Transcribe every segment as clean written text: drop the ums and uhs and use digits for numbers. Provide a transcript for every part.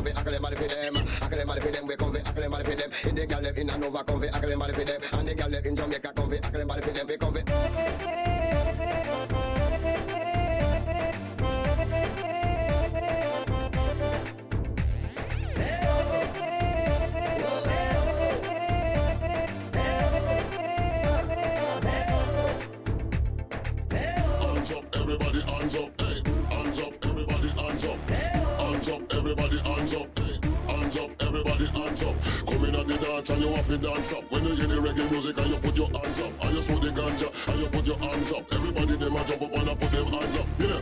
come akle mari for them. Akle mari for them, we come for akle mari for them. In the gal in Nova come for akle mari for them. And the gal in Jamaica come for akle mari for them. We come for everybody hands up, hey, hands up, everybody hands up, hands up, everybody hands up, hey, hands up, everybody hands up. Come in at the dance and you have to dance up. When you hear the reggae music and you put your hands up, and you smoke the ganja and you put your hands up. Everybody them a jump up and a put them hands up, you know.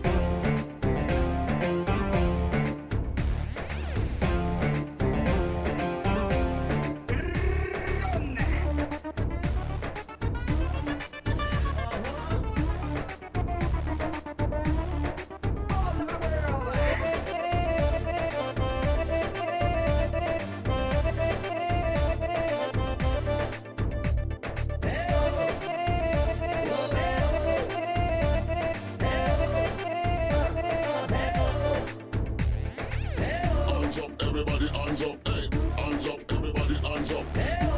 Everybody hands up, hey, hands up, everybody hands up,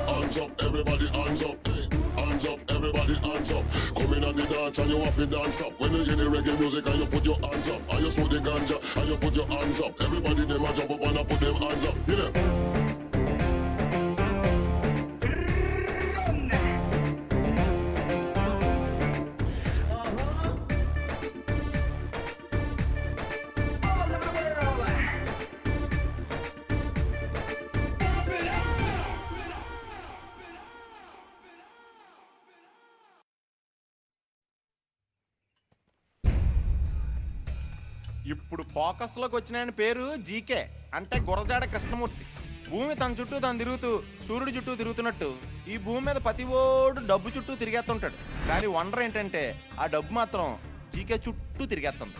hands up, everybody hands up, hey, hands up, everybody hands up. Come in at the dance and you have to dance up. When you hear the reggae music and you put your hands up, and you smoke the ganja and you put your hands up. Everybody them a jump up and a put them hands up, you know. ఇప్పుడు ఫోకస్లోకి వచ్చిన ఆయన పేరు GK అంటే గురజాడ కృష్ణమూర్తి. భూమి తన చుట్టూ తను తిరుగుతూ సూర్యుడి చుట్టూ తిరుగుతున్నట్టు ఈ భూమి మీద ప్రతి ఓడు డబ్బు చుట్టూ తిరిగేస్తుంటాడు. కానీ వండర్ ఏంటంటే ఆ డబ్బు మాత్రం జీకే చుట్టూ తిరిగేస్తుంది.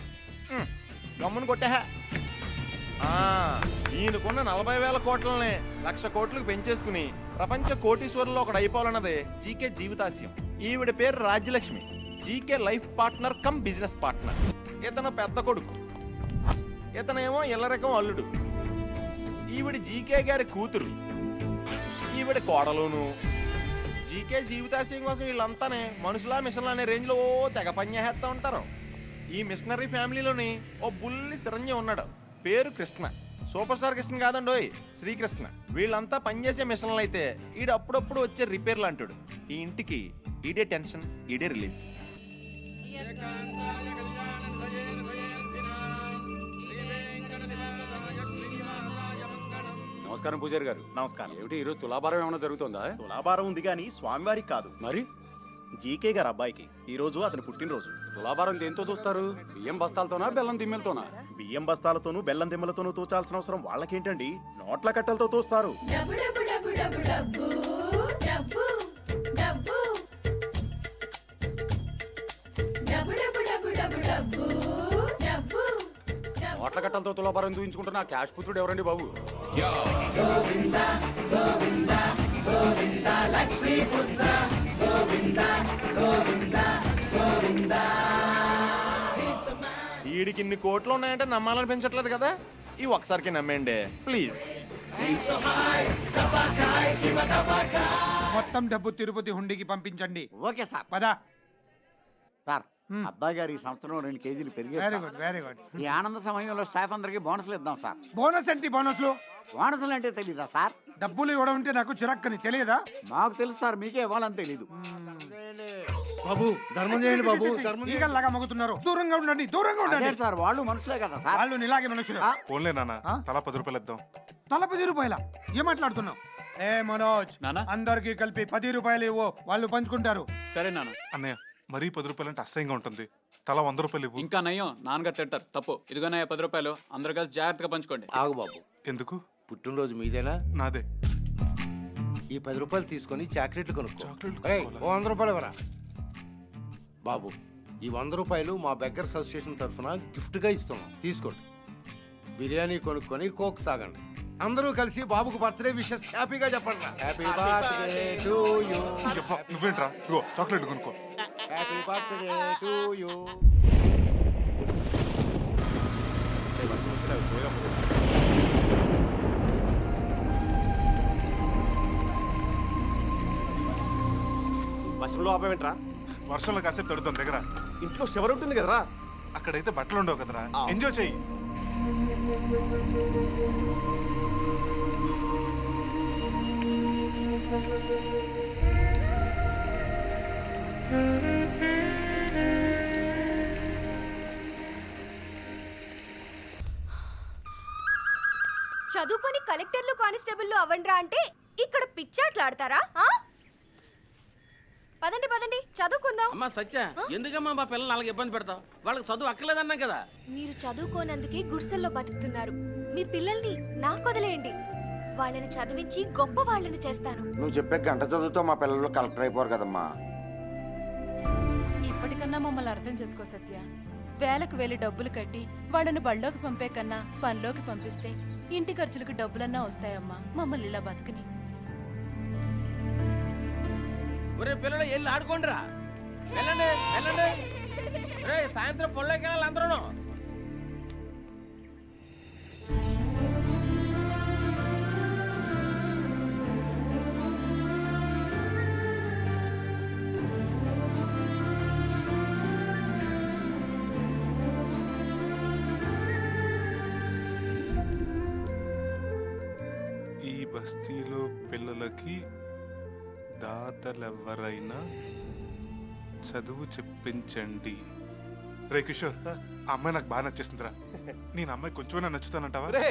గమ్మును కొట్టా. ఈయనకున్న 40,000 కోట్లని 1,00,000 కోట్లకు పెంచేసుకుని ప్రపంచ కోటీశ్వరుల్లో ఒకడు అయిపోవాలన్నదే జీకే జీవితాశయం. ఈవిడ పేరు Rajyalakshmi. GK life partner come business partner. ఇతను పెద్ద కొడుకు, ఇతనేమో ఇల్లరకం అల్లుడు. ఈవిడ జీకే గారి కూతురు, ఈవిడ కోడలును. జీకే జీవితాశయం కోసం వీళ్ళంతానే మనుషులా మిషన్లు అనే రేంజ్లో తెగ పనిచేస్తూ ఉంటారు. ఈ మిషనరీ ఫ్యామిలీలోని ఓ బుల్లి చిరంజీవి ఉన్నాడు, పేరు కృష్ణ. సూపర్ స్టార్ కృష్ణ కాదండోయ్, శ్రీకృష్ణ. వీళ్ళంతా పనిచేసే మిషన్లు అయితే ఈడు అప్పుడప్పుడు వచ్చే రిపేర్లు అంటాడు. ఈ ఇంటికి ఈడే టెన్షన్, ఈడే రిలీఫ్. నమస్కారం పూజారి గారు. నమస్కారం. ఏమిటి ఈరోజు తులాభారం ఏమైనా జరుగుతుందా? తులాభారం ఉంది కానీ స్వామివారికి కాదు, మరి జీకే గారు అబ్బాయికి. ఈ రోజు అతని పుట్టినరోజు. తులాభారం దేంతో చూస్తారు? బియ్యం బస్తాలతోనా బెల్లం దిమ్మెలతోనా? బియ్యం బస్తాలతోనూ బెల్లం దిమ్మలతోనూ తోచాల్సిన అవసరం వాళ్ళకేంటండి, నోట్ల కట్టలతో తోస్తారు. నోట్ల కట్టలతో తులాభారం చూపించుకుంటున్న క్యాష్ పుత్రుడు ఎవరండి బాబు? వీడికి ఇన్ని కోట్లు ఉన్నాయంటే నమ్మాలనిపించట్లేదు కదా. ఈ ఒకసారికి నమ్మేయండి ప్లీజ్. మొత్తం డబ్బు తిరుపతి హుండీకి పంపించండి. Okay sir. పదా సార్, అబ్బాయి గారు ఈ సంవత్సరం 2 కేజీలు పెరిగారు. Very good, very good. ఈ ఆనంద సమయంలో స్టాఫ్ అందరికి బోనస్లు ఇద్దాం సార్. బోనస్ ఏంటి? బోనస్లు బోనస్లు అంటే తెలీదా సార్? డబ్బులు ఇవ్వడం అంటే నాకు చిరక్కని తెలియదా? మాకు తెలుసు సార్, మీకే ఇవ్వాలని తెలీదు. బాబు ధర్మం చేయండి బాబు. ఈగల్లాగా మగుతున్నారు, దూరంగా ఉండండి, దూరంగా ఉండండి. సార్ వాళ్ళు మనుషులే కదా సార్. వాళ్ళు ఇలాగే మనుషులు. ఫోన్లే నాన్న, తలా 10 రూపాయలు ఇద్దాం. తల 10 రూపాయల? ఏం మాట్లాడుతున్నావు? ఏ మనోజ్, అందరికి కలిపి 10 రూపాయలు ఇవ్వు, వాళ్ళు పంచుకుంటారు. సరే నాన్న. అన్నయ్య మరీ 10 రూపాయలు అంటే అసహ్యంగా ఉంటుంది, తలా 100 రూపాయలు ఇవ్వు. ఇంకా నయ్యం, నాన్నగారు తింటారు. తప్పు. ఇదిగోనయ్య 10 రూపాయలు, అందరు కలిసి జాగ్రత్తగా పంచుకోండి. ఆగు బాబు. ఎందుకు? పుట్టినరోజు మీదేనా? నాదే. ఈ 10 రూపాయలు తీసుకొని చాక్లెట్లు కొనుక్కో. చాక్లెట్లు ఏయ్, ఓ 100 రూపాయలు ఇవ్వరా బాబు. ఈ 100 రూపాయలు మా బెగ్గర్స్ అసోసియేషన్ తరఫున గిఫ్ట్ గా ఇస్తున్నాం, తీసుకోండి. బిర్యానీ కొనుక్కొని కోక్ తాగండి. అందరూ కలిసి బాబుకు బర్త్డే విషెస్ హ్యాపీగా చెప్పండి. Happy birthday to you. నువ్వేంట్రా, ఇగో చాక్లెట్ కొనుక్కో. Happy birthday to you. వర్షంలో ఆపేంట్రా? వర్షంలో కాసేపు తడుతాం దగ్గర. ఇంట్లో షవర్ ఉంటుంది కదరా. అక్కడైతే బట్టలు ఉండవు కదరా. ఎంజాయ్ చెయ్యి. చదువుకొని కలెక్టర్లు కానిస్టేబుల్లు అవ్వండ్రా అంటే ఇక్కడ పిచ్చాట్లాడతారా? పదండి పదండి చదువుకుందాం. అమ్మా సత్య, ఎందుకమ్మా మా పిల్లలు అలాగే ఇబ్బంది పెడతావు? వాళ్ళకి చదువు అక్కర్లేదన్నా కదా. మీరు చదువుకోనందుకే గుడిసెల్లో బతుకుతున్నారు. మీ పిల్లల్ని నాకు వదిలేయండి. వాళ్ళని చదివించి గొప్ప వాళ్ళని చేస్తాను. నువ్వు చెప్పే గంట చదువుతో మా పిల్లలు కలెక్టర్ అయిపోరు కదమ్మా. ఇప్పటికన్నా మమ్మల్ని అర్థం చేసుకో సత్య. వేలకు వేలు డబ్బులు కట్టి వాళ్ళని బళ్ళోకి పంపే కన్నా పనిలోకి పంపిస్తే ఇంటి ఖర్చులకు డబ్బులన్నా వస్తాయమ్మా. మమ్మల్ని ఇలా బతుకుని. ఒరే పిల్లలు వెళ్ళి ఆడుకోండిరా. వెళ్ళండి వెళ్ళండి. రే సాయంత్రం పొలంలోకి వెళ్ళాలి అందరూ. ఈ బస్తీలో పిల్లలకి దాతలెవరైనా చదువు చెప్పించండి. రే కిషోర్, ఆ అమ్మాయి నాకు బాగా నచ్చేస్తుందిరా. నేను అమ్మాయి కొంచెమైనా నచ్చుతానంటావా? రే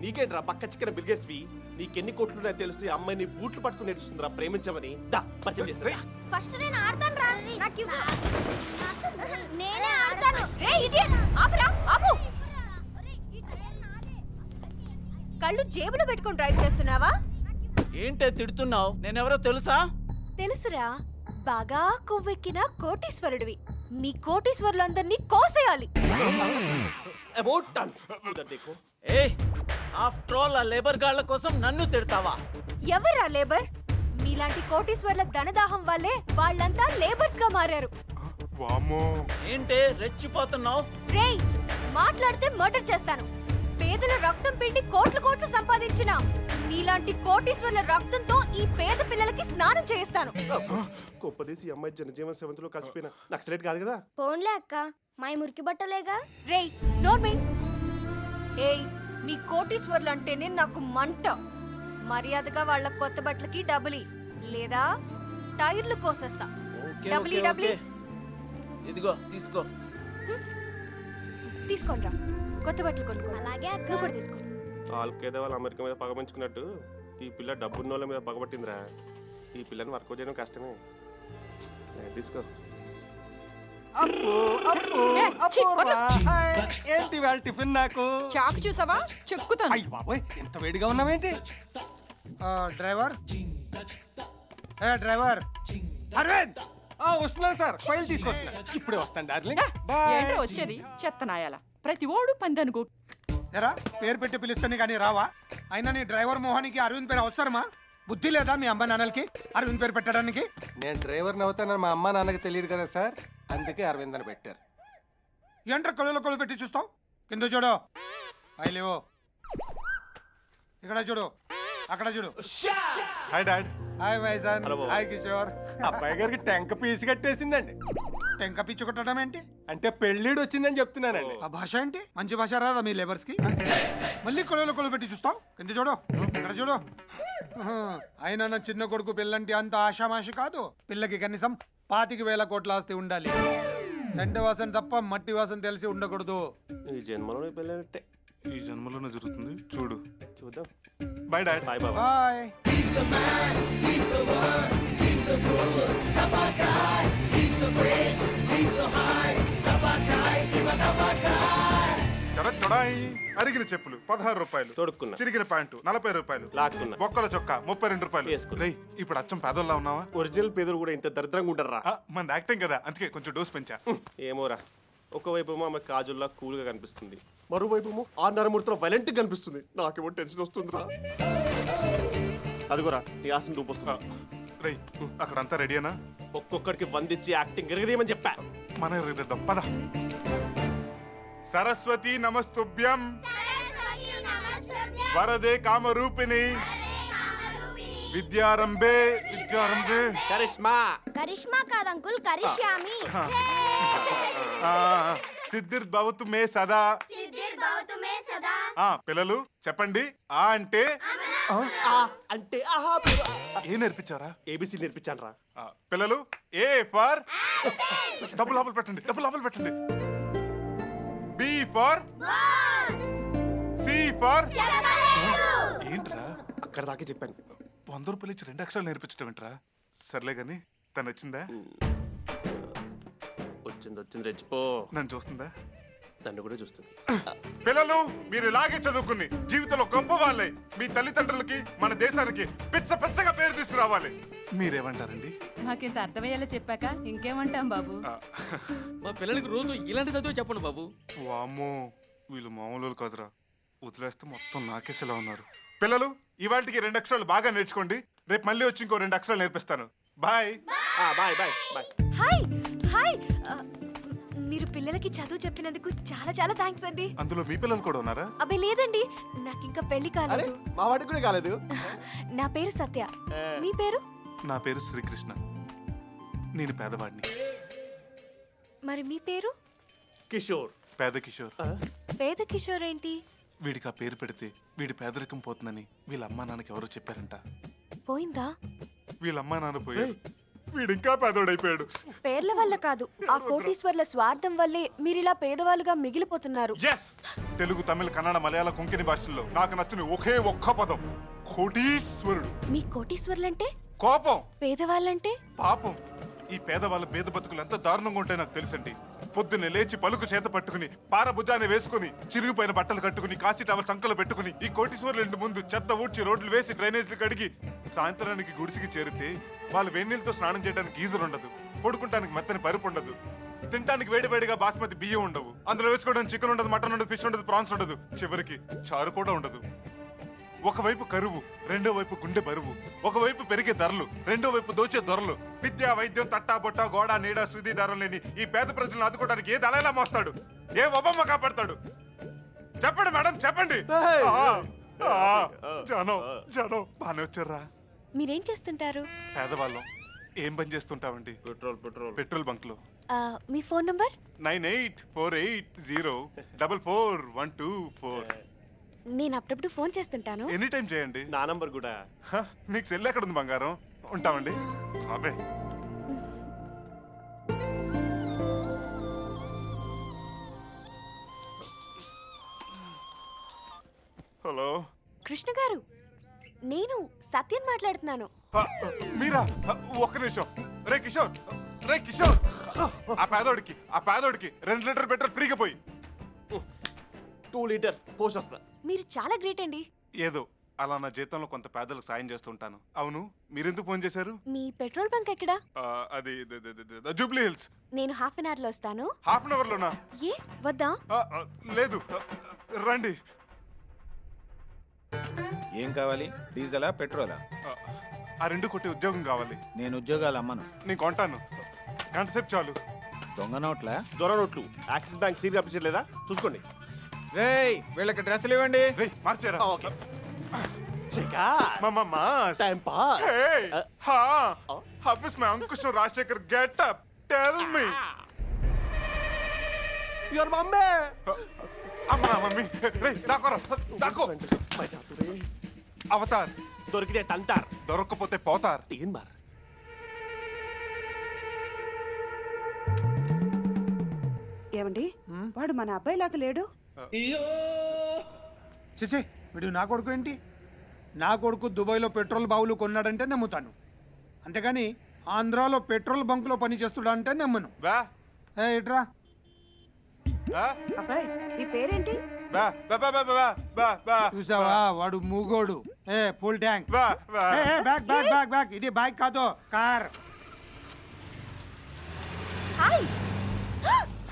నీకేంట్రా పక్క చిక్కన బిల్గేట్స్వి? నీకెన్ని కోట్లున్నాయో తెలిసి అమ్మాయిని బూట్లు పట్టుకుని నడుస్తుందిరా ప్రేమించమని. దా పరిచయం చేస్తా. ఫస్ట్ నేను ఆడతాను రా. నేనే ఆడతాను. రే ఇడియట్, ఆపురా ఆపు. కళ్ళు జేబులో పెట్టుకొని డ్రైవ్ చేస్తున్నావా? ఏంటే తిడుతున్నావు? నేనెవరో తెలుసా? తెలుసురా, బాగా కొవ్వెక్కిన కోటీశ్వరుడివి. మీ కోటీశ్వరులందరినీ కోసేయాలి. ఆఫ్టర్ ఆల్ ఆ లేబర్ గాళ్ల కోసం నన్ను తిడతావా? ఎవరా లేబర్? మీలాంటి కోటీశ్వర్ల ధనదాహం వల్లే వాళ్ళంతా లేబర్స్ గా మారారు. ఏంటే రెచ్చిపోతున్నావు? రేయ్, మాట్లాడితే మర్డర్ చేస్తాను. పేదల రక్తం పిండి కోట్లు కోట్లు సంపాదించిన మీలాంటి కోటీశ్వర్ల రక్తంతో ఈ పేద పిల్లలకి స్నానం చేయిస్తాను. గొప్పదేసి అమ్మాయి జనజీవన సెవెంత్లో కలిసిపోయిన నక్సలైట్ కాదు కదా. పోన్లే అక్క, మా మురికి బట్టలేగా. రేయ్ నోర్మి. ఏయ్, మీ కోటీశ్వర్లు అంటేనే నాకు మంట. మర్యాదగా వాళ్ళ కొత్త బట్టలకి డబ్బులి, లేదా టైర్లు కోసేస్తా. డబ్బులి డబ్బులి. ఇదిగో తీసుకో. తీసుకోండి, కొత్త బట్టలు కొనుక్కో. అలాగే అక్క, నువ్వు కూడా తీసుకో. వాళ్ళకేదో వాళ్ళు అమెరికా మీద పగమంచుకున్నట్టు ఈ పిల్ల డబ్బున్న వాళ్ళ మీద పగబట్టిందిరా. ఈ పిల్లని వర్కౌట్ చేయడం కష్టమే. తీసుకో. ఏంటి వాళ్ళ టిఫిన్? నాకు చాకు చూసావా? చెక్కుతాను. అయ్య బాబోయ్, ఎంత వేడిగా ఉన్నావేంటి? డ్రైవర్, డ్రైవర్ అరవింద్, వస్తున్నాను సార్. ఫైల్ తీసుకొస్తున్నా. ఇప్పుడే వస్తాను డార్లింగ్. ఏంటో వచ్చేది చెత్తనాయాల. ప్రతి ఓడు పందనుకో. ఎరా, పేరు పెట్టి పిలుస్తాను కానీ రావా? అయినా నీ డ్రైవర్ మోహన్కి అరవింద్ పేరు అవసరమా? బుద్ధి లేదా మీ అమ్మ నాన్నలకి అరవింద్ పేరు పెట్టడానికి? నేను డ్రైవర్ని అవుతానని మా అమ్మ నాన్నకి తెలియదు కదా సార్, అందుకే అరవింద్ అని పెట్టారు. ఏంట్రా కొలు కొలు పెట్టి చూస్తావు? కింద చూడు. లేవో, ఇక్కడ చూడు, అక్కడ చూడు. Hi dad. హాయ్ వైజాన్. హాయ్ కిషోర్. అబ్బాయి గారికి టెంక పీసు కట్టేసిందండి. టెంక పిచ్చి కొట్టడం ఏంటి? అంటే పెళ్ళిడు వచ్చిందని చెప్తున్నానండి. ఆ భాష ఏంటి? మంచి భాష రాదా మీ లేబర్స్ కి? మళ్ళీ కొలు కొలు పెట్టి చూస్తావు? కింద చూడు, ఇక్కడ చూడు. అయినా నా చిన్న కొడుకు పిల్లంటి అంత ఆషామాషి కాదు. పిల్లకి కనీసం 25,000 కోట్ల ఆస్తి ఉండాలి. చెండ వాసన తప్ప మట్టి వాసన తెలిసి ఉండకూడదు. ఈ జన్మలో పిల్లలంటే ఈ జన్మలోనే జరుగుతుంది, చూడు. చూద్దాం. Bye dad. బాయ్ బాబా. బాయ్. అరిగిన చెప్పులు 16 రూపాయలు, తొడుక్కున్నా. చిరిగిన ప్యాంటు 40 రూపాయలు, లాక్కున్నా. బొక్కల చొక్కా 32 రూపాయలు. రేయ్, ఇప్పుడు అచ్చం పేదోళ్ళ ఉన్నావా? ఒరిజినల్ పేదలు కూడా ఇంత దరిద్రంగా ఉంటారా? మన యాక్టింగ్ కదా, అందుకే కొంచెం డోస్ పెంచా. ఏమోరా, ఒకవైపు ఆమె కాజుల్లా కూల్గా కనిపిస్తుంది, మరోవైపు ఆ నరమూర్తిలో వైలెంట్ కనిపిస్తుంది. నాకేమో టెన్షన్ వస్తుందిరా. అదిగోరా నీ ఆశను దూపొస్తుంది. రేయ్, అక్కడంతా రెడీనా? ఒక్కొక్కడికి వందిచ్చి యాక్టింగ్ ఎరగదేమని చెప్పా. మన ఎరగదిద్దాం పద. సరస్వతి నమస్తుభ్యం వరదే కామరూపిణి విద్యారంభే కరిష్మా కరిష్మా కాదు అంకుల్ కరిష్యామి సిద్ధిర్ భవతు మే సదా. పిల్లలు చెప్పండి. ఆ అంటే అంటే ఏ నేర్పించారా? ఏబిసి నేర్పించాను రా. పిల్లలు ఏ ఫర్ డబ్బు లోపల పెట్టండి, డబ్బు లోపల పెట్టండి. బి ఫర్ సి ఫర్ ఏంట్రా? అక్కడ దాకా చెప్పాను. 100 రూపాయలు ఇచ్చి 2 అక్షరాలు నేర్పించడం ఏంట్రా? సర్లే గాని తను వచ్చిందా? వచ్చింది రెచ్చిపో. నన్ను చూస్తుందా? నన్ను కూడా చూస్తుంది. పిల్లలు మీరు ఇలాగే చదువుకుని జీవితంలో గొప్ప వాళ్ళే మీ తల్లిదండ్రులకి మన దేశానికి పిచ్చగా పేరు తీసుకురావాలి. మీరేమంటారండి? మాకింత అర్థమయ్యేలా చెప్పాక ఇంకేమంటాం బాబు. మా పిల్లలకి రోజు ఇలాంటి చదువు చెప్పండి బాబు. వామ్మో వీళ్ళు మామూలు కాదురా. వదిలేస్తే మొత్తం నాకేసేలా ఉన్నారు. పిల్లలు ఇవాళకి 2 అక్షరాలు బాగా నేర్చుకోండి. రేపు మళ్ళీ వచ్చి ఇంకో 2 అక్షరాలు నేర్పిస్తాను. Bye bye bye bye. Hi hi మీరు పిల్లలకి చదువు చెప్పినందుకు చాలా చాలా థ్యాంక్స్ అండి. అందులో మీ పిల్లలు కూడా ఉన్నారా? అబ్బే లేదండి, నాకు ఇంకా పెళ్లి కాలేదు. మా వాడికి కూడా కాలేదు. నా పేరు సత్య. మీ పేరు? నా పేరు శ్రీకృష్ణ. నేను పేదవాడిని. మరి మీ పేరు? కిషోర్. పేద కిషోర్. పేద కిషోర్ ఏంటి? వీడికి ఆ పేరు పెడితే వీడి పేదరికం పోతుందని వీళ్ళ అమ్మా నాన్నకి ఎవరో చెప్పారంట. పోయిందా? వీళ్ళ అమ్మా నాన్న పోయి వీడు ఇంకా పేదోడైపోయాడు. పేర్ల వల్ల కాదు, ఆ కోటీశ్వర్ల స్వార్థం వల్లే మీరిలా పేదవాళ్ళుగా మిగిలిపోతున్నారు. తెలుగు, తమిళ, కన్నడ, మలయాళ, కొంకణి భాషల్లో నాకు నచ్చిన ఒకే ఒక్క పదం కోటీశ్వరుడు. మీ కోటీశ్వర్లంటే కోపం, పేదవాళ్ళంటే పాపం. ఈ పేదవాళ్ళ పేద బతుకులు ఎంత దారుణంగా ఉంటాయి నాకు తెలుసండి. పొద్దున్నే లేచి పలుకు చేత పట్టుకుని పారభుజాన్ని వేసుకుని చిరిగిపోయిన బట్టలు కట్టుకుని కాశీ టవల్ సంకలు పెట్టుకుని ఈ కోటీశ్వర్ల ఇంటి ముందు చెత్త ఊడ్చి రోడ్లు వేసి డ్రైనేజీలు కడిగి సాయంత్రానికి గుడిసికి చేరితే వాళ్ళు వేడినీళ్ళతో స్నానం చేయడానికి గీజర్ ఉండదు, పడుకుంటానికి మెత్తని పరుపు ఉండదు, తినడానికి వేడివేడిగా బాస్మతి బియ్యం ఉండవు, అందులో వేసుకోవడానికి చికెన్ ఉండదు, మటన్ ఉండదు, ఫిష్ ఉండదు, ప్రాన్స్ ఉండదు, చివరికి చారు కూడా ఉండదు. ఒకవైపు కరువు, రెండో వైపు గుండె బరువు, ఒకవైపు పెరిగే ధరలు, రెండో వైపు దోచే ధరలు. విద్యా, వైద్యం, తట్టా బొట్ట, గోడ, నీడ, సూది ధరలు లేని ఈ పేద ప్రజలను ఆదుకోవడానికి ఏ దళైలా మోస్తాడు? ఏ ఒబమ్మ కాపాడతాడు? చెప్పండి మేడం, చెప్పండి. జనం బానే వచ్చారా? మీరేం చేస్తుంటారు? పేదవాళ్ళం. ఏం పని చేస్తుంటామండి? పెట్రోల్ బంక్ లో. మీ ఫోన్ నంబర్? 9848044124. నేను అప్పుడప్పుడు ఫోన్ చేస్తుంటాను. ఎనీ టైం చేయండి. నా నంబర్ కూడా. మీకు సెల్ ఎక్కడ ఉంది బంగారం? ఉంటామండి. అబ్బే హలో కృష్ణ గారు, నేను సత్యం మాట్లాడుతున్నాను. మీరా? ఒక్క నిమిషం. రే కిషోర్, రే కిషోర్, ఆ పేదోడికి 2 లీటర్ పెట్రోల్ ఫ్రీగా పోయి 2 లీటర్స్ పోషొస్తా. మీరు చాలా గ్రేట్ అండి. ఏదో అలా నా జీతంలో కొంత పేదలకు సాయం చేస్తుంటాను. అవును, మీరెందుకు ఫోన్ చేశారు? మీ పెట్రోల్ బంక్ ఎక్కడ? అది జూబ్లీ హిల్స్. నేను హాఫ్ అన్ అవర్ లో వస్తాను. హాఫ్ అన్ అవర్ లోనా? ఏ వద్దా? లేదు, రండి. ఏం కావాలి? డీజిలా, పెట్రోలా? ఆ 2 కొట్టి ఉద్యోగం కావాలి. నేను ఉద్యోగాలు అమ్మను. నేను కొంటాను. గంట సేపు చాలు. దొంగ నోట్లా? దొర నోట్లు. యాక్సిస్ బ్యాంక్ సీల్ అప్పించలేదా? చూసుకోండి. రేయ్, వీళ్ళకి డ్రెస్సులు ఇవ్వండి. మార్చారా? Okay. Time pass. Hey, how is my Ankush Rajshekhar get up? Tell me. Your mummy. Amma mummy. Hey, dako. Avatar. దొరికితే తంటార్, దొరక్కపోతే పోతార్. తీన్మార్. ఏమండి, వాడు మన అబ్బాయి లాగా లేడు. చిచి, వీడు నా కొడుకు ఏంటి? నా కొడుకు దుబాయ్లో పెట్రోల్ బావులు కొన్నాడంటే నమ్ముతాను, అంతేగాని ఆంధ్రాలో పెట్రోల్ బంకులో పని చేస్తుడా అంటే నమ్మను. ఇట్రా. అబ్బాయి, నీ పేరేంటి? చూసావా, వాడు మూగోడు. Full tank. బ్యాక్. ఇది బైక్ కాదు, కార్.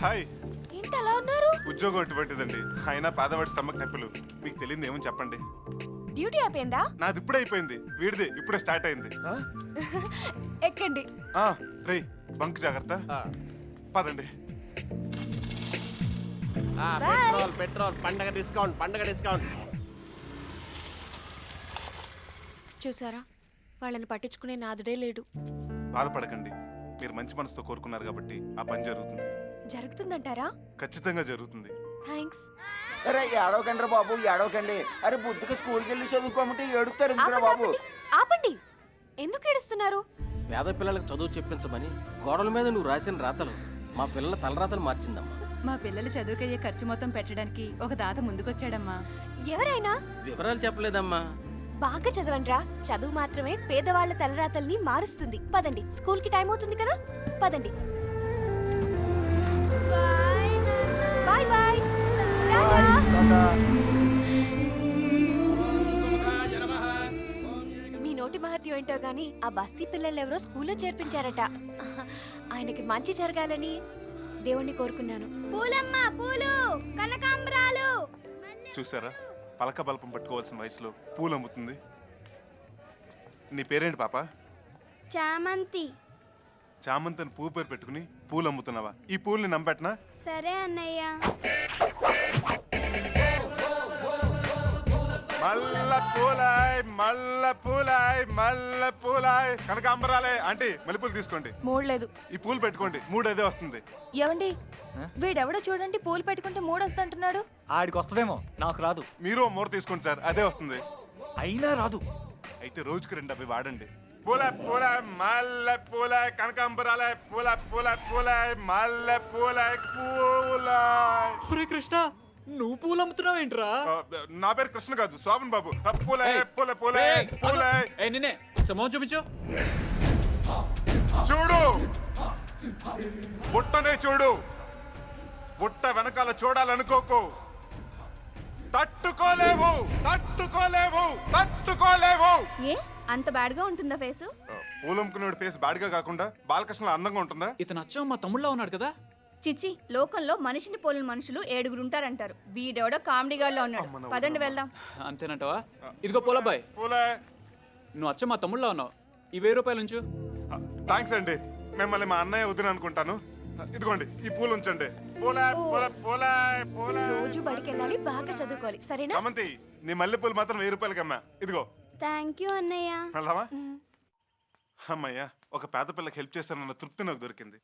హాయ్. ఏంటి అలా ఉన్నారు? ఉద్యోగం అటువంటిదండి. అయినా పేదవాడి స్టమక్ నొప్పులు. మీకు తెలియదు ఏమని చెప్పండి. డ్యూటీ అయిపోయిందా? నాది ఇప్పుడే అయిపోయింది. వీడిది ఇప్పుడే స్టార్ట్ అయింది. ఎక్కండి. రే, బంక్ జాగ్రత్త. పదండి. పెట్రోల్ పండగ డిస్కౌంట్. చూసారా, వాళ్ళని పట్టించుకునే నాదుడే లేడు. బాధపడకండి, మీరు మంచి మనసుతో కోరుకున్నారు కాబట్టి ఆ పని జరుగుతుంది. జరుగుతుందంటారా? ఖచ్చితంగా జరుగుతుంది. థ్యాంక్స్. అరే ఏడవకండి బాబు, ఏడవకండి. అరే బుద్ధిగా స్కూల్కి వెళ్ళి చదువుకోమంటే ఏడుస్తారు ఎందుకురా బాబు? ఆపండి. ఎందుకు ఏడుస్తున్నారు? పేద పిల్లలకు చదువు చెప్పించమని గోడల మీద నువ్వు రాసిన రాతలు మా పిల్లల తలరాతలు మార్చిందమ్మా. మా పిల్లలు చదువుకయ్యే ఖర్చు మొత్తం పెట్టడానికి ఒక దాత ముందుకొచ్చాడమ్మా. ఎవరైనా? వివరాలు చెప్పలేదమ్మా. బాగా చదవండ్రా. చదువు మాత్రమే పేదవాళ్ల తలరాతల్ని మారుస్తుంది. పదండి, స్కూల్ కి టైం అవుతుంది కదా. పదండి. Bye bye. మీ నోటి మహత్యం ఏంటో గానీ ఆ బస్తీ పిల్లలెవరో స్కూల్లో చేర్పించారట. ఆయనకి మంచి జరగాలని దేవుణ్ణి కోరుకున్నాను. పూలమ్మ, పూలు, కనకాంబరాలు. చూసారా, పలక బల్పం పట్టుకోవాల్సిన వయసులో పూలు అమ్ముతుంది. నీ పేరేంటి పాప? చామంతి. చామంతిని పువ్వు పేరు పెట్టుకుని పూలు అమ్ముతున్నావా? ఈ పూల్ని నమ్మెట్నా? సరే అన్నయ్య. మల్ల పూలాయ్, మల్ల పూలాయ్, మల్ల పూలాయ్. కనకాంబరాలే ఆంటీ, మల్లెపూలు తీసుకోండి. మూడలేదు. ఈ పూలు పెట్టుకోండి, 3 అదే వస్తుంది. ఏమండి, వీడెవడో చూడండి పూలు పెట్టుకుంటే 3 వస్తుంటున్నాడు. ఆడికి వస్తుందేమో, నాకు రాదు. మీరు మూర తీసుకోండి సార్, అదే వస్తుంది. అయినా రాదు. అయితే రోజుకి 2 అవి వాడండి. పూల పూల మల్ల పూల కనకాంబరాలే, పూల పూల పూల మల్ల పూల పూల. కృష్ణ, నువ్వు పూలు అమ్ముతున్నావు ఏంట్రా? నా పేరు కృష్ణ కాదు, శోభన్ బాబు. పూల పూల పూల పూల. నిన్నే సమోహం చూపించు. చూడు, బుట్టనే చూడు. బుట్ట వెనకాల చూడాలనుకోకు. తట్టుకోలేవు, తట్టుకోలేవు, తట్టుకోలేవు. ఏ అంత బ్యాడ్ గా ఉంటుందా ఫేసు? పూలమ్ముకునేవాడి ఫేస్ బాడిగా కాకుండా బాలకృష్ణ అందంగా ఉంటుందా? ఇతను అచ్చం మా తమ్ముళ్ళ ఉన్నాడు కదా. చిచ్చి, లోకంలో మనిషిని పోలిన మనుషులు 7 ఉంటారంటారు. వీడెవడో కామెడీగాళ్ళలో ఉన్నాడు. పదండి వెళ్దాం. అంతేనంటావా? ఇదిగో పూలబ్బాయ్, నువ్వు అచ్చం మా తమ్ముళ్ళ ఉన్నావు. ఈ 1000 రూపాయలు ఉంచు. థ్యాంక్స్ అండి. మిమ్మల్ని మా అన్నయ్య వదిన అనుకుంటాను. ఇదిగోండి, ఈ పూలు ఉంచండి. పూల పూల పూల పూల. రోజు బడికి వెళ్ళాలి, బాగా చదువుకోవాలి, సరేనా? సమంతి, నీ మల్లె పూలు మాత్రం 1000 రూపాయలకి అమ్మా. ఇదిగో. థ్యాంక్ యూ అన్నయ్య. వెళ్దామా? అమ్మయ్యా, ఒక పేద పిల్లకి హెల్ప్ చేస్తానన్న తృప్తి నాకు దొరికింది.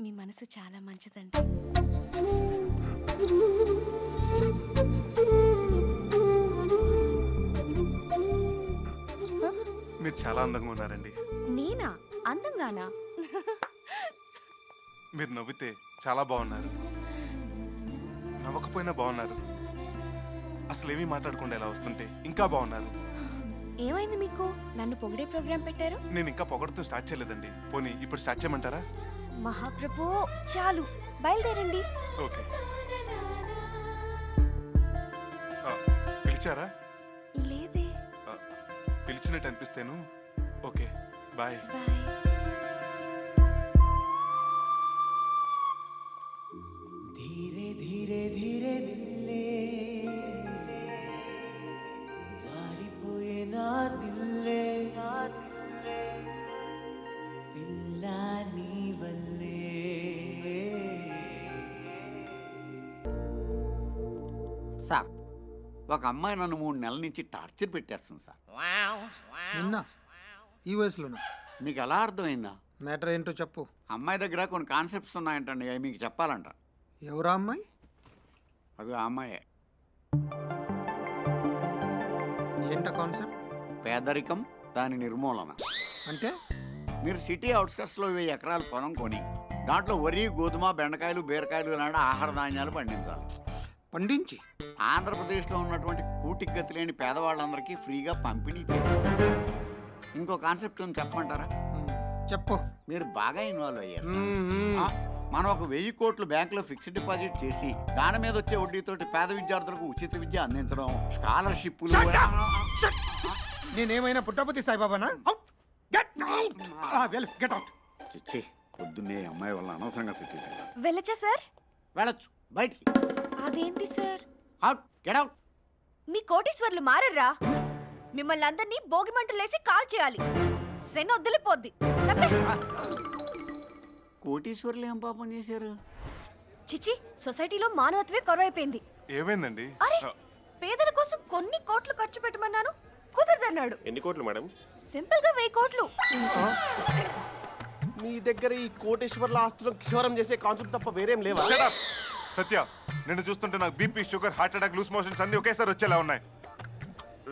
మీ మనసు చాలా మంచిదండి. మీరు చాలా అందంగా ఉన్నారండి. నేనా అందంగానా? మీరు నవ్వితే చాలా బాగున్నారు, నవ్వకపోయినా బాగున్నారు. అసలు ఏమీ మాట్లాడకుండా ఎలా వస్తుంటే ఇంకా బాగున్నారు. ఏమైంది మీకు? నన్ను పొగిడే ప్రోగ్రాం పెట్టారు. నేను ఇంకా పొగడుతూ స్టార్ట్ చేయలేదండి. పోనీ ఇప్పుడు స్టార్ట్ చేయమంటారా? మహాప్రభు, చాలు, బయలుదేరండి. ఓకే. పిలిచారా? లేదే. పిలిచినట్టు అనిపిస్తేను. Okay, bye. धीरे धीरे धीरे दिल्ले जारिपोये ना दिल्ले पिल्ला नी वल्ले. సార్, ఒక అమ్మాయి నన్ను 3 నెలల నుంచి టార్చర్ పెట్టేస్తుంది సార్. నిన్న ఈ వయసులోనా? మీకు ఎలా అర్థమైందా? మ్యాటర్ ఏంటో చెప్పు. అమ్మాయి దగ్గర కొన్ని కాన్సెప్ట్స్ ఉన్నాయంటండి, అవి మీకు చెప్పాలంట. ఎవరా అమ్మాయి? అది ఆ అమ్మాయే. ఏంట కాన్సెప్ట్? పేదరికం, దాని నిర్మూలన. అంటే మీరు సిటీ అవుట్స్కట్స్లో 1000 ఎకరాల పొలం కొని దాంట్లో వరి, గోధుమ, బెండకాయలు, బీరకాయలు లాంటి ఆహార ధాన్యాలు పండించాలి. పండించి ఆంధ్రప్రదేశ్లో ఉన్నటువంటి కూటికి గతి లేని పేదవాళ్ళందరికీ ఫ్రీగా పంపిణీ చేయాలి. ఇంకో కాన్సెప్ట్ ఉంది, చెప్పమంటారా? చెప్పు. మీరు బాగా ఇన్వాల్వ్ అయ్యారు. మనం ఒక 1000 కోట్లు బ్యాంకులో ఫిక్స్డ్ డిపాజిట్ చేసి దాని మీద వచ్చే వడ్డీతోటి పేద విద్యార్థులకు ఉచిత విద్య అందించడం, స్కాలర్షిప్లు. నేనేమైనా పుట్టపతి సాయిబాబానా? చిచ్చి, పొద్దున్నే అమ్మాయి వల్ల అనవసరంగా తిట్టింది. వెళ్ళచ్చా సార్? వెళ్ళొచ్చు, బయటికి. అదేంటి సార్? Out, get out. మీ కోటీశ్వర్లు మారర్రా? మిమ్మల్ని అందరినీ భోగి మంటలేసి కాల్ చేయాలి. శని వదిలిపోద్ది. కోటీశ్వర్లు ఏం పాపం చేశారు? చిచి, సొసైటీలో మానవత్వే కరువైపోయింది. ఏమైందండి? అరే, పేదల కోసం కొన్ని కోట్లు ఖర్చు పెట్టమన్నాను, కుదరదన్నాడు. ఎన్ని కోట్లు మేడం? సింపుల్ గా 1000 కోట్లు. మీ దగ్గర ఈ కోటేశ్వర్ల ఆస్తులను క్షవరం చేసే కాన్సెప్ట్ తప్ప వేరేం లేవా? సత్య, నిన్ను చూస్తుంటే నాకు BP, sugar, heart attack, loose motions అన్ని ఒకేసారి వచ్చేలా ఉన్నాయి.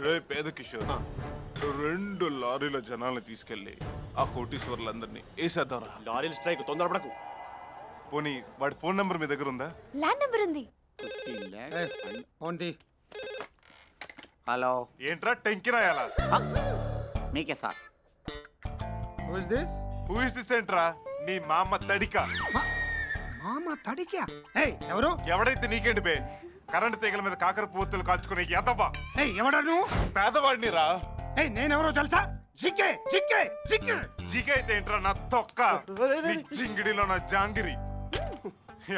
రే పేద కిషోర్, 2 లారీల జనాల్ని తీసుకెళ్లి ఆ కోటీశ్వర్లందరినీ వేసేద్దాం. లారీల స్ట్రైక్, తొందరపడకు. పోనీ వాడి ఫోన్ నంబర్ మీ దగ్గర ఉందా? ల్యాండ్ నెంబర్ ఉంది. హలో, ఏంట్రా టెంకి రాయాలా? మీకే sir. Who is this? Who is this ఏంట్రా? నీ మామ తడిక. మామ తడిక? ఏయ్, ఎవరు? ఎవడైతే నీకేంటి బే? కరెంట్ తీగల మీద కాకర పువ్వులు కాల్చుకునే ఎదవా. ఏయ్, ఎవడా నువ్వు? పేదవాడిని రా. ఏయ్, నేనెవరో తెలుసా? జికే జికే జికే. జీకే అయితే ఏంట్రా నా తొక్క. నీ జింగిడిలో నా జాంగిరి.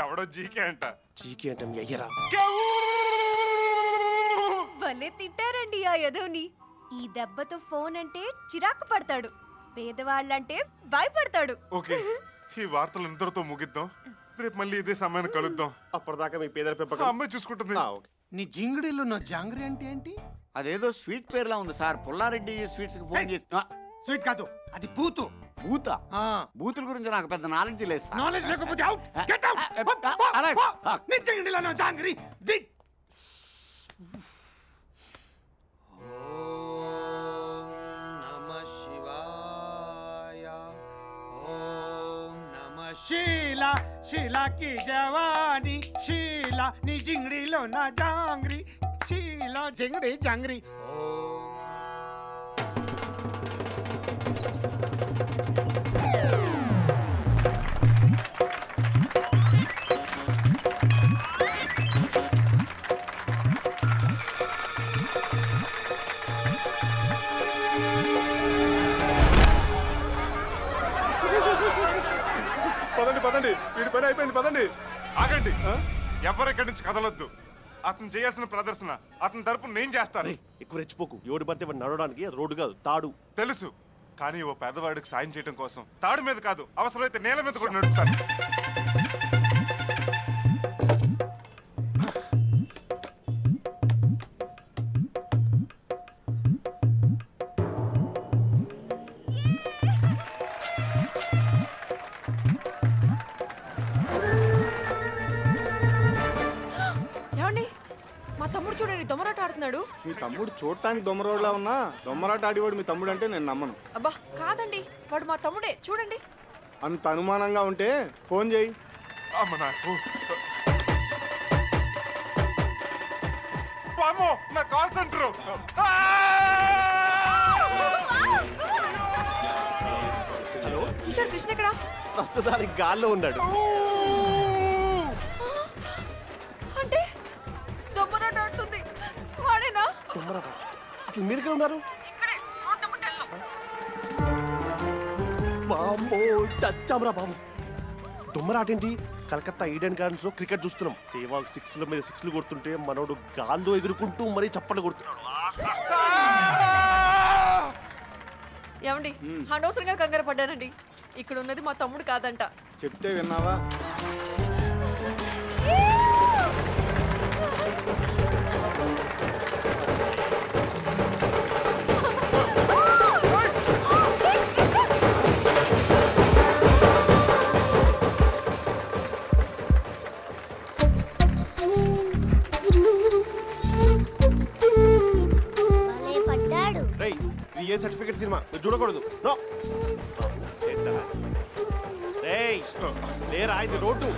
ఎవడో జీకే అంట. జీకే అంటే మీ అయ్యరా. భలే తిట్టారండి ఆ యదవ్ని. ఈ దెబ్బతో ఫోన్ అంటే చిరాకు పడతాడు, పేదవాళ్ళంటే భయపడతాడు. ఓకే, ఈ వార్తలు ఇంతటితో ముగిద్దాం. రేపు మళ్ళీ ఇదే సమయాన్ని కలుద్దాం. అప్పటిదాకా మీ పేదల పెంపకం అమ్మాయి చూసుకుంటుంది. నీ జింగిడిలో నా జాంగ్రీ అంటే ఏంటి? అదేదో స్వీట్ పేర్లా ఉంది సార్. పుల్లారెడ్డి స్వీట్స్ కి ఫోన్ చేసి. స్వీట్ కాదు, అది పూతు. బూత? బూతుల గురించి నాకు పెద్ద నాలెడ్జ్ లేదు సార్. నాలెడ్జ్ లేకపోతే అవుట్. Get out. నీ జింగిడిలో నా జాంగ్రీ. దిగ్. शीला शीला की जवानी शीला नी जिंगड़ी लो ना जांगरी शीला जिंगड़ी जांगरी. పదండి, వీడి పని అయిపోయింది, పదండి. ఆగండి, ఎవరెక్కడి నుంచి కదలొద్దు. అతను చేయాల్సిన ప్రదర్శన అతని తరపు నేను చేస్తాను. ఎక్కువ రెచ్చిపోకు. ఎవడు పడితే వాడు నడవడానికి అది రోడ్డు కాదు, తాడు. తెలుసు, కానీ ఓ పేదవాడికి సాయం చేయడం కోసం తాడు మీద కాదు, అవసరమైతే నేల మీద కూడా నడుస్తాను. దొమ్మరాట ఆడుతున్నాడు. మీ తమ్ముడు చూడటానికి దొమ్మరోడ్లా ఉన్నా దొమ్మరాట ఆడివాడు మీ తమ్ముడు అంటే నేను నమ్మను. అబ్బా కాదండి, వాడు మా తమ్ముడే, చూడండి. అంత అనుమానంగా ఉంటే ఫోన్ చేయి. నా call centre. Hello Kishore, Krishna ఎక్కడ? ప్రస్తుతానికి గాల్లో ఉన్నాడు. అంటే దొమ్మరాట ఆడుతుంది వాడేనా? అసలు మీరు ఎక్కడ ఉన్నారు? ఇక్కడే రోడ్ నెంబర్ 10 లో. బాంబో చచ్చామరా బాబు. దొమ్మరాటేంటి? కలకత్తా ఈడెన్ గార్డెన్స్ లో క్రికెట్ చూస్తున్నాం. సేవాగ్ 6ల మీద 6లు కొడుతుంటే మనోడు గాల్లో ఎగురుకుంటూ మరీ చప్పట్లు కొడుతున్నాడు. ఏమండి, అనవసరంగా కంగారు పడ్డానండి. ఇక్కడ ఉన్నది మా తమ్ముడు కాదంట. చెప్తే విన్నావా? ఏ సర్టిఫికెట్ సినిమా చూడకూడదు. నో లేరా, ఇది రోడ్డు.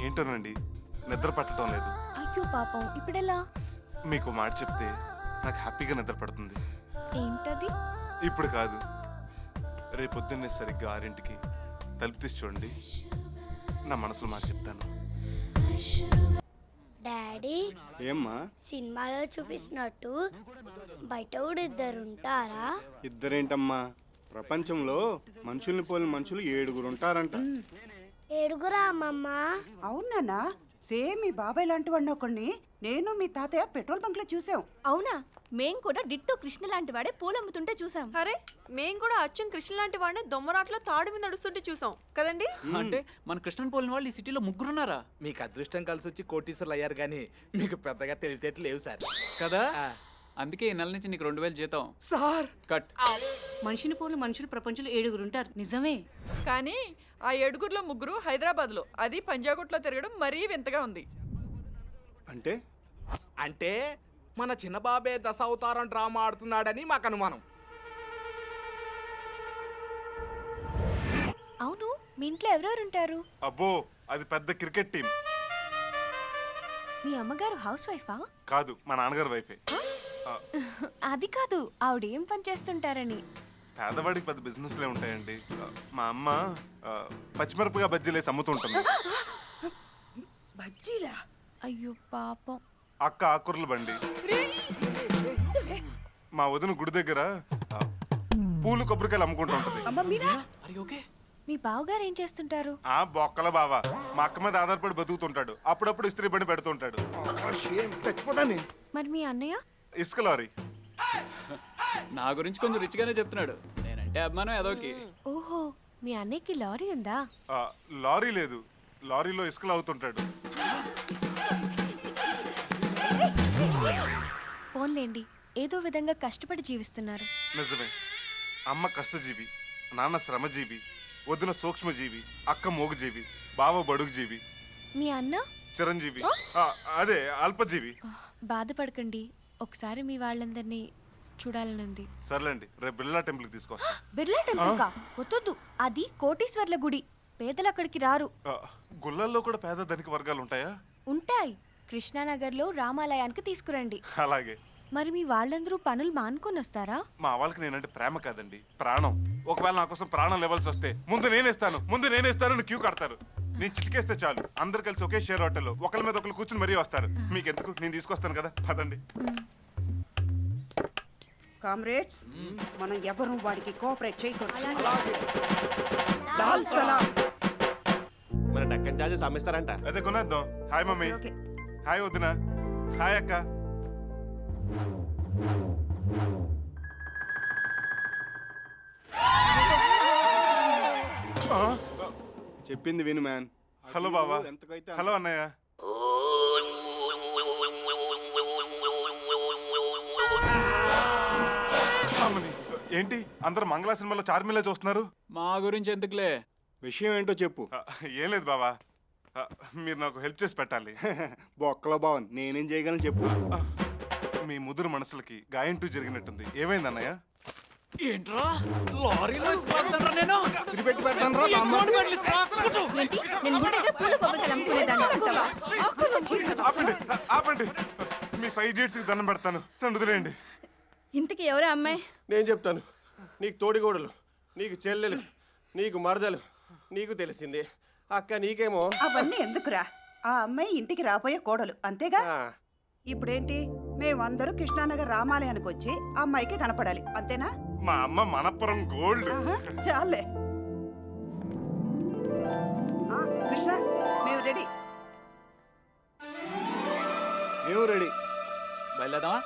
ఏంటోనండి, నిద్ర పట్టడం లేదు. అయ్యో పాపం, ఇప్పుడెలా? మీకు మాట చెప్తే నాకు హ్యాపీగా నిద్ర పడుతుంది. ఏంటది? ఇప్పుడు కాదు, రేపొద్దున్నే సరిగ్గా 6ంటికి తలుపు తీసి చూడండి. నా మనసులో మాట చెప్తాను. డాడీ ఏమ్మా సినిమాలో చూపిస్తున్నట్టు బయట కూడా ఇద్దరు ఉంటారా? ఇద్దరేంటమ్మా, ప్రపంచంలో మనుషుల్ని పోలిన మనుషులు 7 ఉంటారంట. 7 అమ్మమ్మ? అవునా? సేమ్ మీ బాబాయ్ లాంటి వాడిని ఒకడిని నేను మీ తాతయ్య పెట్రోల్ బంక్ లో చూసాం. అవునా? మేం కూడా డిట్టో కృష్ణ లాంటి వాడే పూలమ్ముతుంటే చూసాం. అరే మేం కూడా అచ్చం కృష్ణ లాంటి వాడిని దొమ్మరాట్లో తాడు మీద నడుస్తుంటే చూసాం కదండి. అంటే మన కృష్ణన్ పోలిన వాళ్ళు ఈ సిటీలో 3 ఉన్నారా? మీకు అదృష్టం కలిసి వచ్చి కోటీశ్వర్లు అయ్యారు కానీ మీకు పెద్దగా తెలివితేటలు లేవు సార్. కదా అందుకే ఈ నెల నుంచి నీకు 2000 జీతం సార్. కట్. మనిషిని పోలు మనుషులు ప్రపంచంలో 7 ఉంటారు, నిజమే. కానీ ఆ 7లో 3 హైదరాబాద్ లో, అది పంజాగుట్లో తిరగడం మరీ వింతగా ఉంది. అంటే అంటే మన చిన్న బాబే దశావతారం డ్రామా ఆడుతున్నాడని మాకు అనుమానం. అవును, మీ ఇంట్లో ఎవరెవరు ఉంటారు? అబ్బో అది పెద్ద క్రికెట్ టీం. మీ అమ్మగారు హౌస్ వైఫా? కాదు, మా నాన్నగారు వైఫే. అది కాదు, ఆవిడ ఏం పని చేస్తుంటారని. పేదవాడికి పెద్ద బిజినెస్లే ఉంటాయండి. మా అమ్మ పచ్చిమిరపగా బజ్జీలేసి అమ్ముతుంటుంది. బజ్జీలా? అయ్యో పాపం. అక్క ఆకుర్ల బండి. మా వదిన గుడి దగ్గర పూలు కొబ్బరికాయలు అమ్ముకుంటూ ఉంటుంది. మీ బావగారు ఏం చేస్తుంటారు? బొక్కల బావ మా అక్క మీద ఆధారపడి బతుకుతుంటాడు. అప్పుడప్పుడు ఇస్త్రీ బండి పెడుతుంటాడు. మరి మీ అన్నయ్య? ఇసుక లారీ. నా గురించి కొంచెం రిచ్ గానే చెప్తున్నాడు. నేనంటే అభిమానం ఏదోకి. ఓహో, మీ అన్నయ్యకి లారీ ఉందా? లారీ లేదు, లారీలో ఇసుకలు అవుతుంటాడు. పోన్లేండి, ఏదో విధంగా కష్టపడి జీవిస్తున్నారు. నిజమే. అమ్మ కష్టజీవి, నాన్న శ్రమజీవి, వదిన సూక్ష్మజీవి, అక్క మోగుజీవి, బావ బడుగుజీవి, మీ అన్న చిరంజీవి, అదే అల్పజీవి. బాధపడకండి, ఒకసారి మీ వాళ్ళందరినీ చూడాలనుంది. సర్లేండి, రేపు బిర్లా టెంపుల్కి తీసుకొస్తా. బిర్లా టెంపుల్ కా? వద్దు, అది కోటీశ్వర్ల గుడి. పేదలు అక్కడికి రారు. గుళ్ళల్లో కూడా పేద ధనిక వర్గాలు ఉంటాయా? ఉంటాయి. కృష్ణానగర్లో రామాలయానికి తీసుకురండి. అలాగే. మరి మీ వాళ్ళందరూ పనులు మానుకొని వస్తారా? మా వాళ్ళకి నేనంటే ప్రేమ కాదండి, ప్రాణం. ఒకవేళ నా కోసం ప్రాణం లెవెల్స్ వస్తే ముందు నేనేస్తాను క్యూ కడతారు. నేను చిటికేస్తే చాలు, అందరు కలిసి ఒకే షేర్ హోటల్లో ఒకరి మీద ఒకరు కూర్చుని మరీ వస్తారు. మీకు ఎందుకు, నేను తీసుకొస్తాను కదా, పదండి. కామ్రేడ్స్, మనం ఎవరు వాడికి కోఆపరేట్ చేయకూడదు. లాల్ సలాం. మన డక్కన్ చార్జెస్ అమ్మేస్తారంట. అదే కొనేద్దాం. Hi mummy. హాయ్ వదిన. హాయ్ అక్క. చెప్పింది విను మ్యాన్. హలో బాబా. హలో అన్నయ్య. ఏంటి అందరు మంగళ సినిమాలో చార్మిలా చూస్తున్నారు? మా గురించి ఎందుకులే, విషయం ఏంటో చెప్పు. ఏం లేదు బాబా, మీరు నాకు హెల్ప్ చేసి పెట్టాలి. బొక్కలో బావన్, నేనేం చేయగలను చెప్పు. మీ ముదురు మనసులకి గాయంటూ జరిగినట్టుంది. ఏమైంది అన్నయ్య? ఏంట్రా లారీలో నేను ఆపండి. మీ 5 ఇడియట్స్కి దండం పెడతాను, నన్ను వదిలేయండి. ఇంతకీ ఎవరే అమ్మాయి? నేను చెప్తాను. నీకు తోడిగోడలు, నీకు చెల్లెలు, నీకు మరదలు, నీకు తెలిసింది. అక్క నీకేమో. అవన్నీ ఎందుకురా, ఆ అమ్మాయి ఇంటికి రాబోయే కోడలు, అంతేగా. ఇప్పుడేంటి, మేమందరూ కృష్ణానగర్ రామాలయానికి వచ్చి ఆ అమ్మాయికి కనపడాలి, అంతేనా? మా అమ్మ మనపురం గోల్డ్. చాలే కృష్ణ, మేము రెడీ. మేము రెడీ. బయలుదేరదామా?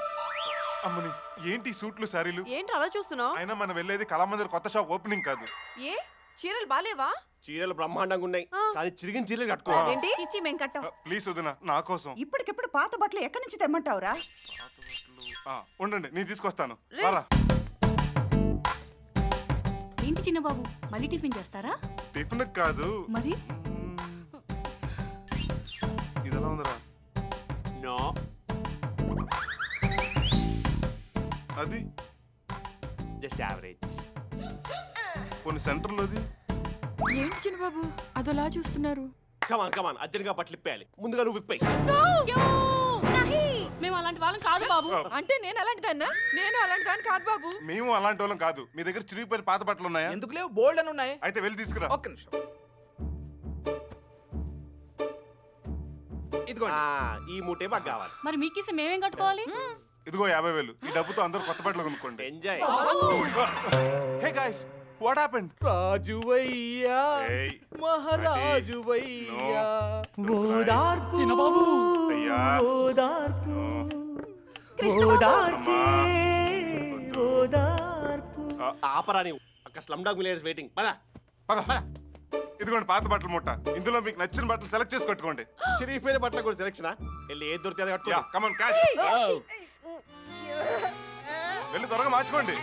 అమ్మని, ఏంటి సూట్లు సారీలు? ఏంటి అలా చూస్తున్నావు? అయినా మనం వెళ్ళేది కళామందిర్ కొత్త షాప్ ఓపెనింగ్ కాదు. ఏ చీరలు బాలేవా? చీరలు బ్రహ్మాండంగా ఉన్నాయి, కానీ చిరిగిన చీరలు కట్టుకోవాలి. ఏంటి చిచ్చి మేము కట్టాం. ప్లీజ్ వదినా, నా కోసం. ఇప్పటికిప్పుడు పాత బట్టలు ఎక్కడి నుంచి తెమ్మంటావురా? ఉండండి, నేను తీసుకొస్తాను. రారా. ఏంటి చిన్న బాబు, మళ్ళీ టిఫిన్ చేస్తారా? టిఫిన్ కాదు మరి. ఇదెలా ఉందిరా? నో, అది జస్ట్ యావరేజ్. కొన్ని సెంటర్లోది. ఏంటి చిన్న బాబు అదోలా చూస్తున్నారు? కమాన్ అర్జెంట్గా బట్టలు ఇప్పేయాలి. ముందుగా నువ్వు ఇప్పేయి. మేము అలాంటి వాళ్ళం కాదు బాబు. అంటే నేను అలాంటి దాన్నా? నేను అలాంటి దాన్ని కాదు బాబు. మేము అలాంటి వాళ్ళం కాదు. మీ దగ్గర చిరిగిపోయిన పాత బట్టలు ఉన్నాయా? ఎందుకు లేవు? బోల్డ్ అని ఉన్నాయి. అయితే వెళ్ళి తీసుకురా. ఒక్క నిమిషం. ఇదిగోండి. ఈ మూటే మాకు కావాలి. మరి మీకేసి మేమేం కట్టుకోవాలి? ఇదిగో 50,000. ఈ డబ్బుతో అందరూ కొత్త బట్టలు కొనుక్కోండి. Enjoy. Hey guys, what happened? రాజువయ్యా మహారాజువయ్యా ఓదార్పు చిన్నబాబు అయ్యా ఓదార్పు ఓదార్చే ఓదార్పు. ఆపరా నీవు. అక్కడ స్లమ్ డాగ్ మిలియనర్స్ వెయిటింగ్. పద పద. ఇదిగోండి పాత బట్టల మూట. ఇందులో మీకు నచ్చిన బట్టలు సెలెక్ట్ చేసి కట్టుకోండి. చిరిగిపోయిన బట్టలు కూడా సెలెక్షనా? వెళ్ళి ఏది దొరికితే అది కట్టుకో. Come on catch. వెళ్ళి త్వరగా మార్చుకోండి.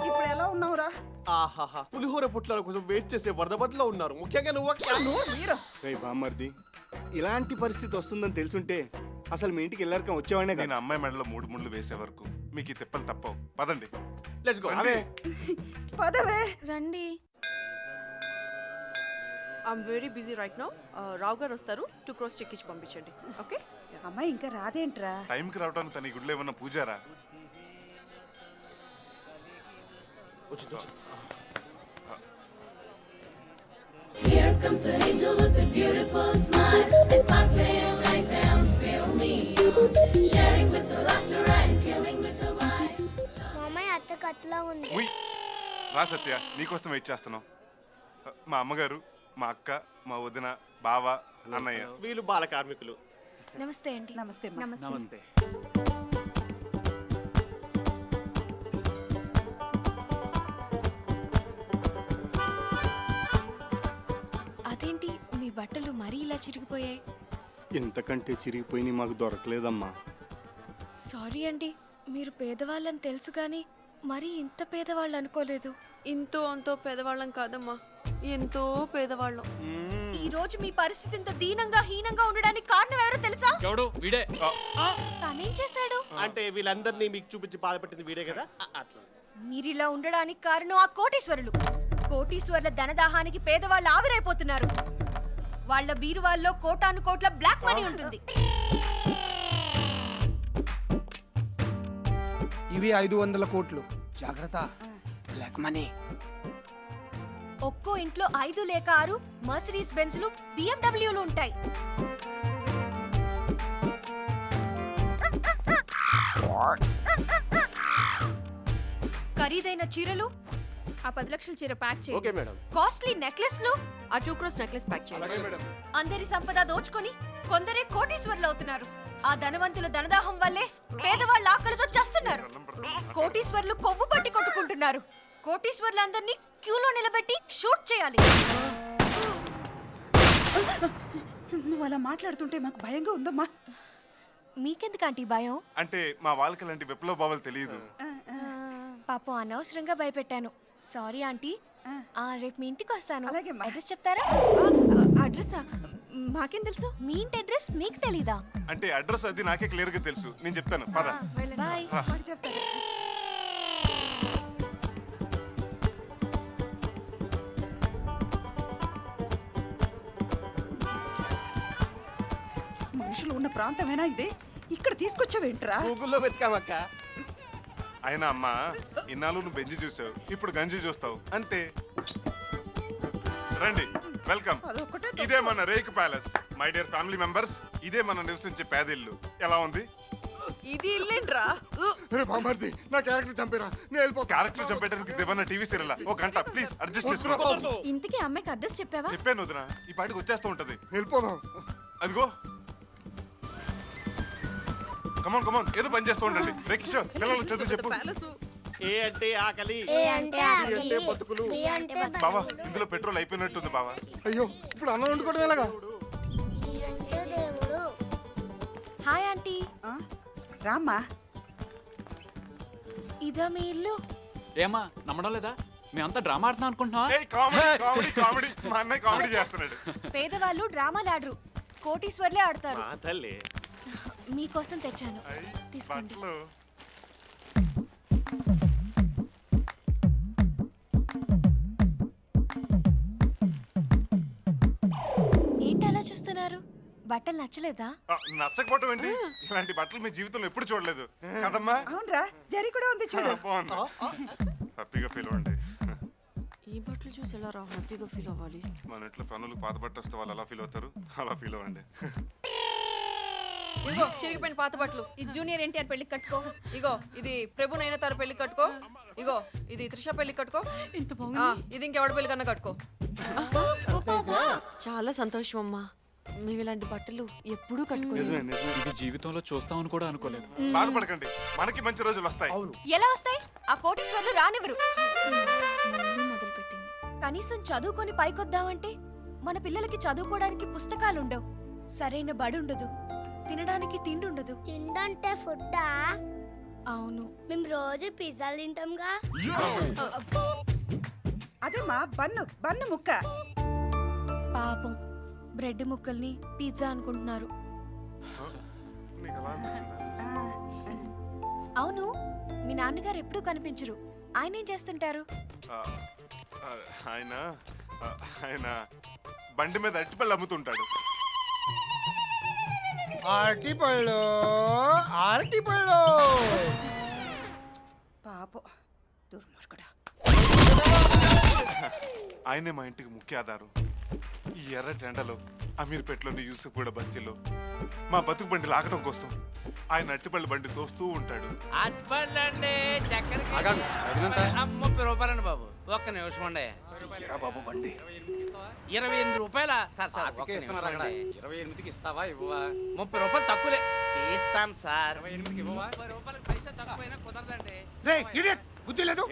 ఇప్పుడు ఎలా ఉన్నావురా? ఆహాహా, పులిహోర పుట్ల కోసం వెయిట్ చేసే వరద బట్టలో ఉన్నారు. ముఖ్యంగా నువ్వు బామ్మర్ది, ఇలాంటి పరిస్థితి వస్తుందని తెలుసుంటే అసలు మీ ఇంటికి వెళ్ళాక వచ్చేవాడినే. నేను అమ్మాయి మెడలో 3 ముళ్ళు వేసే వరకు మీకు ఈ తిప్పలు తప్పవు. పదండి. Let's go. పదవే. రండి. I'm very busy right now. Rao గారు వస్తారు. 2 crores చెక్ ఇచ్చి పంపించండి. ఓకే? అమ్మాయి ఇంకా రాదేంట్రా? టైంకి రావడానికి తన ఈ గుడిలో ఏమన్నా Pujara? Here comes an angel with a beautiful smile. It's sparkling nice and spill me on. Sharing with the laughter and killing with the wine. మామయ్య అత్త కట్లా ఉంది. రా సత్య, నీకోసం వెయిట్ చేస్తున్నాం. మా అమ్మగారు, మా అక్క, మా వదిన, బావ, అన్నయ్య. వీళ్ళు బాల కార్మికులు. నమస్తే అండి. నమస్తే. నమస్తే. అదేంటి మీ బట్టలు మరీ ఇలా చిరిగిపోయాయి? ఇంతకంటే చిరిగిపోయి మాకు దొరకలేదమ్మా. సారీ అండి, మీరు పేదవాళ్ళని తెలుసు కానీ మరీ ఇంత పేదవాళ్ళు అనుకోలేదు. ఇంతో అంతో పేదవాళ్ళం కాదమ్మా, ఎంతో పేదవాళ్ళం. ఈ రోజు మీ పరిస్థితి ఇంత దీనంగా హీనంగా ఉండడానికి కారణం ఎవరో తెలుసా? ఎవడు? వీడే. తనేం చేశాడు? అంటే వీళ్ళందరినీ మీకు చూపించి బాధపెట్టింది వీడే కదా. అట్లా మీరిలా ఉండడానికి కారణం ఆ కోటీశ్వరులు. కోటీశ్వరుల ధనదాహానికి పేదవాళ్ళు ఆవిరైపోతున్నారు. వాళ్ళ బీరువాల్లో కోటాను కోట్ల బ్లాక్ మనీ ఉంటుంది. ఇవి 500 కోట్లు. జాగ్రత్త. Black money. ఒక్కో ఇంట్లో 5 లేక 6 మర్సిడీస్ బెంజ్లు, బిఎండబ్ల్యూలు ఉంటాయి. ఖరీదైన చీరలు, ఆ 10 లక్షల చీర ప్యాక్ ఓకే చేయండి. మేడం. కాస్ట్లీ నెక్లెస్లు, ఆ 2 crores నెక్లెస్ ప్యాక్ చేయండి. అందరి సంపద దోచుకొని కొందరే కోటీశ్వరులు అవుతున్నారు. ఆ ధనవంతుల ధనదాహం వల్లే పేదవాళ్ళ ఆకలితో చస్తున్నారు. కోటీశ్వరులు కొవ్వు పట్టి కొట్టుకుంటున్నారు. కోటీశ్వరులందరినీ క్యూలో నిలబెట్టి షూట్ చేయాలి. నువ్వు అలా మాట్లాడుతుంటే మాకు భయంగా ఉందమ్మా. మీకెందుకు ఆంటీ భయం? అంటే మా వాళ్ళకి ఇలాంటి విప్లవ భావాలు తెలియదు. పాపం అనవసరంగా భయపెట్టాను. Sorry aunty. రేపు మీ ఇంటికి వస్తాను. అలాగేమ్మా. అడ్రస్ చెప్తారా? అడ్రస్సా? మాకేం తెలుసు? మీ ఇంటి అడ్రస్ మీకు తెలీదా? అంటే అడ్రస్ అది నాకే క్లియర్ గా తెలుసు. నేను చెప్తాను. పద. బాయ్. వాడు చెప్తాడు. మనుషులు ఉన్న ప్రాంతమేనా ఇది? ఇక్కడ తీసుకొచ్చావేంట్రా? గూగుల్లో వెతికామక్క. అయినా అమ్మా, ఇన్నాళ్ళు నువ్వు బెంజి చూసావు, ఇప్పుడు గంజి చూస్తావు అంతే. రండి, వెల్కమ్. ఇదే మన rake palace. My dear family members, ఇదే మనం నివసించే పేదిల్లు. ఎలా ఉంది? ఇది ఇల్లేంట్రా? నా క్యారెక్టర్ చంపేరా. నేను వెళ్ళిపో. క్యారెక్టర్ చంపేయడానికి దేవన్న టీవీ సీరియల్ 1 గంట. ప్లీజ్ అడ్జస్ట్ చేసుకో. ఇంతకీ అమ్మాయికి అడ్రస్ చెప్పావా? చెప్పాను వదినా, ఈ పాటికి వచ్చేస్తూ ఉంటది. వెళ్ళిపోదాం. అదిగో. కమాన్ కమాన్, ఏదో పని చేస్తూ ఉండండి. రే కిషోర్, పిల్లలు చదువు చెప్పు. ఏ అంటే ఆకలి, ఏ అంటే ఆకలి, బి అంటే బతుకులు. బి అంటే బతుకులు. బావా, ఇందులో పెట్రోల్ అయిపోయినట్టుంది బావా. అయ్యో, ఇప్పుడు అన్నం వండుకోవడం ఎలాగా? ఈ అంటే దేవుడు. Hi aunty. రామ్మా. ఇదా మీ ఇల్లు? ఏమా నమ్మడం లేదా? మేమంతా డ్రామా ఆడుతున్నాం అనుకుంటున్నావా? Comedy comedy comedy. మా అన్నయ్య కామెడీ చేస్తున్నాడు. పేదవాళ్ళు డ్రామాలు ఆడరు, కోటీశ్వర్లే ఆడతారు. తల్లి మీకోసం తెచ్చాను, తీసుకోండి. బట్టలు నచ్చలేదా? నచ్చకపోవటం ఏంటి? ఇలాంటి బట్టలు మీ జీవితంలో ఎప్పుడు చూడలేదు కదమ్మా. అవునరా, జరి కూడా ఉంది చూడు. హ్యాపీగా ఫీల్ అవ్వండి. ఈ బట్టలు చూసి ఎలా రా హ్యాపీగా ఫీల్ అవ్వాలి? మన ఇంట్లో పనులు పాత బట్ట వస్తే వాళ్ళు ఎలా ఫీల్ అవుతారు, అలా ఫీల్ అవ్వండి. ఇగో చిరిగిపోయిన పాత బట్టలు. ఇది జూనియర్ ఎన్టీఆర్ పెళ్లికి కట్టుకో. ఇగో ఇది ప్రభు నైనతార పెళ్లికి కట్టుకో. ఇగో ఇది త్రిష పెళ్లికి కట్టుకో. ఇంత బాగుంది. ఇది ఇంకెవడ పెళ్లి కన్నా కట్టుకో. చాలా సంతోషం అమ్మా. మేము ఇలాంటి బట్టలు ఎప్పుడూ కట్టుకోలేదు. ఇది జీవితంలో చూస్తామని కూడా అనుకోలేదు. బాధపడకండి, మనకి మంచి రోజులు వస్తాయి. ఎలా వస్తాయి? ఆ కోటీశ్వర్లు రానివ్వరు. మళ్ళీ మొదలుపెట్టింది. కనీసం చదువుకొని పైకొద్దామంటే మన పిల్లలకి చదువుకోవడానికి పుస్తకాలు ఉండవు, సరైన బడి ఉండదు, తినడానికి తిండి ఉండదు. తిండంటే ఫుడ్డా? అవును, మేము రోజు పిజ్జాలు తింటాంగా. అదేమా బన్ను బన్ను ముక్క. పాపం బ్రెడ్ ముక్కల్ని పిజ్జా అనుకుంటున్నారు. అవును, మీ నాన్నగారు ఎప్పుడూ కనిపించరు. ఆయన ఏం చేస్తుంటారు? ఆయన ఆయన బండి మీద అరటిపళ్ళు అమ్ముతుంటాడు. అరటిపళ్ళు అరటిపళ్ళు. పాపం దుర్మార్గుడా. ఆయనే మా ఇంటికి ముఖ్య ఆధారం. ఈ ఎర్రటి ఎండలో అమీర్పేటలోని యూసుఫ్ కూడా బస్తీలో మా బతుకు బండి లాగడం కోసం ఆయన అరటిపళ్ళు బండి తోస్తూ ఉంటాడు. అట్పండి చక్కెర 30 రూపాయలండి బాబు. ఒక్క నిమిషం అండి బాబు బండి 28 రూపాయల. సార్ సార్ 28కి ఇస్తావా ఇవ్వవా? 30 రూపాయలు తక్కువలే తీస్తాను సార్. 30 రూపాయలు పైసా తక్కువైనా కుదరదండి. రేయ్ ఇడియట్, బుద్ధి లేదు?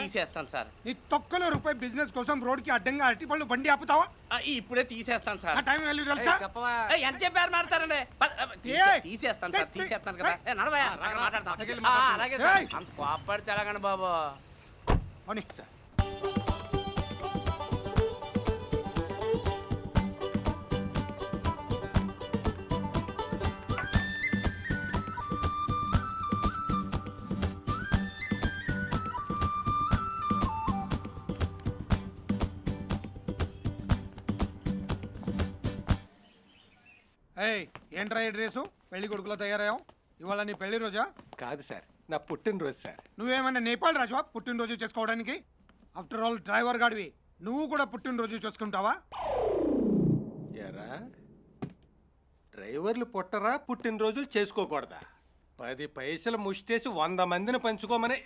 తీసేస్తాను సార్. నీ తొక్కలో రూపాయి బిజినెస్ కోసం రోడ్కి అడ్డంగా అరటిపళ్ళు బండి ఆపుతావా? ఇప్పుడే తీసేస్తాను సార్. ఆ టైం వాల్యూ తెలుసా? ఎంత చెప్పారు మాట్లాడతారండి? తీసేస్తాను సార్, తీసేస్తాను కదా. నడవయా అక్కడ మాట్లాడతాం. అలాగే సార్. అంత కోపడితే ఎలాగండి బాబు? సార్ ఏంట్రా ఈ డ్రెస్సు? పెళ్లి కొడుకులో తయారయ్యావు. ఇవాళ నీ పెళ్లి రోజా? కాదు సార్, నా పుట్టినరోజు సార్. నువ్వేమన్నా నేపాల్ రాజువా పుట్టినరోజు చేసుకోవడానికి? ఆఫ్టర్ ఆల్ డ్రైవర్ గాడివి, నువ్వు కూడా పుట్టినరోజు చేసుకుంటావా? ఎరా డ్రైవర్లు పుట్టరా పుట్టినరోజులు చేసుకోకూడదా? 10 పైసలు ముష్టేసి 100 మందిని పంచుకోమని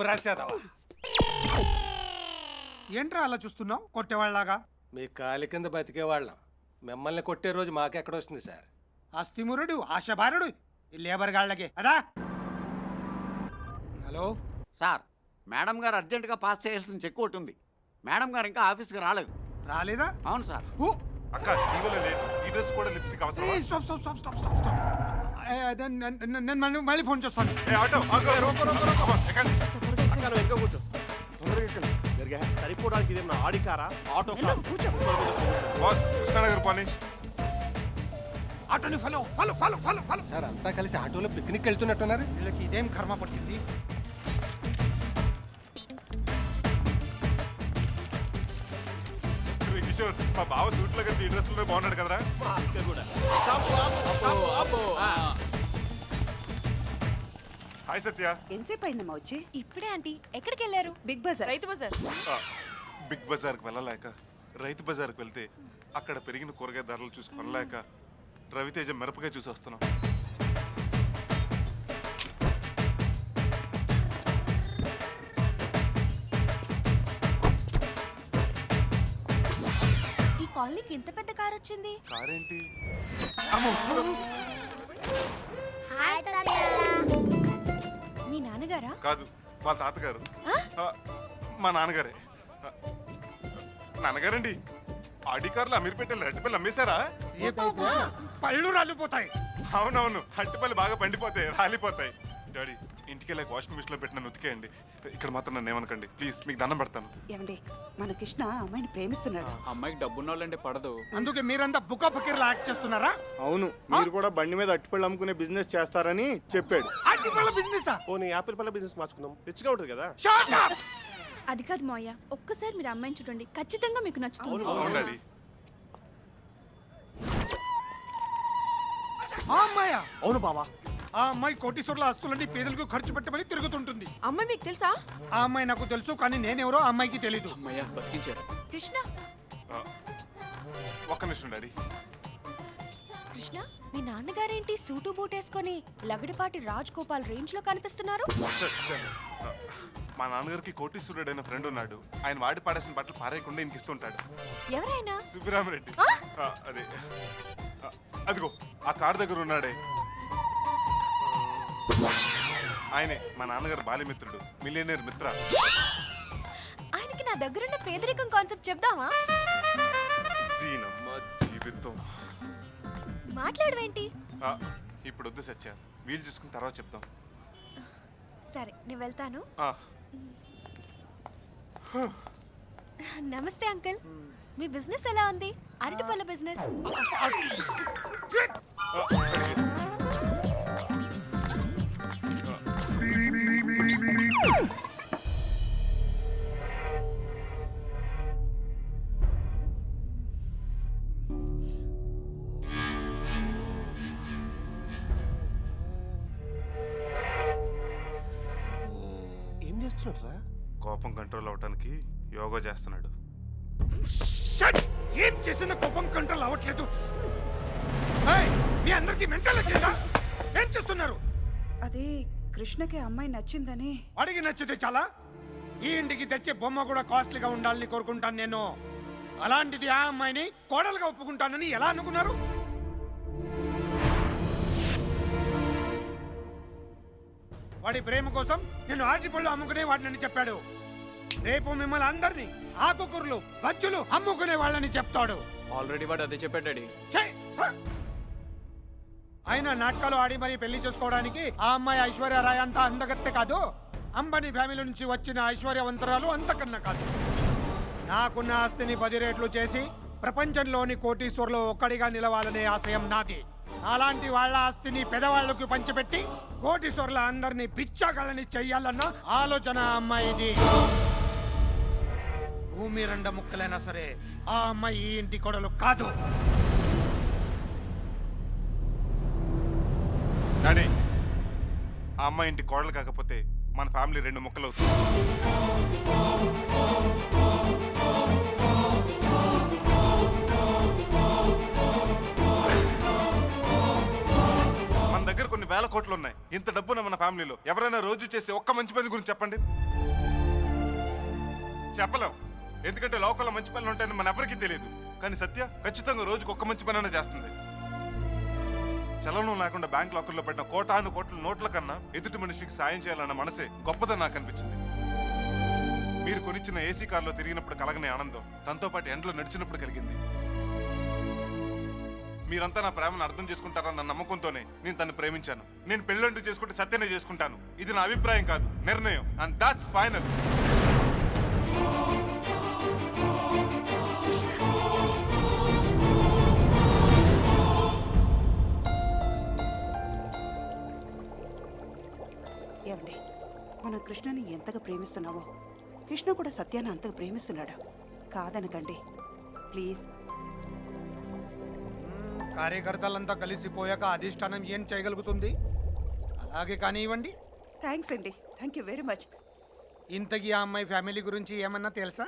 రాసేదవా? ఏంట్రా అలా చూస్తున్నావు కొట్టేవాళ్ళలాగా? మీ కాలి కింద బతికేవాళ్ళం, మిమ్మల్ని కొట్టే రోజు మాకెక్కడొస్తుంది సార్? అస్థిమురుడు ఆశభారుడు ఈ లేబర్ గాళ్ళకి అదా. హలో సార్, మేడం గారు అర్జెంటుగా పాస్ చేయాల్సిన చెక్ ఒకటి ఉంది. మేడం గారు ఇంకా ఆఫీస్కి రాలేదు. రాలేదా? అవును సార్. అక్క ఈ డ్రెస్ కూడా లిప్స్టిక్ అవసరం. Stop stop stop stop stop stop. నేను మళ్ళీ ఫోన్ చేస్తాను. సరిపోవడానికి ఇదేమన్నా ఆడి కారా, ఆటో కారా? కృష్ణానగర్ పోనీ. ఆటోని follow follow follow follow follow. Sir అంతా కలిసి ఆటోలో పిక్నిక్ వెళ్తున్నట్టున్నారు. వీళ్ళకి ఇదేం కర్మ పడుతుంది? కిషోర్, మా బావ సూట్ లో కలిసి ఈ డ్రెస్ లో బాగున్నాడు కదరా? హాయ్ సత్య. ఎంతసేపు అయిందమ్మా వచ్చి? ఇప్పుడే ఆంటీ. ఎక్కడికి వెళ్ళారు? బిగ్ బజార్. రైతు బజార్. బిగ్ బజార్కి వెళ్ళలేక రైతు బజార్కి వెళ్తే అక్కడ పెరిగిన కూరగాయ ధరలు చూసి కొనలేక రవితేజ మిరపకాయ చూసి వస్తున్నాం. ఈ కాలనీకి ఇంత పెద్ద కార్ వచ్చింది. కారేంటి? మీ నాన్నగారా? కాదు, వాళ్ళ తాతగారు. మా నాన్నగారే. నాన్నగారండి, ఆడి కార్లు అమీర్పేటలో అరటిపల్లి అమ్మేశారా? పళ్ళు రాలిపోతాయి. అవునవును, అరటిపల్లి బాగా పండిపోతాయి, రాలిపోతాయి. డాడీ, ఇంటికి వెళ్ళాక వాషింగ్ మిషన్ లో పెట్టిన ఉతికేయండి. ఇక్కడ మాత్రం నన్ను ఏమనకండి ప్లీజ్, మీకు దండం పెడతాను. ఏమండి, మన కృష్ణ అమ్మాయిని ప్రేమిస్తున్నాడు. అమ్మాయికి డబ్బున్న వాళ్ళంటే పడదు. అందుకే మీరంతా బుకా ఫకీర్లా యాక్ట్ చేస్తున్నారా? అవును, మీరు కూడా బండి మీద అట్టిపళ్ళు అమ్ముకునే బిజినెస్ చేస్తారని చెప్పాడు. అట్టిపళ్ళ బిజినెస్? పోనీ యాపిల్ పళ్ళ బిజినెస్ మార్చుకుందాం, రిచ్గా ఉంటుంది కదా. అది కాదు మావయ్య, ఒక్కసారి మీరు అమ్మాయిని చూడండి, ఖచ్చితంగా మీకు నచ్చుతుంది. అవును బావా. ఆ అమ్మాయి కోటీశ్వర్ల ఆస్తులన్నీ పేదలకు ఖర్చు పెట్టమని తిరుగుతుంటుంది. అమ్మాయి మీకు తెలుసా? ఆ అమ్మాయి నాకు తెలుసు, కానీ నేనెవరో ఆ అమ్మాయికి తెలీదు. అమ్మయ్య బతికించారు. కృష్ణ ఒక్క నిమిషం డాడీ. కృష్ణ, మీ నాన్నగారేంటి సూటు బూటేసుకొని లగడపాటి రాజ్ గోపాల్ రేంజ్ లో కనిపిస్తున్నారు? మా నాన్నగారికి కోటీశ్వరుడైన ఫ్రెండ్ ఉన్నాడు. ఆయన వాడి పాడేసిన బట్టలు పారేయకుండా ఇంక ఇస్తుంటాడు. ఎవరైనా? సుబ్బిరామరెడ్డి. అదే అదిగో ఆ కార్ దగ్గర ఉన్నాడే, ఆయనే మా నాన్నగారు బాల్యమిత్రుడు, మిలియనర్ మిత్ర. ఆయనకి నా దగ్గరున్న పేదరికం కాన్సెప్ట్ చెప్దామా? దీనమ్మ జీవితం. మాట్లాడవేంటి? ఇప్పుడు వద్దు సత్య, వీలు చూసుకుని తర్వాత చెప్దాం. సరే, నేను వెళ్తాను. నమస్తే అంకుల్, మీ బిజినెస్ ఎలా ఉంది? అరటిపళ్ళ బిజినెస్. ఏం చేస్తున్నారా? కోపం కంట్రోల్ అవటానికి యోగా చేస్తున్నాడు. ఏం చేసిన కోపం కంట్రోల్ అవ్వట్లేదు. మీ అందరికి మెంటల్ లేదా? ఏం చేస్తున్నారు? అది కృష్ణకి అమ్మాయి నచ్చిందని. అడిగి నచ్చితే చాలా. ఈ ఇంటికి తెచ్చే బొమ్మ కూడా కాస్ట్లీగా ఉండాలని కోరుకుంటాను నేను. అలాంటిది ఆ అమ్మాయిని కోడలుగా ఒప్పుకుంటానని ఎలా అనుకున్నారు? వాడి ప్రేమ కోసం నేను ఆర్టిపళ్ళు అమ్ముకునే వాడిని చెప్పాడు. రేపు మిమ్మల్ని అందరినీ ఆకుకూరలు బచ్చులు అమ్ముకునే వాళ్ళని చెప్తాడు. ఆల్రెడీ వాడు అదే చెప్పాడు డాడీ. ఆయన నాటకాలు ఆడి మరీ పెళ్లి చేసుకోవడానికి ఆ అమ్మాయి ఐశ్వర్యరాయ్ అంత అందగత్తె కాదు. అంబానీ ఫ్యామిలీ నుంచి వచ్చిన ఐశ్వర్యవంతరాలు అంతకన్నా కాదు. నాకున్న ఆస్తిని 10 రెట్లు చేసి ప్రపంచంలోని కోటీశ్వర్లో ఒక్కడిగా నిలవాలనే ఆశయం నాది. అలాంటి వాళ్ళ ఆస్తిని పెదవాళ్లకు పంచిపెట్టి కోటీశ్వర్ల అందరినీ పిచ్చాగాళ్ళని చెయ్యాలన్న ఆలోచన అమ్మాయిది. భూమి 2 ముక్కలైనా సరే ఆ అమ్మాయి ఈ ఇంటి కొడలు కాదు. డాడీ, ఆ అమ్మాయి ఇంటి కోడలు కాకపోతే మన ఫ్యామిలీ 2 ముక్కలు అవుతుంది. మన దగ్గర కొన్ని వేల కోట్లు ఉన్నాయి. ఇంత డబ్బున మన ఫ్యామిలీలో ఎవరైనా రోజు చేసే ఒక్క మంచి పని గురించి చెప్పండి. చెప్పలేం, ఎందుకంటే లోకల్లో మంచి పనులు ఉంటాయని మన ఎవరికీ తెలియదు. కానీ సత్య ఖచ్చితంగా రోజుకు ఒక్క మంచి పని చేస్తుంది. చలనం లేకుండా బ్యాంక్ లాకర్లో పెట్టిన కోటాను కోట్ల నోట్ల కన్నా ఎదుటి మనిషికి సాయం చేయాలన్న మనసే గొప్పదని నాకు అనిపించింది. మీరు కొనిచ్చిన ఏసీ కార్లో తిరిగినప్పుడు కలగని ఆనందం తనతో పాటు ఎండలో నడిచినప్పుడు కలిగింది. మీరంతా నా ప్రేమను అర్థం చేసుకుంటారన్న నమ్మకంతోనే నేను తను ప్రేమించాను. నేను పెళ్ళంటూ చేసుకుంటే సత్యనే చేసుకుంటాను. ఇది నా అభిప్రాయం కాదు, నిర్ణయం. And that's final. ఏమండి, మన కృష్ణని ఎంతగా ప్రేమిస్తున్నావో కృష్ణ కూడా సత్యాన్ని అంతగా ప్రేమిస్తున్నాడు. కాదనకండి ప్లీజ్. కార్యకర్తలంతా కలిసిపోయాక అధిష్టానం ఏం చేయగలుగుతుంది? అలాగే కానివ్వండి. థ్యాంక్స్ అండి, థ్యాంక్ యూ వెరీ మచ్. ఇంతకీ ఆ అమ్మాయి ఫ్యామిలీ గురించి ఏమన్నా తెలుసా?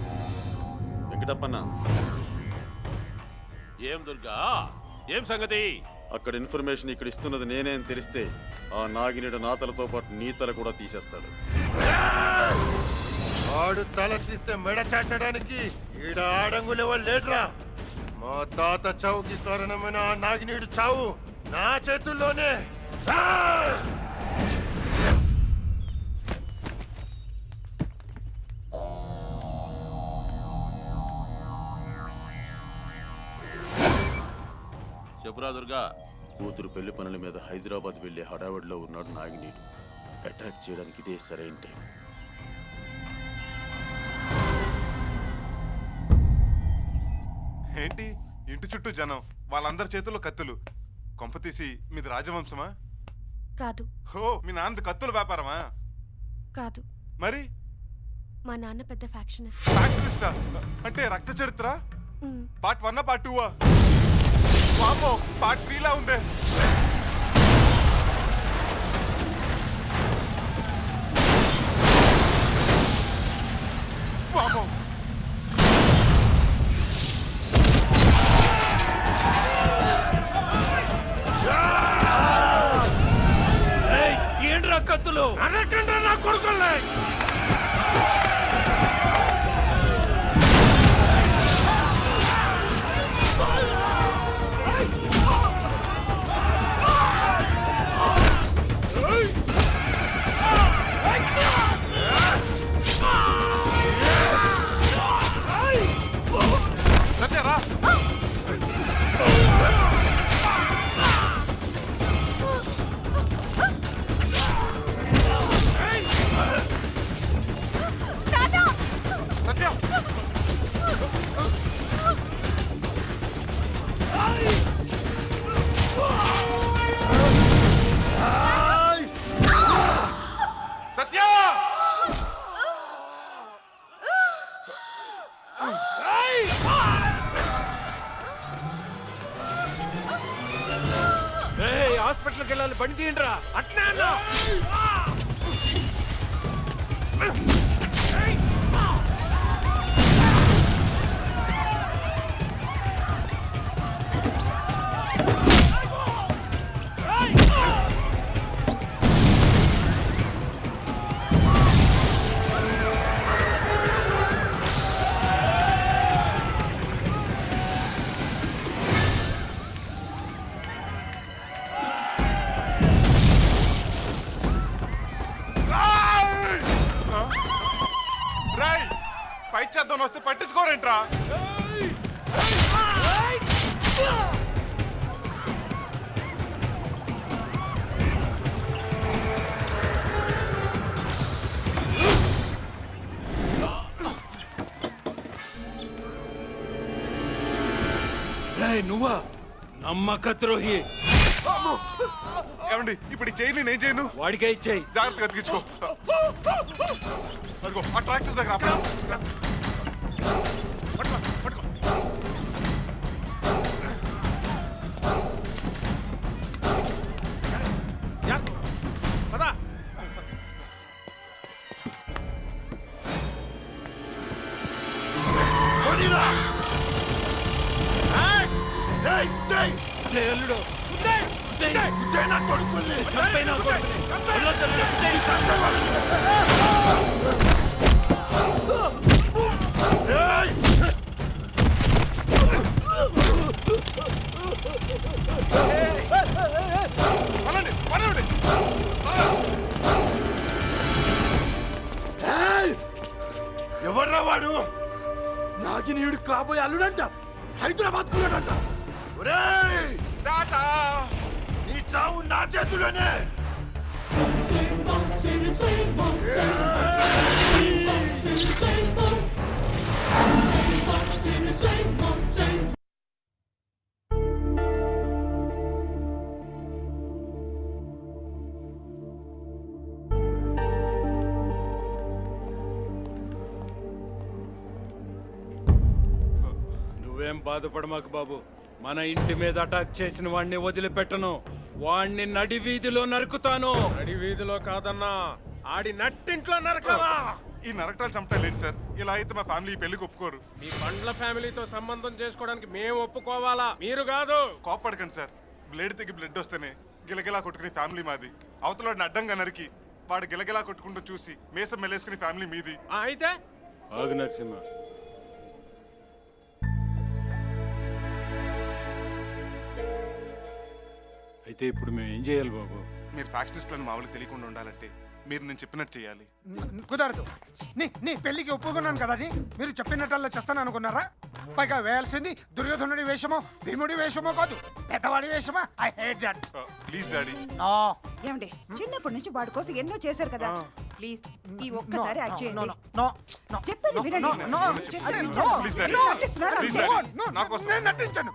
వెంకటప్పన్న. ఏం దుర్గా, ఏం సంగతి? అక్కడ ఇన్ఫర్మేషన్ ఇక్కడ ఇస్తున్నది నేనే అని తెలిస్తే ఆ నాగినేడు నా తలతో పాటు నీ తల కూడా తీసేస్తాడు. ఆడు తల తీస్తే మెడ చాచడానికి ఈడ ఆడంగులెవరు లేడ్రా. మా తాత చావుకి కారణమైన ఆ నాగినీడు చావు నా చేతుల్లోనే. చెప్పురా దుర్గా. కూతురు పెళ్లి పనుల మీద హైదరాబాద్ వెళ్లే హడావిడిలో ఉన్నాడు నాగినీడు. అటాక్ చేయడానికి ఇదే సరైన టైం. ఏంటి ఇంటి చుట్టూ జనం, వాళ్ళందరి చేతుల్లో కత్తులు. కొంపతీసి మీది రాజవంశమా? కాదు. హో, మీ నాన్నది కత్తుల వ్యాపారమా? కాదు. మరి మా నాన్న పెద్ద ఫ్యాక్షనిస్ట్. ఫ్యాక్షనిస్టా? అంటే రక్త చరిత్ర పార్ట్ 1 పార్ట్ 2? వామో, పార్ట్ 3 లా ఉందే. వామో, ఏంట్రా కత్తులు? అరకండ్రా నా కొడుకుల్ని. సత్యరా, సత్య, సత్య, హాస్పిటల్కి వెళ్ళాలి, బండి తీయండిరా. అట్నే అన్నా. రాయ్, ఫైట్ చేద్దాం వస్తే పట్టించుకోరేంట్రా? నువ్వా నమ్మక ద్రోహి? ఏమండి, ఇప్పుడు ఈ చైన్ నేను చేయను. వాడికే ఇచ్చేయి. జాగ్రత్తగా ఎత్తికించుకో. అదిగో ఆ ట్రాక్టర్ దగ్గర ఆపు. పట్టుకో, పట్టుకో. పదా. అల్లుడు నా కొడుకుల్ని చంపైనా ఎవర్రా వాడు? నాగినీయుడు కాబోయే అల్లుడంట, హైదరాబాద్ కున్నాడంట. ఒరేయ్ టాటా, నీ చావు నా చేతుల్లోనే. నువ్వేం బాధపడమాకు బాబు. మన ఇంటి మీద అటాక్ చేసిన వాడిని వదిలిపెట్టను. వాణ్ణి నడి వీధిలో నరుకుతాను. నడి వీధిలో కాదన్నా, ఆడి నట్టింట్లో నరకవా? ఈ నరకటాలు చంపటాలేంటి సార్? ఇలా అయితే మా ఫ్యామిలీ పెళ్లికి ఒప్పుకోరు. మీ బండ్ల ఫ్యామిలీతో సంబంధం చేసుకోవడానికి మేము ఒప్పుకోవాలా, మీరు కాదు? కోప్పడకండి సార్. బ్లేడ్ తెగి బ్లడ్ వస్తేనే గిలగిలా కొట్టుకుని ఫ్యామిలీ మాది. అవతల అడ్డంగా నరికి వాడు గిలగిలా కొట్టుకుంటూ చూసి మేసం మెల్లేసుకుని ఫ్యామిలీ మీది. అయితే ఆగు నరసింహ. అయితే ఇప్పుడు మేము ఏం చేయాలి బాబు? మీరు ఫ్యాక్షనిస్టులను మా వాళ్ళకి తెలియకుండా ఉండాలంటే మీరు నేను చెప్పినట్టు చేయాలి. కుదరదు. నీ పెళ్లికి ఒప్పుకున్నాను కదా అని మీరు చెప్పినట్టల్లా చేస్తాను అనుకున్నారా? పైగా వేయాల్సింది దుర్యోధనుడి వేషమో భీముడి వేషమో కాదు, పెద్దవాడి వేషమా. I hate that. Please daddy. No. ఏమండి చిన్నప్పటి నుంచి వాడి కోసం ఎన్నో చేశారు కదా, ప్లీజ్ ఈ ఒక్కసారి యాక్ట్ చేయండి. చెప్పేది వినండి. నేను నటించను.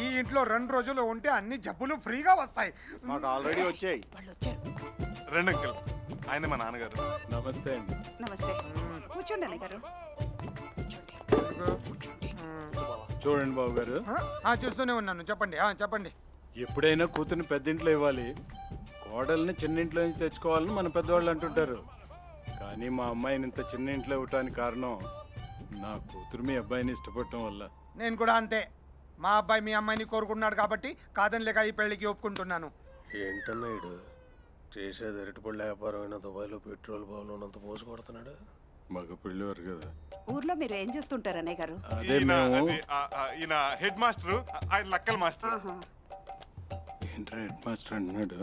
ఈ ఇంట్లో 2 రోజులు ఉంటే అన్ని జబ్బులు ఫ్రీగా వస్తాయి. మాకు ఆల్రెడీ వచ్చాయి. రండి అంకుల్, ఆయన మా నాన్నగారు. నమస్తే అండి. నమస్తే. కూర్చోండి అన్నయ్య గారు. చూడండి బాబు గారు. చూస్తూనే ఉన్నాను. చెప్పండి చెప్పండి. ఎప్పుడైనా కూతుర్ని పెద్దింట్లో ఇవ్వాలి, కోడల్ని చిన్నింట్లో నుంచి తెచ్చుకోవాలని మన పెద్దవాళ్ళు అంటుంటారు. కానీ మా అమ్మాయిని ఇంత చిన్న ఇంట్లో ఇవ్వటానికి కారణం నా కూతురు మీ అబ్బాయిని ఇష్టపడటం వల్ల. నేను కూడా అంతే. మా అబ్బాయి మీ అమ్మాయిని కోరుకున్నాడు కాబట్టి కాదని లేక ఈ పెళ్లికి ఒప్పుకుంటున్నాను. ఏంటన్నా ఇడు చేసేది అరటిపళ్ళ వ్యాపారం అయినా దుబాయ్లో పెట్రోల్ బావులు ఉన్నంత పోసి కొడుతున్నాడు. మగ పెళ్ళివారు కదా. ఊర్లో మీరు ఏం చేస్తుంటారు అన్నయ్య గారు? ఈయన హెడ్ మాస్టర్, ఆయన లక్కల్ మాస్టర్. ఏంట్రా హెడ్ మాస్టర్ అంటున్నాడు?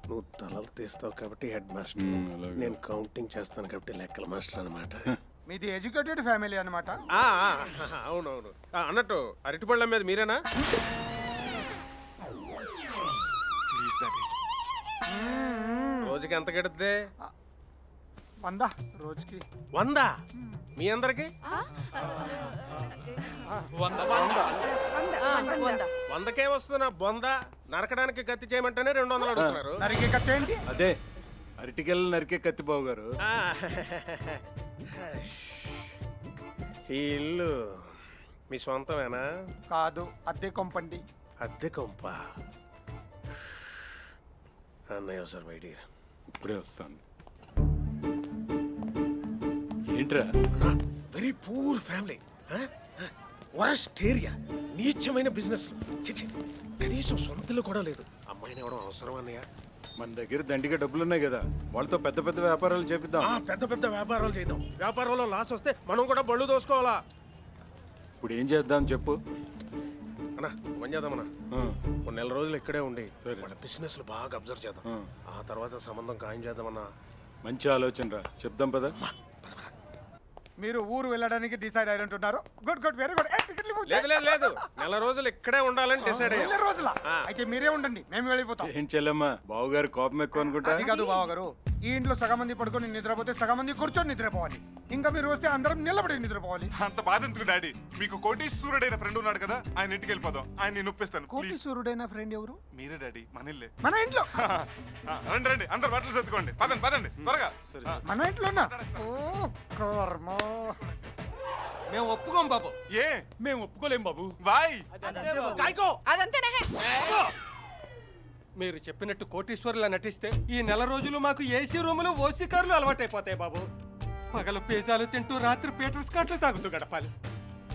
నువ్వు తలలు తీస్తావు కాబట్టి హెడ్ మాస్టర్, నేను కౌంటింగ్ చేస్తాను కాబట్టి లెక్కల మాస్టర్ అనమాట. మీది ఎడ్యుకేటెడ్ ఫ్యామిలీ అనమాట. అవునవును. అన్నట్టు అరటిపళ్ళ మీద మీరేనా? Please daddy. రోజుకి ఎంత గడుద్ది? 100 రోజుకి. 100 మీ అందరికి? 100కే వస్తున్నా బొంద. నరకడానికి కత్తి చేయమంటేనే 200 అడుగుతున్నారు. నరికే కత్తి ఏంటి? అదే అరటికెళ్ళ నరికే కత్తి బాబు గారు. ఈ ఇల్లు మీ సొంతమేనా? కాదు, అద్దె కొంపండి. అద్దె కొంప. అన్నయ్య సార్ బయటికి ఇప్పుడే వస్తాను. ఏంట్రా? Very poor family, worst area, నీచమైన బిజినెస్. కనీసం సొంతలు కూడా లేదు. అమ్మాయిని ఇవ్వడం అవసరం అన్నయ్య? మన దగ్గర దండిగా డబ్బులున్నాయి కదా, వాళ్ళతో పెద్ద పెద్ద వ్యాపారాలు చేపిద్దాం. పెద్ద పెద్ద వ్యాపారాలు చేద్దాం. వ్యాపారంలో లాస్ వస్తే మనం కూడా బళ్ళు దోసుకోవాలా? ఇప్పుడు ఏం చేద్దాం చెప్పు. అన్నా పని చేద్దామన్నా, కొన్ని నెల రోజులు ఇక్కడే ఉండి వాళ్ళ బిజినెస్లు బాగా అబ్జర్వ్ చేద్దాం. ఆ తర్వాత సంబంధం ఖాయం చేద్దామన్నా. మంచి ఆలోచన రా, చెప్దాం పద. మీరు ఊరు వెళ్ళడానికి డిసైడ్ అయినట్టున్నారు. Good good, very good. లేదు, నెల రోజులు ఇక్కడే ఉండాలని డిసైడ్ అయ్యాం. 2 రోజులా? అయితే మీరే ఉండండి, మేము వెళ్ళిపోతాం. ఏం చెల్లమ్మా, బావగారు కోపం ఎక్కువ అనుకుంటా. అది కాదు బావగారు, ఈ ఇంట్లో సగం మంది పడుకొని నిద్రపోతే సగం మంది కూర్చొని నిద్రపోవాలి. ఇంకా మీరు వస్తే అందరం నిలబడి నిద్రపోవాలి. అంత బాధ ఎందుకు డాడీ? మీకు కోటీశ్వరుడైన ఫ్రెండ్ ఉన్నాడు కదా, ఆయన ఇంటికి వెళ్ళిపోదాం. ఆయన నేను ఒప్పిస్తాను. కోటీశ్వరుడైన ఫ్రెండ్ ఎవరు? మీరే డాడీ, మన ఇల్లే. మన ఇంట్లో? రండి రండి, అందరు బట్టలు సర్దుకోండి. పదండి త్వరగా. మన ఇంట్లోనా? మేము ఒప్పుకోం బాబు. ఏ? మేము ఒప్పుకోలేం బాబు. బాయ్. మీరు చెప్పినట్టు కోటీశ్వరులా నటిస్తే ఈ నెల రోజులు మాకు ఏసీ రూములు ఓసీ కార్లు అలవాటైపోతాయి బాబు. పగలు పిజ్జాలు తింటూ రాత్రి పీటర్ స్కాట్లు తాగుతూ గడపాలి.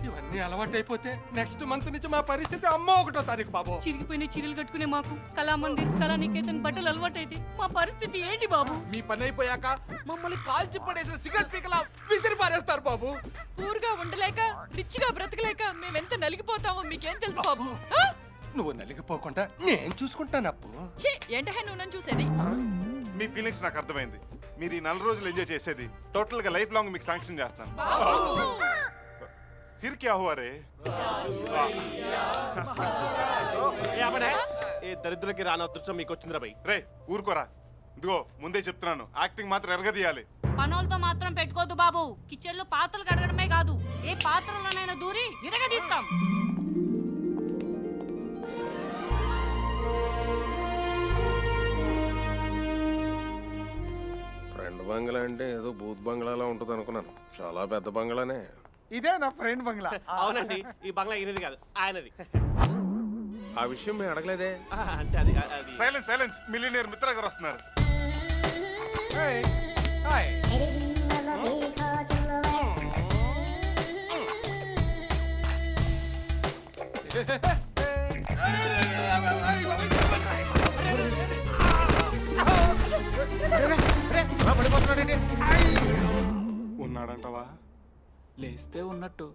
ఇవన్నీ అలవాటైపోతే నెక్స్ట్ మంత్ నుంచి మా పరిస్థితి అమ్మో 1వ తారీఖు బాబు. చిరిగిపోయిన చీరలు కట్టుకునే మాకు కళామందిర్, కళానికేతన్ బట్టలు అలవాటైతే మా పరిస్థితి ఏంటి బాబు? మీ పని అయిపోయాక మమ్మల్ని కాల్చి పడేసిన సిగరెట్ పీకలా విసిరి పారేస్తారు బాబు. ఊరుగా ఉండలేక రిచ్ గా బ్రతకలేక మేమెంత నలిగిపోతామో మీకేం తెలుసు బాబు? నువ్వు నలిగిపోకుండా నేను చూసుకుంటాను అప్పు. ఏంటహే నువ్వు నన్ను చూసేది? మీ ఫీలింగ్స్ నాకు అర్థమైంది. మీరు ఈ 4 రోజులు ఎంజాయ్ చేసేది టోటల్ గా లైఫ్ లాంగ్ మీకు శాంక్షన్ చేస్తాను. फिर क्या हुआ रे? ఏ దరిద్రులకి రాని అదృష్టం మీకు వచ్చిందిరా బై. రే ఊరుకోరా. ఇదిగో ముందే చెప్తున్నాను, యాక్టింగ్ మాత్రం ఎరగదీయాలి. పనులతో మాత్రం పెట్టుకోదు బాబు. కిచెన్ లో పాత్రలు కడగడమే కాదు, ఏ పాత్రలోనైనా దూరి విరగదీస్తాం. ఫ్రెండ్ బంగ్లా అంటే ఏదో బూత్ బంగ్లాలా ఉంటుంది అనుకున్నాను. చాలా పెద్ద బంగ్లానే. ఇదే నా ఫ్రెండ్ బంగ్లా. అవునండి, ఈ బంగ్లా ఈయనది కాదు, ఆయనది. ఆ విషయం మేము అడగలేదే. అంటే అది సైలెన్స్ మిలియనీర్ మిత్ర గారు వస్తున్నారు. ఉన్నాడంటవా? లేస్తే ఉన్నట్టు.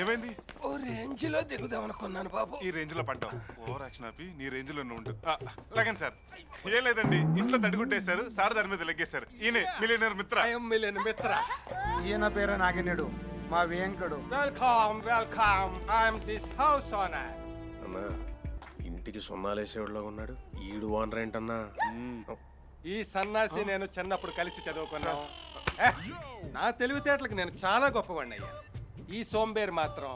ఏమైంది? ఓ రేంజ్ లో దిగుదాం అనుకున్నాను బాబు. ఈ రేంజ్ లో పడ్డావు. ఓవర్ యాక్షన్ ఆపి నీ రేంజ్ లో ఉండు. లాగండి సార్. ఏం లేదండి, ఇంట్లో తడిగుడ్డేశారు, సార్ దాని మీద లెగ్గేశారు. ఈయనే మిలియనర్ మిత్ర. మిత్ర. ఈయన పేరు నాగినేడు, మా వేంకడు. Welcome welcome. I'm this house owner. అన్నా ఇంటికి సున్నాలేసేవాడులో ఉన్నాడు. ఈడు ఓనర్ ఏంటన్నా? ఈ సన్నాసి నేను చిన్నప్పుడు కలిసి చదువుకున్నాం. నా తెలివితేటలకు నేను చాలా గొప్పవాడిని అయ్యా. ఈ సోంబేర్ మాత్రం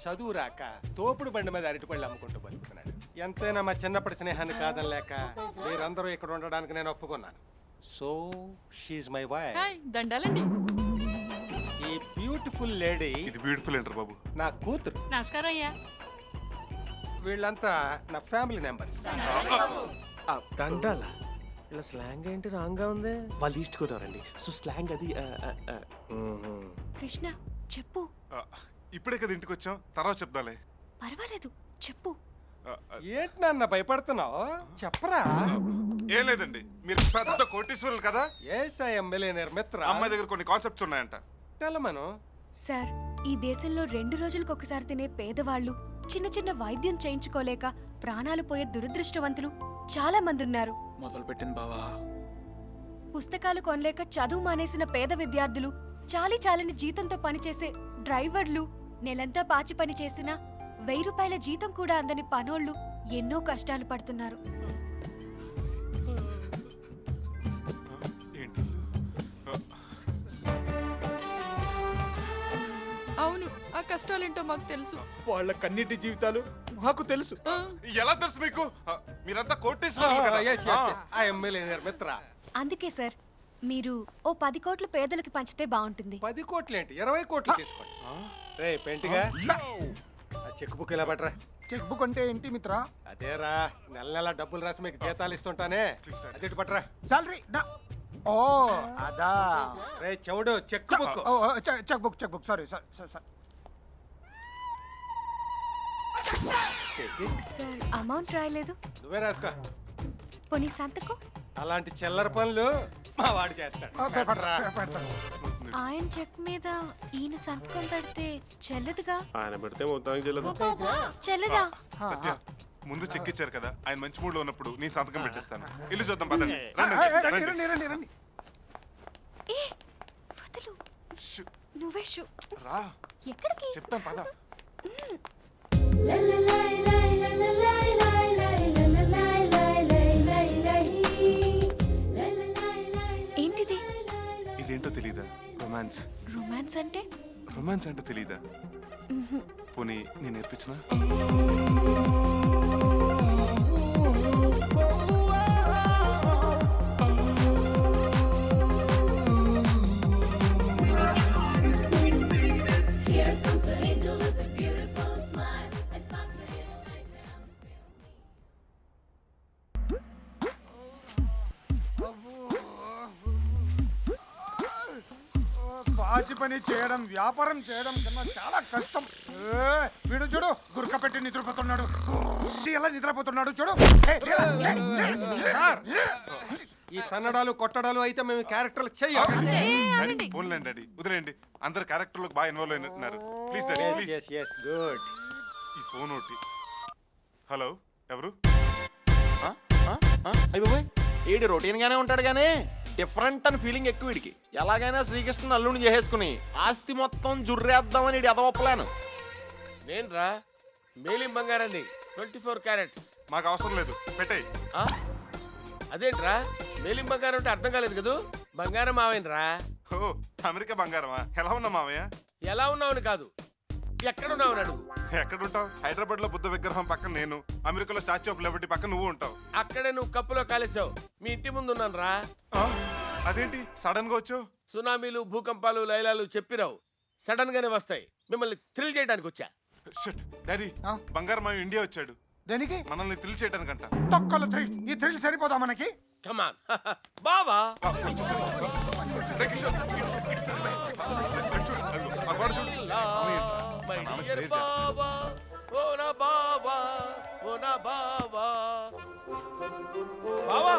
చదువు రాక తోపుడు బండి మీద అరటిపళ్ళు అమ్ముకుంటూ బతుకుతున్నాడు. ఎంతైనా మా చిన్నప్పటి స్నేహాన్ని కాదనలేక మీరందరూ ఇక్కడ ఉండడానికి నేను ఒప్పుకున్నాను. So she's my wife. దండాలండి. ఈ బ్యూటిఫుల్ లేడీ. ఇది బ్యూటిఫుల్ ఏంటర్ బాబు? నా కూతురు. నమస్కారం అయ్యా. వీళ్ళంతా నా ఫ్యామిలీ మెంబర్స్. దండాల ఇలా స్లాంగ్ ఏంటి రాంగా ఉంది? వాళ్ళు ఈస్ట్ గోదావరండి, సో స్లాంగ్ అది. కృష్ణ చెప్పు. ఇప్పుడే కదా ఇంటికి వచ్చాం, తర్వాత చెప్దాలే. పర్వాలేదు చెప్పు. ఏంటి నాన్న భయపడుతున్నావు? చెప్పరా. ఏం లేదండి, మీరు పెద్ద కోటీశ్వరులు కదా. మిలియనర్ మిత్ర. అమ్మాయి దగ్గర కొన్ని కాన్సెప్ట్స్ ఉన్నాయంట. తెలమను. సార్, ఈ దేశంలో 2 రోజులకు ఒకసారి తినే పేదవాళ్ళు, చిన్న చిన్న వైద్యం చేయించుకోలేక ప్రాణాలు పోయే దురదృష్టవంతులు చాలా మంది ఉన్నారు. మొదలు పెట్టింది బావా. పుస్తకాలు కొనలేక చదువు మానేసిన పేద విద్యార్థులు, చాలని జీతంతో పనిచేసే డ్రైవర్లు, నెలంతా పాచి పని చేసిన 1000 రూపాయల జీతం కూడా అందని పనోళ్ళు ఎన్నో కష్టాలు పడుతున్నారు. అవును, ఆ కష్టాలేంటో మాకు తెలుసు. వాళ్ళ కన్నిటి జీవితాలు మాకు తెలుసు. ఎలా తెలుసు మీకు? మీరంతా కోటీశ్వరులు కదా. అందుకే సార్, మీరు ఓ 10 కోట్లు పేదలకు పంచితే బాగుంటుంది. 10 కోట్లు ఏంటి, 20 కోట్లు తీసుకోండి. రే పెంటిగా, చెక్ బుక్ ఇలా పట్టరా. చెక్ బుక్ అంటే ఏంటి మిత్ర? అదేరా, నెల నెల డబ్బులు రాసి మీకు జీతాలు ఇస్తుంటానే, అదేంటి పట్టరా. సాలరీ. ఓ అదా. రే చెవుడు, cheque book. Cheque book sorry sir. Sir, amount రాయలేదు. నువ్వే రాసుకో. పోనీ సంతకం. అలాంటి చిల్లర పనులు మా వాడు చేస్తాడు. ఆయన చెక్ మీద ఈయన సంతకం పెడితే చెల్లదుగా. ఆయన పెడితే మొత్తానికి చెల్లదు. చెల్లదా? సత్య, ముందు చెక్ ఇచ్చారు కదా, ఆయన మంచి మూడ్ లో ఉన్నప్పుడు నేను సంతకం పెట్టిస్తాను. ఇల్లు చూద్దాం పదండి. రండి. ఏ వదలు. నువ్వే షూ. రా. ఎక్కడికి? చెప్తాను పద. ఏంటిది? ఇదేంటో తెలీదా? రొమాన్స్. రొమాన్స్ అంటే? రొమాన్స్ అంటే తెలీదా? పోనీ నేను నేర్పించిన. పాచి పని చేయడం, వ్యాపారం చేయడం కన్నా చాలా కష్టం. వీడు చూడు, గురక పెట్టి నిద్రపోతున్నాడు. ఎలా నిద్రపోతున్నాడు చూడు. ఈ తన్నడాలు కొట్టడాలు అయితే మేము క్యారెక్టర్లు చెయ్యాలి. పోన్లేండి డాడీ, వదిలేండి. అందరు క్యారెక్టర్లకు బాగా ఇన్వాల్వ్ అయినట్టున్నారు. Please daddy, please. గుడ్. ఈ ఫోన్ ఒకటి. హలో, ఎవరు? అయిపోయి ఈడు రొటీన్ గానే ఉంటాడు గానీ డిఫరెంట్ అని ఫీలింగ్ ఎక్కువ వీడికి. ఎలాగైనా శ్రీకృష్ణ అల్లుని చేసేసుకుని ఆస్తి మొత్తం జుర్రేద్దామని ఇడు ఎదవప్పలేను. నేనురా మేలిం బంగారండి, 24 క్యారెట్స్. మాకు అవసరం లేదు, పెట్టేయ్. అదేంట్రా మేలిం బంగారం అంటే అర్థం కాలేదు కదూ. బంగారం మావేనరా. ఓ, అమెరికా బంగారమా? ఎలా ఉన్నా మావయ్య? ఎలా ఉన్నావని కాదు, ఎక్కడున్నావు అడుగు. ఎక్కడుంటావు? హైదరాబాద్ లో బుద్ధ విగ్రహం పక్కన నేను, అమెరికాలో స్టాచ్యూ ఆఫ్ లిబర్టీ పక్కన నువ్వు ఉంటావు. అక్కడే నువ్వు కప్పులో కాలేసావు. మీ ఇంటి ముందు ఉన్నాను రా. అదేంటి సడన్ గా వచ్చావు? సునామీలు, భూకంపాలు, లైలాలు చెప్పిరావు, సడన్ గానే వస్తాయి. మిమ్మల్ని థ్రిల్ చేయడానికి వచ్చా. డాడీ, బంగారం ఇండియా వచ్చాడు. దేనికి? మనల్ని థ్రిల్ చేయడానికంట. తొక్కలు థ్రిల్. ఈ థ్రిల్ సరిపోదా మనకి? కమాన్ బావా బావా ఓ నా బావా ఓ నా బావా బావా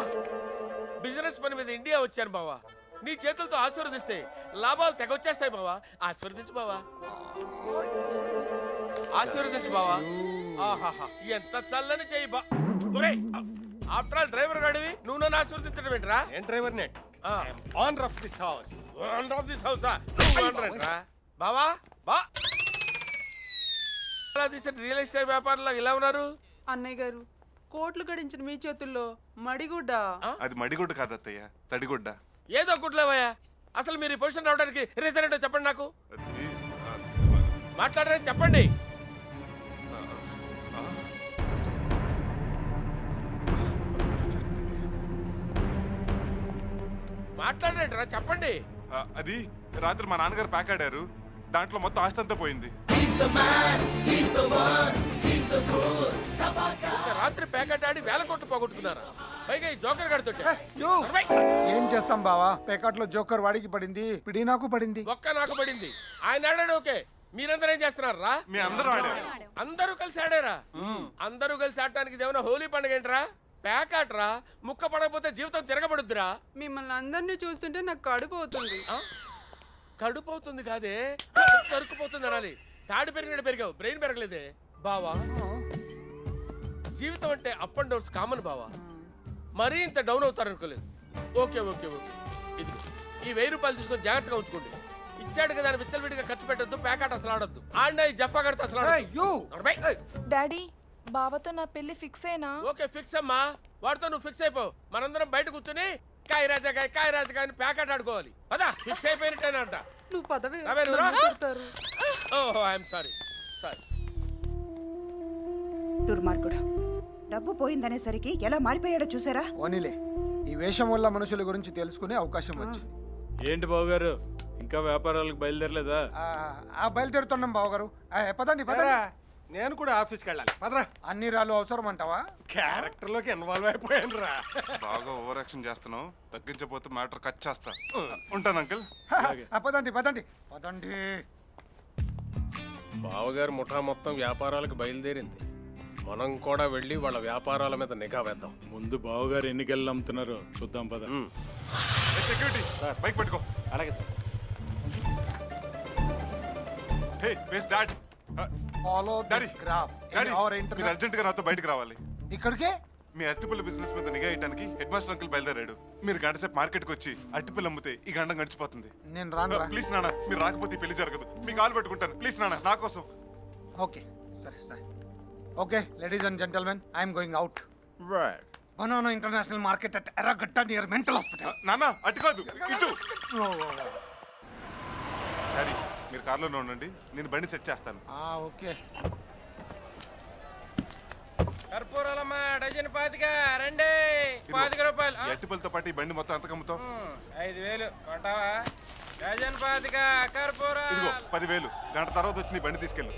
బిజినెస్ పని మీద ఇండియా వచ్చాను బావా నీ చేతులతో ఆశీర్వదిస్తే లాభాలు తెగొచ్చేస్తాయి బావా ఆశీర్వదించు బావా ఆశీర్వదించు బావా ఆహాహా ఎంత చల్లని చెయ్యి బా ఆఫ్టర్ ఆల్ డ్రైవర్ గాడివి నువ్వు నన్ను ఆశీర్వదించడం ఏంట్రా ఏం driver net owner of this house owner of this house ఏంట్రా బావా బా రియల్ ఎస్టేట్ వ్యాపారంలో ఇలా ఉన్నారు అన్నయ్య గారు కోట్లు గడించిన మీ చేతుల్లో మడిగుడ్డ అది మడిగుడ్డ కాదు అత్తయ్య, తడిగుడ్డ. ఏదో గుడ్లేవయ్యా అసలు మీరు ఈ పొజిషన్ రావడానికి రీజన్ ఏంటో చెప్పండి నాకు మాట్లాడరని చెప్పండి మాట్లాడరేంట్రా చెప్పండి. అది రాత్రి మా నాన్నగారు ప్యాక్ ఆడారు, దాంట్లో మొత్తం ఆస్తి అంతా పోయింది. రాత్రి ప్యాకెట్ ఆడి వేల కోట్లు పోగొట్టుకున్నారా? పైగా ఈ జోకర్ గాడితో ఏం చేస్తాం బావా, పేకాట్లో జోకర్ వాడికి పడింది, పిడి నాకు పడింది. ఒక్క నాకు పడింది. ఆయన ఆడాడు ఓకే, మీరందరూ ఏం చేస్తున్నారా? మీ అందరూ ఆడారు. అందరూ కలిసి ఆడారా? అందరూ కలిసి ఆడటానికి ఇదేమైనా హోలీ పండుగ ఏంట్రా? ప్యాకాట్రా, ముక్క పడకపోతే జీవితం తిరగబడుద్దిరా. మిమ్మల్ని అందరినీ చూస్తుంటే నాకు కడుపు అవుతుంది. కడుపు అవుతుంది కాదే, తరుకుపోతుంది అనాలి. తాడు పెరిగినట్టు పెరిగావు, బ్రెయిన్ పెరగలేదే బావా. జీవితం అంటే అప్ అండ్ డౌన్స్ కామన్ బావా, మరీ ఇంత డౌన్ అవుతారు అనుకోలేదు. ఓకే ఓకే ఓకే, ఇది ఈ 1000 రూపాయలు తీసుకొని జాగ్రత్తగా ఉంచుకోండి. ఇచ్చాడు కదా విచ్చలవిడిగా ఖర్చు పెట్టద్దు, ప్యాకాట అసలు ఆడద్దు. ఆడినా ఈ జఫా గడితే అసలు డాడీ బాబాతో నా పెళ్లి ఫిక్స్ అయినా? ఓకే ఫిక్స్ అమ్మా, వాడితో నువ్వు ఫిక్స్ అయిపో. మనందరం బయట కూర్చుని కాయ రాజాకాయ అని ప్యాకెట్ ఆడుకోవాలి. పదా ఫిక్స్ అయిపోయినట్టేనంట. నువ్వు పదవి ఓహో ఐఎమ్ సారీ సారీ. దుర్మార్గుడు, డబ్బు పోయిందనేసరికి ఎలా మారిపోయాడో చూసారా? ఓనిలే, ఈ వేషం వల్ల మనుషుల గురించి తెలుసుకునే అవకాశం వచ్చింది. ఏంటి బావగారు, ఇంకా వ్యాపారాలకు బయలుదేరలేదా? బయలుదేరుతున్నాం బావగారు. పదండి పదరా, నేను కూడా ఆఫీస్కి వెళ్ళాలి. పదరా. అన్ని రాళ్ళు అవసరం అంటావా? క్యారెక్టర్ లోకి ఇన్వాల్వ్ అయిపోయాను రా. బాగా ఓవర్ యాక్షన్ చేస్తున్నావు, తగ్గించకపోతే మ్యాటర్ కట్ చేస్తా. ఉంటాను అంకుల్. పదండి పదండి పదండి. బావగారు ముఠా మొత్తం వ్యాపారాలకు బయలుదేరింది. మనం కూడా వెళ్ళి వాళ్ళ వ్యాపారాల మీద నిఘా వేద్దాం. ముందు బావగారు ఎన్ని గెల్లు అమ్ముతున్నారో చూద్దాం పద. సెక్యూరిటీ బైక్ పట్టుకో. అలాగే sir. Hey ways dad. Follow this graph in our internet. మీరు అర్జెంట్ గా నాతో బయటికి రావాలి. ఇక్కడికే? మీ అరటిపల్లి బిజినెస్ మీద నిఘా వేయడానికి హెడ్ మాస్టర్ అంకుల్ బయలుదేరాడు. మీరు గంట సేపు మార్కెట్కి వచ్చి అరటిపల్లి అమ్మితే ఈ గండం గడిచిపోతుంది. నేను రాను. ప్లీజ్ నాన్న, మీరు రాకపోతే ఈ పెళ్లి జరగదు. మీ కాలు పెట్టుకుంటాను ప్లీజ్ నాన్న, నా కోసం. ఓకే సరే సరే. Okay ladies and gentlemen, I'm going out. Banana international market at Erragadda near mental hospital. నాన్న అటు కాదు ఇటు. డాడీ మీరు కార్లోనే ఉండండి, నేను బండి సెట్ చేస్తాను. ఓకే. కర్పూరాలమ్మా డజన్ 25 రండి. 25 రూపాయలు. అరటిపల్లితో పాటు ఈ బండి మొత్తం ఎంత కమ్ముతావు? 5000 కొంటావా? డజన్ 25 కర్పూరా. ఇదిగో 10,000. గంట తర్వాత వచ్చి నీ బండి తీసుకెళ్ళు.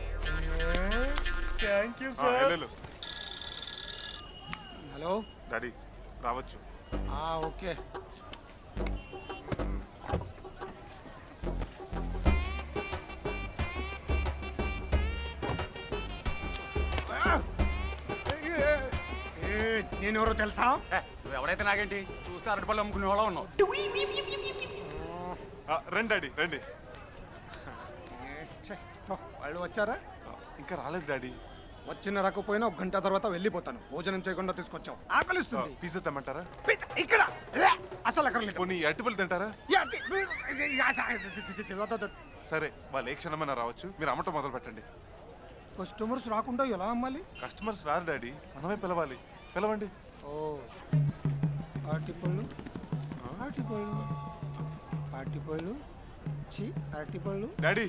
Thank you sir. Hello daddy రావచ్చు. ఓకే. నేను ఎవరో తెలుసా? ఎవరైతే నాకేంటి, చూస్తే అరటిపళ్ళు అమ్ముకునే వాళ్ళ ఉన్నావు. రండి డాడీ రండి. వాళ్ళు వచ్చారా? ఇంకా రాలేదు డాడీ. వచ్చిన రాకపోయినా 1 గంట తర్వాత వెళ్ళిపోతాను. భోజనం చేయకుండా తీసుకొచ్చావు, ఆకలిస్తుంది. పిజ్జా తెమ్మంటారా? ఇక్కడ అసలు అక్కడ లేదు. కొన్ని అరటిపల్లి తింటారా? సరే వాళ్ళు ఏ క్షణమైనా రావచ్చు, మీరు అమ్మటం మొదలు పెట్టండి. కస్టమర్స్ రాకుండా ఎలా అమ్మాలి? కస్టమర్స్ రారు డాడీ, మనమే పిలవాలి. పిలవండి. అరటిపళ్ళు అరటిపళ్ళు అరటిపళ్ళు అరటిపళ్ళు. డాడీ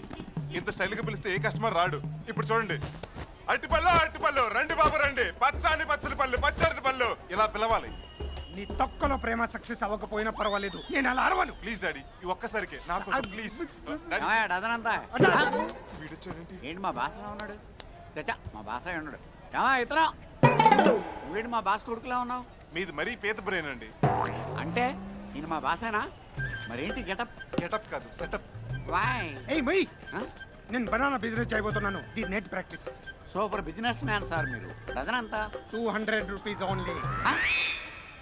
ఇంత స్టైల్గా పిలిస్తే ఏ కస్టమర్ రాడు. ఇప్పుడు చూడండి, అరటిపళ్ళు అరటిపళ్ళు రండి బాబు రండి, పచ్చని పచ్చని పళ్ళు పచ్చటి పళ్ళు, ఇలా పిలవాలి. నీ తొక్కలో ప్రేమ సక్సెస్ అవ్వకపోయినా పర్వాలేదు, నేను అలా అరవను. ప్లీజ్ డాడీ ఈ ఒక్కసారికి నాకు ప్లీజ్. ఏంటి మా బాస ఉన్నాడు? చచ్చా మా బాస ఉన్నాడు. ఇతరం నువ్వేంటి మా బాస్ కొడుకులా ఉన్నావు? మీది మరీ పేద బ్రెయిన్ అండి. అంటే నేను మా బాసేనా? మరేంటి గెటప్? గెటప్ కాదు, సెటప్. వాయ్ ఏయ్ మై నేను బనానా బిజినెస్ చేయబోతున్నాను. The net practice. Super business man sir మీరు. డజన్ అంతా 200 రూపీస్ ఓన్లీ.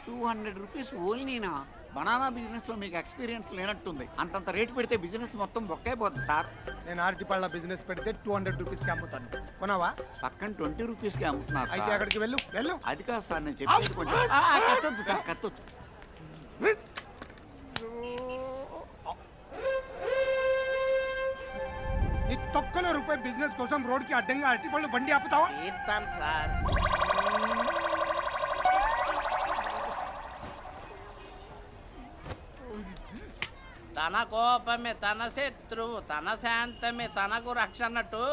200 రూపీస్ ఓన్లీనా? బనానా బిజినెస్ లో మీకు ఎక్స్పీరియన్స్ లేనట్టుంది. అంతంత రేటు పెడితే బిజినెస్ మొత్తం బొక్కైపోతుంది సార్. నేను అరటిపళ్ళ బిజినెస్ పెడితే 200 రూపీస్కి అమ్ముతాను. కొనవా? పక్కన 20 రూపీస్కి అమ్ముతున్నారు. అయితే అక్కడికి వెళ్ళు. అది కాదు సార్ నేను చెప్పేది కొంచెం. కత్తొద్దు సార్, కత్తొద్దు. నీ తొక్కలో రూపాయి బిజినెస్ కోసం రోడ్కి అడ్డంగా అరటిపళ్ళు బండి ఆపుతావా? ఇస్తాను సార్. తన కోపమే తన శత్రువు, తన శాంతమే తనకు రక్ష అన్నట్టు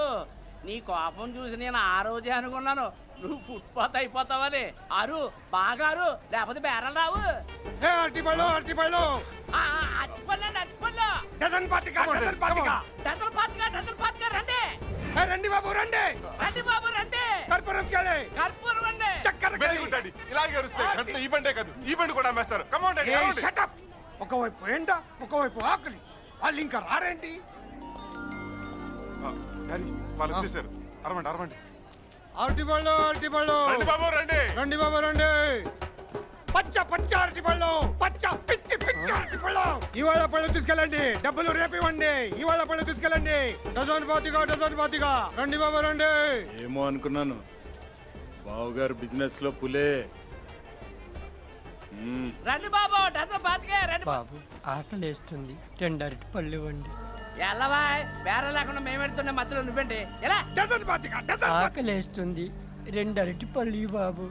నీ కోపం చూసి నేను ఆ రోజే అనుకున్నాను నువ్వు ఫుట్పాత్ అయిపోతావని. అరు బాగా అరు, లేకపోతే బేరలు రావు. అరటిపళ్ళు అరటిపళ్ళు డజన్ పాతిక రండి రండి బాబు రండి. రండి బాబు రండి. కర్పూరం కేళే. కర్పూరం రండి. చక్కెర వెరీ గుడ్ డాడీ. ఇలాగే అరుస్తే గంటలో ఈ బండే కాదు ఈ బండి కూడా అమ్మేస్తారు. Come on daddy. Shut up. ఒకవైపు ఎండ, ఒకవైపు ఆకలి. వాళ్ళు ఇంకా రారేంటి? డాడీ వాళ్ళు వచ్చేసారు. అరవండి అరవండి. అరటిపళ్ళు అరటిపళ్ళు. రండి బాబు రండి. రండి బాబు రండి. పచ్చ పచ్చ అరటిపళ్ళు, పచ్చ పిచ్చి పిచ్చి అరటిపళ్ళు. ఇవాళ పళ్ళు తీసుకెళ్ళండి, డబ్బులు రేపు ఇవ్వండి. ఇవాళ పళ్ళు తీసుకెళ్ళండి. డజన్ పాతిగా డజన్ పాతిగా. రండి బాబు రండి. ఏమో అనుకున్నాను బావగారు బిజినెస్ లో పులే. రండి బాబు డజన్ పాతికే రండి బాబు. ఆకలి వేస్తుంది, 2 అరటిపళ్ళు ఇవ్వండి. ఎల్లవా బేర లేకుండా మేము పెడుతుండే మధ్యలో నువ్వేంటి ఎలా? డజన్ పాతిక డజన్. ఆకలి వేస్తుంది, 2 అరటిపళ్ళు ఇవ్వు బాబు.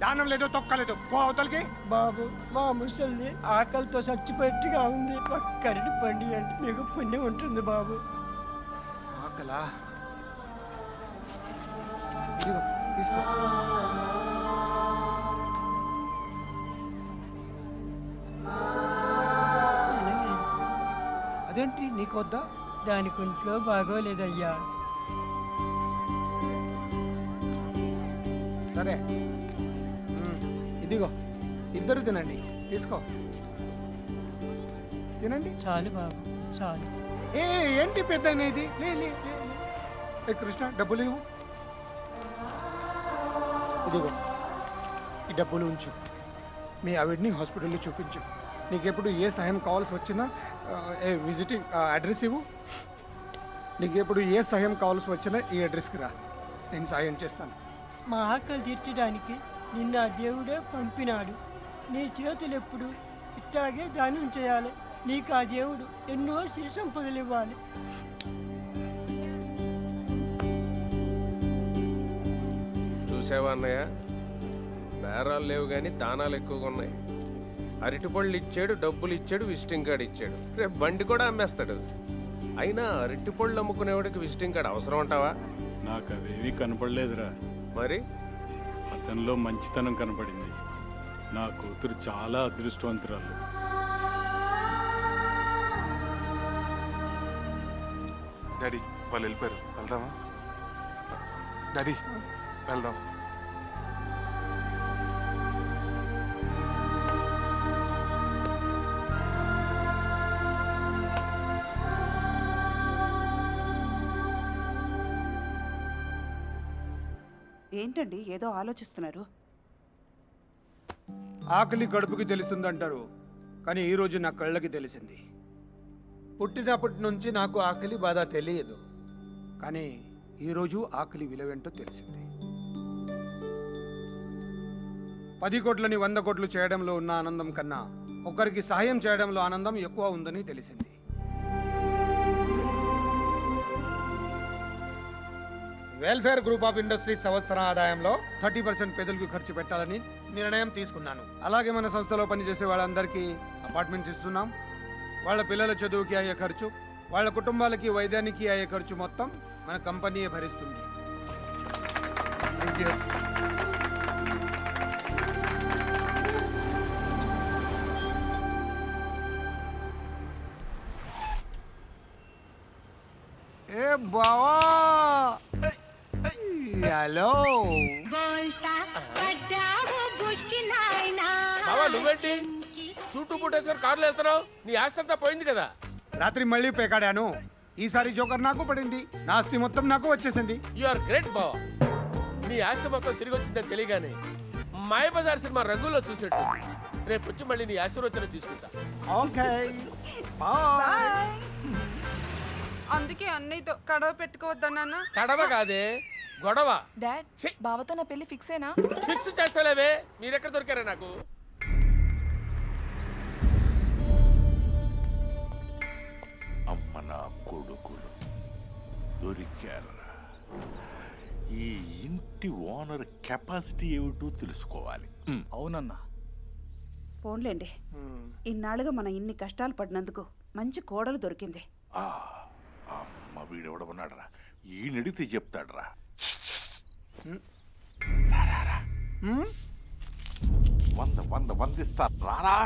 దానం లేదు తొక్కలేదు, పో అవతలకి. బాబు మా ముసలిది ఆకలితో చచ్చిపోయేట్టుగా ఉంది, ఒక్క అరటిపండు అండి, మీకు పుణ్యం ఉంటుంది బాబు. ఆకలా? ఇదిగో తీసుకో. అదేంటి నీకొద్దా? దానికి ఒంట్లో బాగోలేదయ్యా. సరే ఇదిగో ఇద్దరు తినండి, తీసుకో తినండి. చాలు బాబు చాలు. ఏంటి పెద్ద ఇది? లే లే లే. ఏ కృష్ణ డబ్బులు ఇవ్వు. ఇదిగో ఈ డబ్బులు ఉంచు. మీ ఆవిడ్ని హాస్పిటల్లో చూపించు. నీకెప్పుడు ఏ సహాయం కావాల్సి వచ్చినా విజిటింగ్ అడ్రస్ ఇవ్వు. నీకెప్పుడు ఏ సహాయం కావాల్సి వచ్చినా ఈ అడ్రస్కి రా, నేను సాయం చేస్తాను. మా ఆకలి తీర్చడానికి నిన్న ఆ దేవుడే పంపినాడు. నీ చేతులు ఎప్పుడు ఇట్టాగే దానం చేయాలి. నీకు ఆ దేవుడు ఎన్నో సిరి సంపదలు ఇవ్వాలి. చూసావా అన్నయ్య, బేరాలు లేవు కానీ దానాలు ఎక్కువగా ఉన్నాయి. అరటిపళ్ళు ఇచ్చాడు, డబ్బులు ఇచ్చాడు, విజిటింగ్ కార్డు ఇచ్చాడు. రేపు బండి కూడా అమ్మేస్తాడు. అయినా అరటిపళ్ళు అమ్ముకునేవాడికి విజిటింగ్ కార్డు అవసరం అంటావా? నాకు అవేమీ కనపడలేదురా. మరి అతనిలో మంచితనం కనపడింది. నా కూతురు చాలా అదృష్టవంతురాలు. డాడీ వాళ్ళు వెళ్ళిపోయారు, వెళ్దామా? డాడీ వెళ్దాం. ఏంటండి ఏదో ఆలోచిస్తున్నారు? ఆకలి కడుపుకి తెలుస్తుందంటారు, కానీ ఈరోజు నా కళ్ళకి తెలిసింది. పుట్టినప్పటి నుంచి నాకు ఆకలి బాధ తెలియదు, కానీ ఈరోజు ఆకలి విలువేంటో తెలిసింది. 10 కోట్లని 100 కోట్లు చేయడంలో ఉన్న ఆనందం కన్నా ఒకరికి సహాయం చేయడంలో ఆనందం ఎక్కువ ఉందని తెలిసింది. వెల్ఫేర్ గ్రూప్ ఆఫ్ ఇండస్ట్రీస్ సంవత్సర ఆదాయంలో 30% పేదలకు ఖర్చు పెట్టాలని నిర్ణయం తీసుకున్నాను. అలాగే మన సంస్థలో పనిచేసే వాళ్ళందరికీ అపార్ట్మెంట్స్ ఇస్తున్నాం. వాళ్ళ పిల్లల చదువుకి అయ్యే ఖర్చు, వాళ్ళ కుటుంబాలకి వైద్యానికి అయ్యే ఖర్చు మొత్తం మన కంపెనీయే భరిస్తుంది. ఏ బావా, హలో. బోల్తా పడ్డావు బుచ్చి నాయనా, నువ్వేంటి సూటు బూటేశ్వర కార్లు వెళ్తున్నావు? నీ ఆస్తి అంతా పోయింది కదా. రాత్రి మళ్ళీ పేకాడాను. ఈసారి జోకర్ నాకు పడింది. నా ఆస్తి మొత్తం నాకు వచ్చేసింది. యు ఆర్ గ్రేట్ బావ. నీ ఆస్తి మొత్తం తిరిగి వచ్చిందని తెలియగానే మాయబజార్ సినిమా రంగుల్లో చూసినట్టు రేపు వచ్చి మళ్ళీ నీ ఆశీర్వచనం తీసుకుంటా. ఓకే అందుకే అన్నయ్యతో కడవ పెట్టుకోవద్దన్నా. కడవ కాదే గొడవ. డాడ్ బావతో నా పెళ్లి ఫిక్సేనా? ఫిక్స్ చేస్తలేవే. మీరెక్కడ దొరికారా నాకు? అమ్మ నా కొడుకులు దొరికారా. ఈ ఇంటి ఓనర్ కెపాసిటీ ఏమిటో తెలుసుకోవాలి. అవునన్నా. పోన్లేండి, ఇన్నాళ్ళుగా మనం ఇన్ని కష్టాలు పడినందుకు మంచి కోడలు దొరికింది. అమ్మ వీడెవడమన్నాడరా, ఈయనడిగితే చెప్తాడరా. వందిస్తా రారా.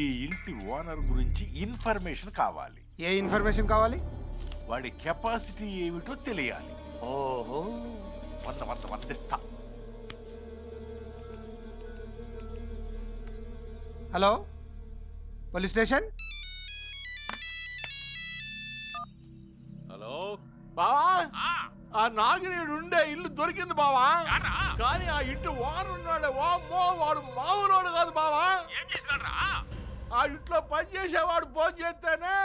ఈ ఇంటి ఓనర్ గురించి ఇన్ఫర్మేషన్ కావాలి. ఏ ఇన్ఫర్మేషన్ కావాలి? వాడి కెపాసిటీ ఏమిటో తెలియాలి. ఓహో, వందిస్తా. Hello, police station. హలో బావా, ఆ నాగినేడు ఉండే ఇల్లు దొరికింది బావా. కానీ ఆ ఇంటి ఓనర్ ఉన్నాడే, వామ్మో, వాడు మామూలోడు కాదు బావా. ఏం చేసినాడ్రా? ఆ ఇంట్లో పనిచేసేవాడు ఫోన్ చేస్తేనే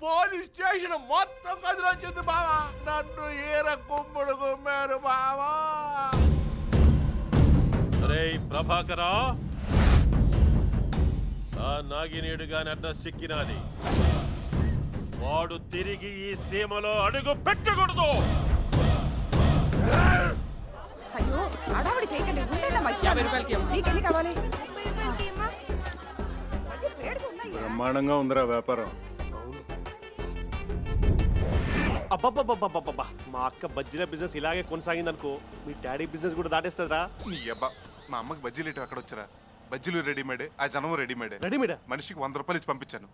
పోలీస్ స్టేషన్ మొత్తం కదిలొచ్చింది బావా. నన్ను ఈర కుమ్ముడు కుమ్మారు బావా. అరే ప్రభాకరా, ఆ నాగినేడు గాని అడ్రస్ సిక్కినాది. వాడు తిరిగి ఈ సీమలో అడుగు పెట్టకూడదు. అయ్యో, అడావిడి చేయకండి. ఉండండమ్మా. 50 రూపాయలకి నీకెన్ని కావాలి? బ్రహ్మాండంగా ఉందిరా వ్యాపారం. అబ్బబ్బబ్బబ్బబ్బబ్బా, మా అక్క బజ్జీల బిజినెస్ ఇలాగే కొనసాగిందనుకో, మీ డాడీ బిజినెస్ కూడా దాటేస్తుందిరా. నీ అబ్బా, మా అమ్మకి బజ్జీలు ఇటు అక్కడ వచ్చారా. బజ్జీలు రెడీమేడే, ఆ జనము రెడీమేడే. రెడీమేడా? మనిషికి 100 రూపాయలు ఇచ్చి పంపించాను.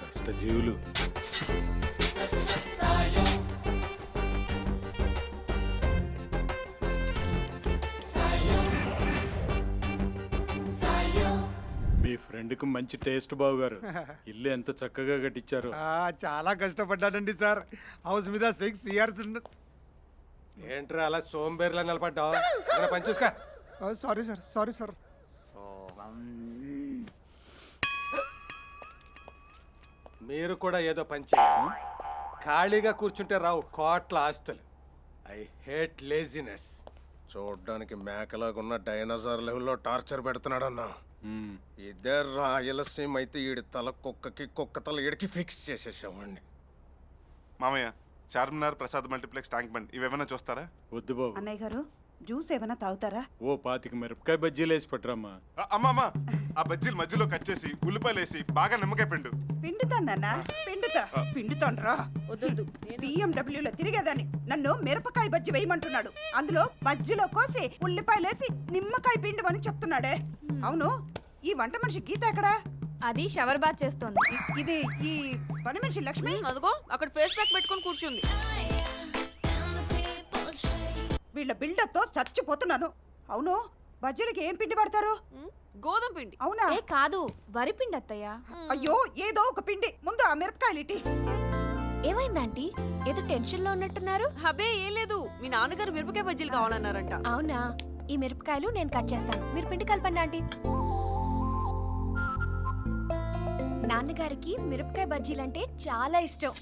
కష్టజీవులు. మీ ఫ్రెండ్కి మంచి టేస్ట్ బావుగారు. ఇల్లు ఎంత చక్కగా కట్టించారు. చాలా కష్టపడ్డానండి సార్. హౌస్ మీద 6 years. ఏంట్రా అలా సోంబేర్లా నిలబడ్డావు? పని చూసుకో. Sorry sir, sorry sir. మీరు కూడా ఏదో పని చేయాలి. ఖాళీగా కూర్చుంటే రావు కోట్ల ఆస్తులు. I hate laziness. చూడ్డానికి మేకలాగున్న డైనోసార్ లెవెల్లో టార్చర్ పెడుతున్నాడన్నా. ఇదే రాయలసీమ అయితే ఈడి తల కుక్కకి, కుక్క తల ఈడికి ఫిక్స్ చేసేసామండి. మామయ్య, Charminar, Prasad multiplex, tank bund ఇవేమైనా చూస్తారా? వద్దు బాబు. అన్నయ్య గారు, జ్యూస్ ఏమైనా తాగుతారా? ఓ 25 మిరపకాయ బజ్జీలు వేసి పట్టరమ్మా. అమ్మమ్మ, ఆ బజ్జీలు మధ్యలో కట్ చేసి ఉల్లిపాయలు వేసి బాగా నిమ్మకాయ పిండు. పిండుతానన్నా, పిండుతాన్రా. వద్దు, BMW లో తిరిగేదాన్ని నన్ను మిరపకాయ బజ్జి వేయమంటున్నాడు. అందులో బజ్జిలో కోసి ఉల్లిపాయలేసి నిమ్మకాయ పిండమని చెప్తున్నాడే. అవును, ఈ వంట మనిషి గీత ఎక్కడా? అది షవర్ బాత్ చేస్తోంది. ఇది ఈ పని మనిషి లక్ష్మి. అదిగో అక్కడ ఫేస్ ప్యాక్ పెట్టుకొని కూర్చుంది. వీళ్ళ బిల్డప్ తో చచ్చిపోతున్నాను. అవును, బజ్జీలకి ఏం పిండి పడతారు? గోధుమ పిండి. అవునా? కాదు, వరి పిండి అత్తయ్య. అయ్యో, ఏదో ఒక పిండి. ముందు ఆ మిరపకాయలు ఇటీ. ఏమైందంటీ? ఏదో టెన్షన్ లో ఉన్నట్టున్నారు. హబే ఏం లేదు, మీ నాన్నగారు మిరపకాయ బజ్జీలు కావాలన్నారంట. అవునా? ఈ మిరపకాయలు నేను కట్ చేస్తాను, మీరు పిండి కలపండి ఆంటీ. నాన్నగారికి మిరపకాయ బజ్జీలంటే చాలా ఇష్టం.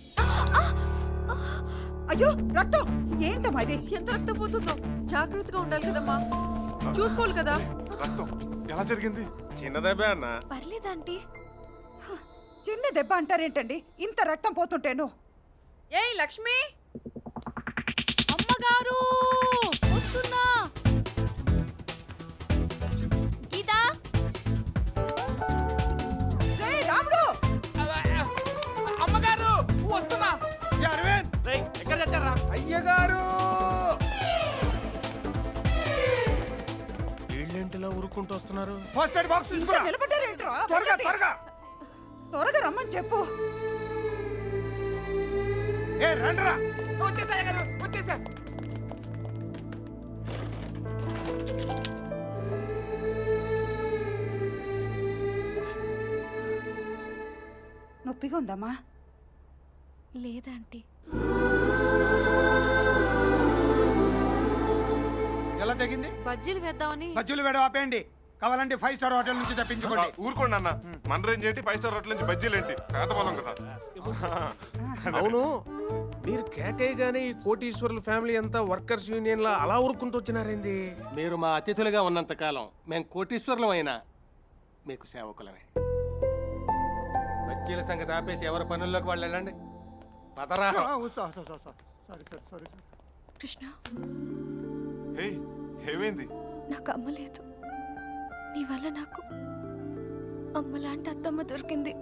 అయ్యో, రక్తం! ఏంటమ్మా ఇది? ఎంత రక్తం పోతుందో జాగ్రత్తగా ఉండాలి కదమ్మా. చూసుకోవాలి కదా. రక్తం ఎలా జరిగింది? చిన్నదబ్బే అన్న. పర్లేదంటీ. చిన్న దెబ్బ అంటారేంటండి? ఇంత రక్తం పోతుంటేను. ఏయ్ లక్ష్మి, అమ్మగారు వస్తున్నా. గీతా, రాముడు, అమ్మగారు వస్తున్నా. ఎక్కడ చచ్చారా? అయ్యగారు వీళ్ళేంటిలా ఊరుకుంటూ వస్తున్నారు? ఫస్ట్ ఎయిడ్ బాక్స్ తీసుకురా. నిలబడ్డారేంట్రా? త్వరగా త్వరగా. త్వరగా రమ్మని చెప్పు. ఏ రండ్రా. వచ్చేసా గారు, వచ్చేసా. నొప్పిగా ఉందమ్మా? లేదంటీ. ఎలా తగ్గింది? బజ్జీలు వేద్దామని. బజ్జీలు వేడ ఆపేయండి. కావాలంటే 5 స్టార్ హోటల్ నుంచి తెప్పించుకోండి. ఊరుకోండి అన్న. మన రేంజ్ ఏంటి, 5 స్టార్ హోటల్ నుంచి బజ్జీలు ఏంటి? పేదవాళ్ళం కదా. అవును, మీరు కేకేయగానే ఈ కోటీశ్వరుల ఫ్యామిలీ అంతా వర్కర్స్ యూనియన్ లా అలా ఊరుకుంటూ వచ్చినారేంది? మీరు మా అతిథులుగా ఉన్నంత కాలం మేము కోటీశ్వరులం అయినా మీకు సేవకులమే. బజ్జీల సంగతి ఆపేసి ఎవరి పనుల్లోకి వాళ్ళు వెళ్ళండి. పదరా. సారీ. కృష్ణ, ఏమైంది? నాకు అమ్మ లేదు. నీ వల్ల నాకు అమ్మలాంటి అత్తమ్మ దొరికింది.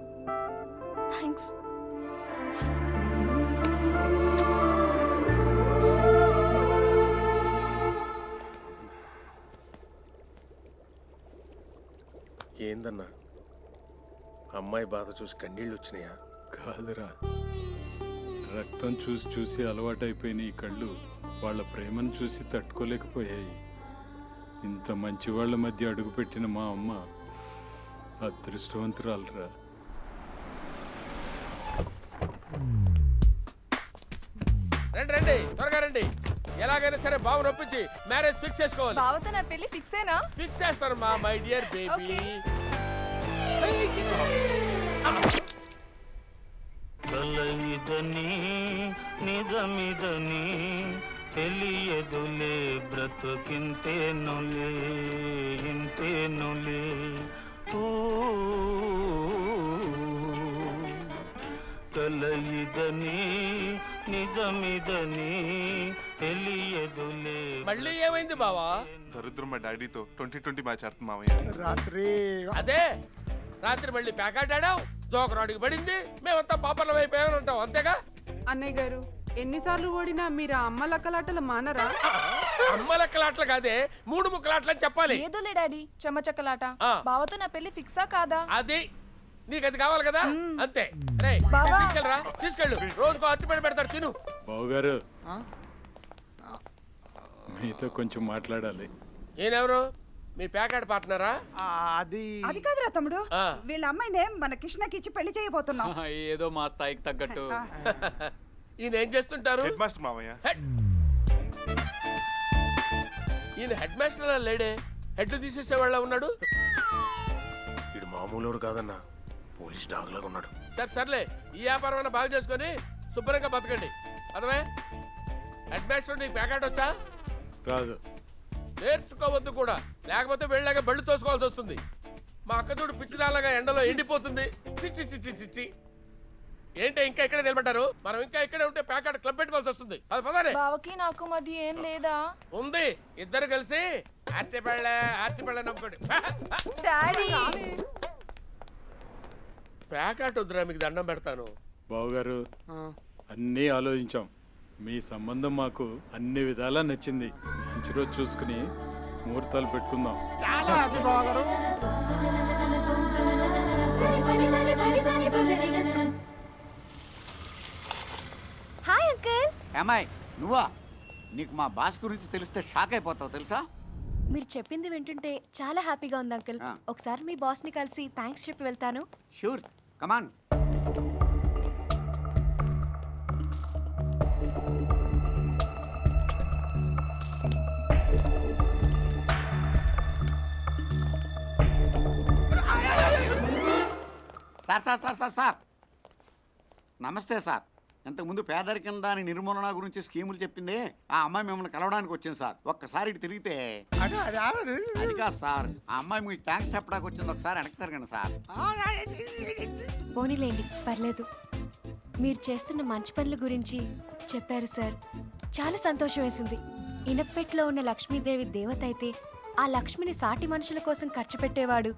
థ్యాంక్స్. ఏందన్నా, అమ్మాయి బాధ చూసి కన్నీళ్ళు వచ్చినాయా? కాదురా, రక్తం చూసి చూసి అలవాటైపోయిన ఈ కళ్ళు వాళ్ళ ప్రేమను చూసి తట్టుకోలేకపోయాయి. ఇంత మంచి వాళ్ళ మధ్య అడుగుపెట్టిన మా అమ్మ అదృష్టవంతురాలరా. రండి రండి, త్వరగా రండి. ఎలాగైనా సరే బాబు ఒప్పించి మ్యారేజ్ ఫిక్స్ చేసుకోవాలి. బావతో నా పెళ్లి ఫిక్సేనా? ఫిక్స్ చేస్తాను మా మై డియర్ బేబీ. కలయిదని నిజమిదని తెలియదులే బ్రతుకింతేనులే ఇంతేనులే. కలయిదని నిజమిదని తెలియదులే. మళ్ళీ ఏమైంది బావా? దరిద్రం మా డాడీతో 2020 మ్యాచ్ ఆడుతుంది మామయ్య. రాత్రి మళ్ళీ ప్యాకెట్ ఆడావు, జోకర్ అడిగి పడింది, మేమంతా పాపర్లం అయిపోయామని అంటావు, అంతేగా? అన్నయ్య గారు, ఎన్నిసార్లు ఓడినా మీరు అమ్మ లక్కలాటలు మానరా? అమ్మ లెక్కలాట్లు కాదే, 3 ముక్కలాట్లు అని చెప్పాలి. ఏదోలే డాడీ, చెమ్మచక్కలాట. బావతో నా పెళ్లి ఫిక్సా కాదా? అది నీకు అది కావాలి కదా, అంతే. రే తీసుకెళ్ళరా, తీసుకెళ్ళు. రోజుకో అరటిపండు పెడతాడు, తిను. బావగారు, మీతో కొంచెం మాట్లాడాలి. ఈయనెవరు? మీ ప్యాకెట్ పార్ట్నరా? అది కాదురా తమ్ముడు, వీళ్ళ అమ్మాయినే మన కృష్ణకి ఇచ్చి పెళ్లి చేయబోతున్నాం. ఏదో మా స్థాయికి తగ్గట్టు. ఈయన ఏం చేస్తుంటారు? హెడ్ మాస్టర్ మామయ్య. ఈయన హెడ్ మాస్టర్ లేడే, హెడ్ తీసేసే వాళ్ళ ఉన్నాడు. వీడు మామూలు కాదన్నా, పోలీస్ డాగ్ లాగా ఉన్నాడు. సర్లే, ఈ వ్యాపారం అన్న బాగా చేసుకొని శుభ్రంగా బతకండి. అదవే హెడ్ మాస్టర్, నీకు ప్యాకెట్ వచ్చా? రాదు. నేర్చుకోవద్దు కూడా, లేకపోతే వెళ్ళాక బళ్ళు తోసుకోవాల్సి వస్తుంది. మా అక్క చూడు పిచ్చిదాలాగా ఎండలో ఎండిపోతుంది. చిచ్చి చిచ్చి చిచ్చి. ఏంటి ఇంకా ఇక్కడే నిలబడ్డారు? మనం ఇంకా ఇక్కడే ఉంటే ప్యాకెట్ క్లబ్ పెట్టుకోవాల్సి వస్తుంది. అది పదారే. బావకి నాకు మధ్య ఏం లేదా? ఉంది, ఇద్దరు కలిసి ఆర్టిపళ్ళ నమ్ముకోండి. ప్యాకెట్ వద్దురా, మీకు దండం పెడతాను. బావగారు, అన్నీ ఆలోచించాం. మీ సంబంధం మాకు అన్ని విధాలా నచ్చింది. మంచి రోజు చూసుకుని ముహూర్తాలు పెట్టుకుందాం. చాలా హ్యాపీ బావగారు. Hi uncle. ఏమాయ్ నువ్వా? నీకు మా బాస్ గురించి తెలిస్తే షాక్ అయిపోతావు తెలుసా? మీరు చెప్పింది వింటుంటే చాలా హ్యాపీగా ఉంది అంకుల్. ఒకసారి మీ బాస్ని కలిసి థ్యాంక్స్ చెప్పి వెళ్తాను. షూర్, కమాన్. సార్ నమస్తే సార్. ఇంతకుముందు పేదరికం దాని నిర్మూలన గురించి స్కీములు చెప్పింది ఆ అమ్మాయి మిమ్మల్ని కలవడానికి వచ్చింది సార్. ఒక్కసారి ఇటు తిరిగితే అది కాదు సార్, ఆ అమ్మాయి మీకు థ్యాంక్స్ చెప్పడానికి వచ్చింది. ఒకసారి వెనక్కి తిరగండి సార్. పోనీలేండి, పర్లేదు. మీరు చేస్తున్న మంచి పనుల గురించి చెప్పారు సార్, చాలా సంతోషం వేసింది. ఇనప్పెట్లో ఉన్న లక్ష్మీదేవి దేవత అయితే ఆ లక్ష్మిని సాటి మనుషుల కోసం ఖర్చు పెట్టేవాడు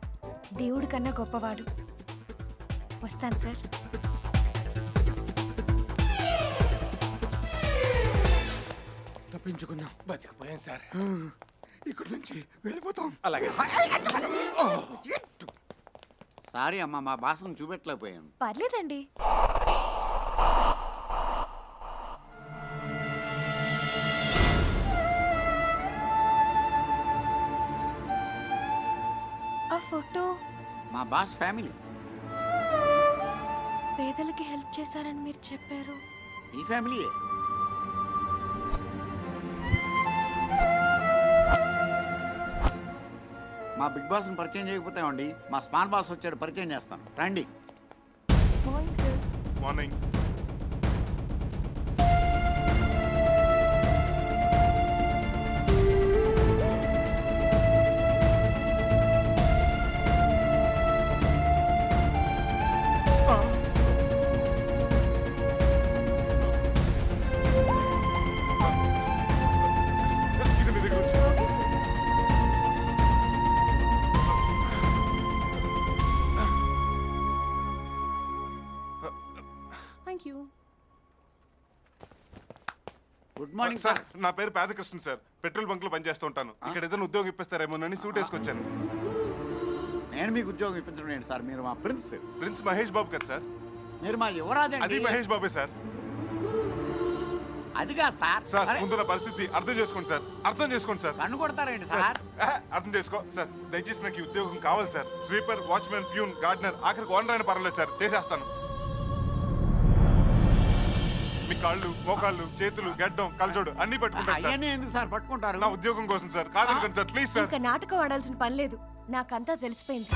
దేవుడి కన్నా గొప్పవాడు. వస్తాను సార్. తప్పించుకున్నాం, బతికిపోయాం సార్. ఇక్కడి నుంచి వెళ్ళిపోతాం. అలాగే సారీ అమ్మా, మా బాసను చూపెట్టలేకపోయాను. పర్లేదండి. మా బాస్ ఫ్యామిలీ. పేదలకి హెల్ప్ చేశారని మీరు చెప్పారు. ఈ ఫ్యామిలీయే. మా బిగ్ బాస్ని పరిచయం చేయకపోతామండి. మా స్మాల్ బాస్ వచ్చాడు, పరిచయం చేస్తాను. రండి. Morning sir. Morning. Good morning sir. నా పేరు పేదకృష్ణ సార్. పెట్రోల్ బంక్ లో పనిచేస్తూ ఉంటాను. ఇక్కడ ఏదైనా ఉద్యోగం ఇప్పిస్తారేమోనని సూట్ వేసుకొచ్చాను. నేను మీకు ఉద్యోగం ఇప్పించడం ఏంటి సార్? మీరు మా ప్రిన్స్ మహేష్ బాబు కదా సార్? మీరు మా యువరాజు. అది మహేష్ బాబే సార్. అదిగా సార్. సార్ ముందున్న పరిస్థితి అర్థం చేసుకోండి సార్. అర్థం చేసుకోండి సార్. కన్ను కొడతారేంటి సార్? అర్థం చేసుకో సార్. దయచేసి నాకు ఈ ఉద్యోగం కావాలి sir. Sweeper, watchman, peon, gardener, ఆఖరికి ఓనర్ అయినా పర్వాలేదు సార్, చేసేస్తాను. మీ కాళ్ళు, మోకాళ్ళు, చేతులు, గడ్డం, కలజోడు అన్ని పట్టుకుంటాను సార్. ఎందుకు సార్ పట్టుకుంటారు? నా ఉద్యోగం కోసం సార్. కాదనుకోండి సార్, ప్లీజ్ సార్. ఇంకా నాటకం ఆడాల్సిన పని లేదు, నాకంతా తెలిసిపోయింది.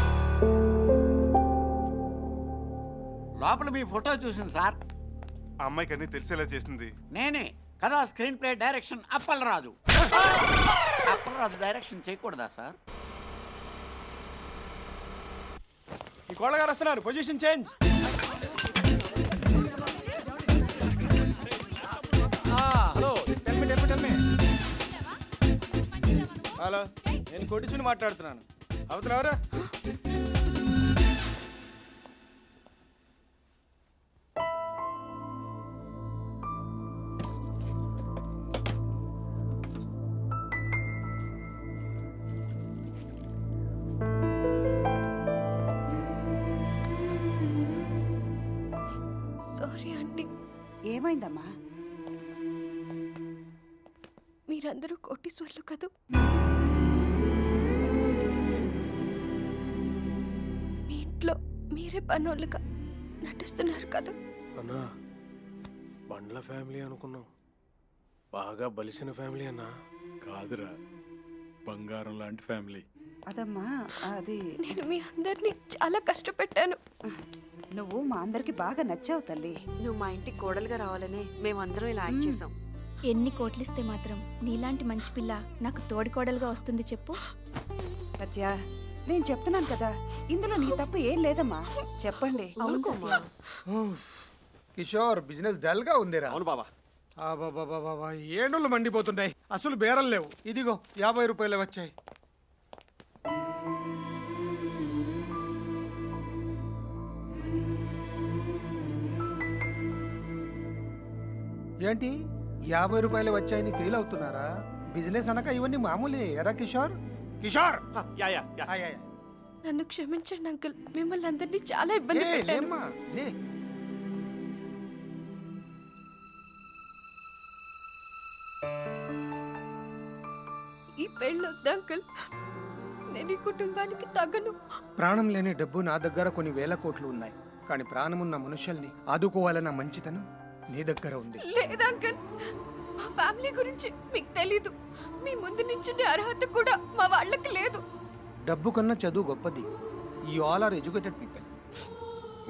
లోపల మీ ఫోటో చూసింది సార్. ఆ అమ్మాయికి అన్ని తెలిసేలా చేసింది నేనే కదా. Screen play direction Appalaraju. Appalaraju direction చేయకూడదా సార్? ఈ కోళ్ళగారు వస్తున్నారు. Position change. హలో, హలో, నేను కొట్టించుని మాట్లాడుతున్నాను. అవతల ఎవరా? Sorry aunty. ఏమైందమ్మా? మీరందరూ కోటీశ్వర్లు కదూ. మీ ఇంట్లో మీరే పనోళ్ళుగా నటిస్తున్నారు కదా. అన్నా, బండ్ల ఫ్యామిలీ అనుకున్నాం. బాగా బలిసిన ఫ్యామిలీ అన్నా. కాదురా, బంగారం లాంటి ఫ్యామిలీ. అదమ్మా, అది నేను మీ అందరినీ చాలా కష్టపెట్టాను. నువ్వు మా అందరికి బాగా నచ్చావు తల్లి. నువ్వు మా ఇంటికి కోడలుగా రావాలని మేమందరం ఇలా యాక్ట్ చేసాం. ఎన్ని కోట్లిస్తే మాత్రం నీలాంటి మంచి పిల్ల నాకు తోడికోడలుగా వస్తుంది చెప్పు. సత్య, నేను చెప్తున్నాను కదా, ఇందులో నీ తప్పు ఏం లేదమ్మా. చెప్పండి. కిషోర్, బిజినెస్ డల్ గా ఉందిరా. అవును బాబా. ఏడుళ్ళు మండిపోతుంటాయి. అసలు బేరం లేవు. ఇదిగో 50 రూపాయలు వచ్చాయి. ఏంటి 50 రూపాయలు వచ్చాయని ఫీల్ అవుతున్నారా? బిజినెస్ అనక ఇవన్నీ మామూలే. ఎరా కిషోర్? కిషోర్, నన్ను క్షమించండి అంకుల్, మిమ్మల్ని అందరినీ చాలా ఇబ్బంది పెట్టాను. ఈ పెళ్ళొద్దు అంకుల్, నేను ఈ కుటుంబానికి తగను. ప్రాణం లేని డబ్బు నా దగ్గర కొన్ని వేల కోట్లు ఉన్నాయి, కానీ ప్రాణమున్న మనుషుల్ని ఆదుకోవాలన్న మంచితనం నీ దగ్గర ఉంది. లేదు అంకుల్, మా ఫ్యామిలీ గురించి మీకు తెలీదు. మీ ముందు నించుండే అర్హత కూడా మా వాళ్ళకి లేదు. డబ్బు కన్నా చదువు గొప్పది. ఈ ఆల్ ఆర్ ఎడ్యుకేటెడ్ పీపుల్.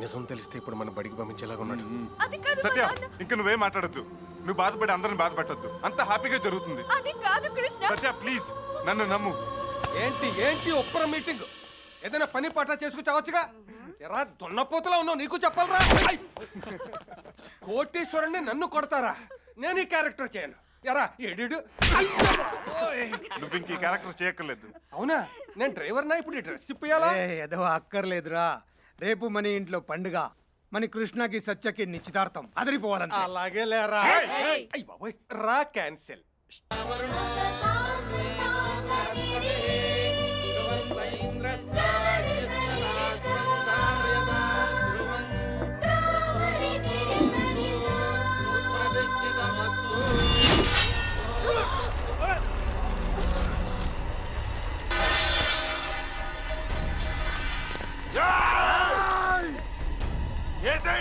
నిజం తెలిస్తే ఇప్పుడు మన బడికి పంపించేలాగా ఉన్నాడు. అది కాదు సత్య, ఇంకా నువ్వేం మాట్లాడద్దు. నువ్వు బాధపడి అందరిని బాధపెట్టద్దు. అంత హ్యాపీగా జరుగుతుంది. అది కాదు కృష్ణ. సత్య ప్లీజ్, నన్ను నమ్ము. ఏంటి ఒప్పర మీటింగ్? ఏదైనా పని పాట చేసుకు చావచ్చుగా. ఎరా దున్నపోతలా ఉన్నావు, నీకు చెప్పాలరా. కోటీశ్వరుణ్ణి నన్ను కొడతారా? నేను ఈ క్యారెక్టర్ చేయను. ఎరా ఎడిడు. నువ్వు ఇంక ఈ క్యారెక్టర్ చేయక్కర్లేదు. అవునా? నేను డ్రైవర్నా? ఇప్పుడు ఈ డ్రెస్ ఇప్పియాలా? ఏదో అక్కర్లేదురా. రేపు మన ఇంట్లో పండుగ. మన కృష్ణకి సత్యకి నిశ్చితార్థం. అదిరిపోవాలంటే. అలాగే లేరా. అయ్య బాబోయ్, రా క్యాన్సిల్.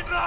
పోయిండ్రా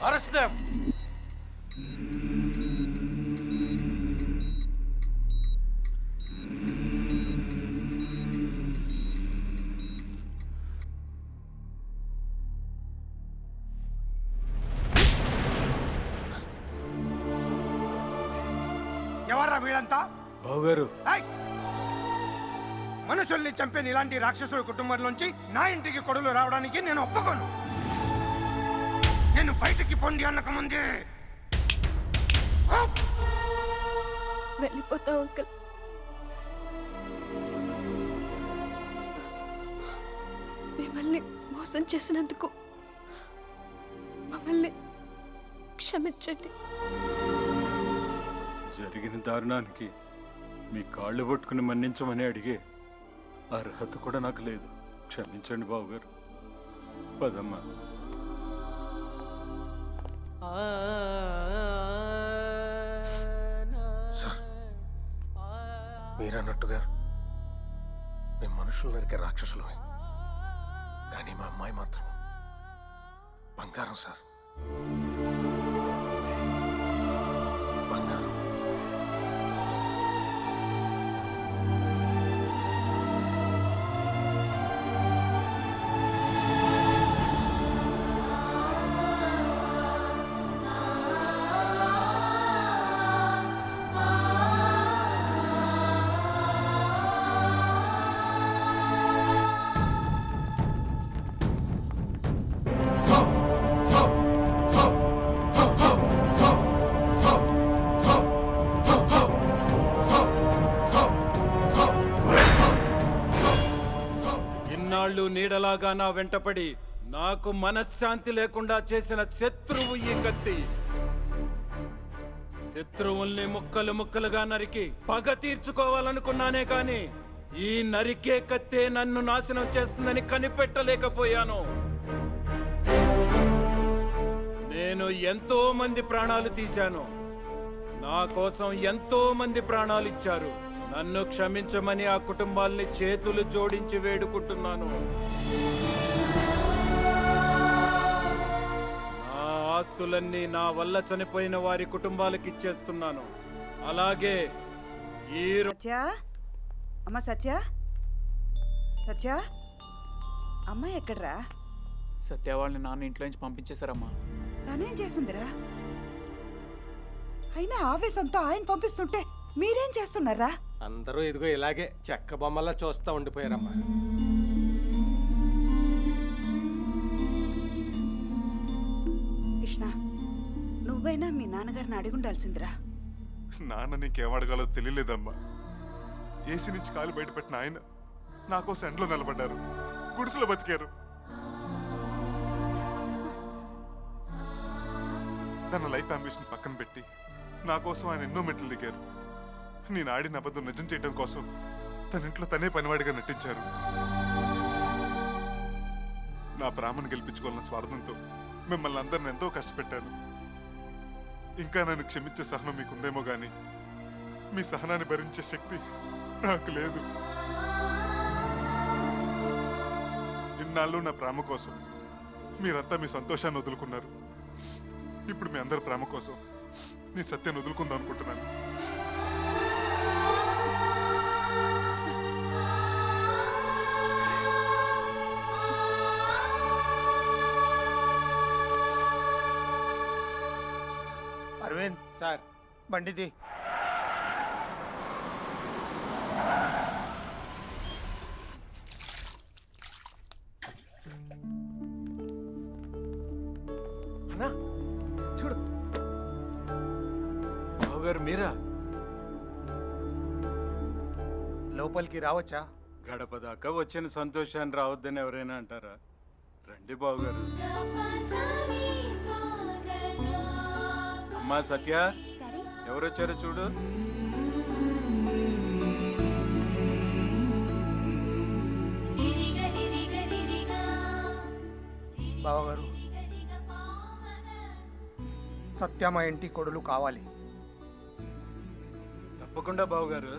Arrest them! ఎవర్రా వీళ్ళంతా? బావగారు, ఏయ్! మనుషుల్ని చంపిన ఇలాంటి రాక్షసుల కుటుంబంలోంచి నా ఇంటికి కొడులు రావడానికి నేను ఒప్పుకోను. నేను బయటికి పొండి అన్నక ముందే వెళ్ళిపోతాం అంకుల్. మిమ్మల్ని మోసం చేసినందుకు మమ్మల్ని క్షమించండి. జరిగిన దారుణానికి మీ కాళ్ళు పట్టుకుని మన్నించమని అడిగే అర్హత కూడా నాకు లేదు. క్షమించండి బావగారు. పదమ్మా. సార్, మీరన్నట్టుగా మేము మనుషులు నరికే రాక్షసులమే, కానీ మా అమ్మాయి మాత్రం బంగారం సార్, బంగారం. ఇన్నాళ్ళు నీడలాగా నా వెంటపడి నాకు మనశ్శాంతి లేకుండా చేసిన శత్రువు ఈ కత్తి. శత్రువుల్ని ముక్కలు ముక్కలుగా నరికి పగ తీర్చుకోవాలనుకున్నానే కాని ఈ నరికే కత్తే నన్ను నాశనం చేస్తుందని కనిపెట్టలేకపోయాను. నేను ఎంతో మంది ప్రాణాలు తీశాను. నా కోసం ఎంతో మంది ప్రాణాలు ఇచ్చారు. నన్ను క్షమించమని ఆ కుటుంబాల్ని చేతులు జోడించి వేడుకుంటున్నాను. నా ఆస్తులన్నీ నా వల్ల చనిపోయిన వారి కుటుంబాలకు ఇచ్చేస్తున్నాను. అలాగే ఈ సత్య, అమ్మ సత్య, సత్య, అమ్మ ఎక్కడ్రా? సత్య వాళ్ళని నాన్న ఇంట్లో నుంచి పంపించేశారమ్మా. తనేం చేసిందిరా? అయినా ఆవేశంతో ఆయన పంపిస్తుంటే మీరేం చేస్తున్నారా? అందరూ ఇదిగో ఇలాగే చెక్క బొమ్మల్లా చూస్తా ఉండిపోయారమ్మా. కృష్ణ, నువ్వైనా మీ నాన్నగారిని అడిగుండాల్సిందిరా. నాన్న నీకేం అడగాలో తెలియలేదమ్మా. ఏసీ నుంచి కాలు బయటపెట్టిన ఆయన నా కోసం ఎండలో నిలబడ్డారు, గుడిసెలో బతికారు. తన లైఫ్ అంబిషన్ పక్కన పెట్టి నా కోసం ఆయన ఎన్నో మెట్లు దిగారు. నేను ఆడిన అబద్ధం నిజం చేయడం కోసం తన ఇంట్లో తనే పనివాడిగా నటించారు. నా ప్రేమను గెలిపించుకోవాలన్న స్వార్థంతో మిమ్మల్ని అందరిని ఎంతో కష్టపెట్టాను. ఇంకా నన్ను క్షమించే సహనం మీకుందేమో గాని మీ సహనాన్ని భరించే శక్తి నాకు లేదు. ఇన్నాళ్ళు నా ప్రేమ కోసం మీరంతా మీ సంతోషాన్ని వదులుకున్నారు. ఇప్పుడు మీ అందరి ప్రేమ కోసం నీ సత్యాన్ని వదులుకుందాం అనుకుంటున్నాను. అరవింద్ సార్, బండిది. బావగారు మీరా? లోపలికి రావచ్చా? గడప దాకా వచ్చిన సంతోషాన్ని రావద్దని ఎవరైనా అంటారా? రండి బావగారు. అమ్మా సత్య, ఎవరొచ్చారో చూడు. బావగారు, సత్య మా ఇంటి కొడులు కావాలి. తప్పకుండా బావగారు.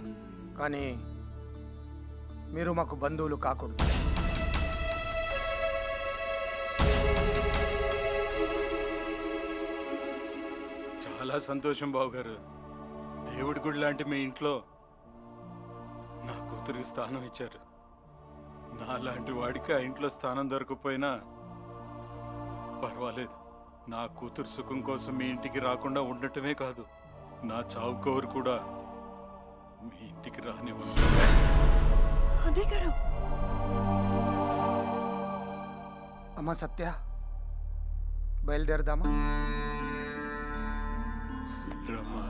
కానీ మీరు మాకు బంధువులు కాకూడదు. చాలా సంతోషం బావగారు. దేవుడి గుడి లాంటి మీ ఇంట్లో నా కూతురికి స్థానం ఇచ్చారు. నా లాంటి వాడికి ఆ ఇంట్లో స్థానం దొరకపోయినా పర్వాలేదు. నా కూతురు సుఖం కోసం మీ ఇంటికి రాకుండా ఉండటమే కాదు, నా చావు కోరు కూడా మీ ఇంటికి రానివ్వను. అమ్మా సత్య, బయలుదేరదామా? రమ్మా.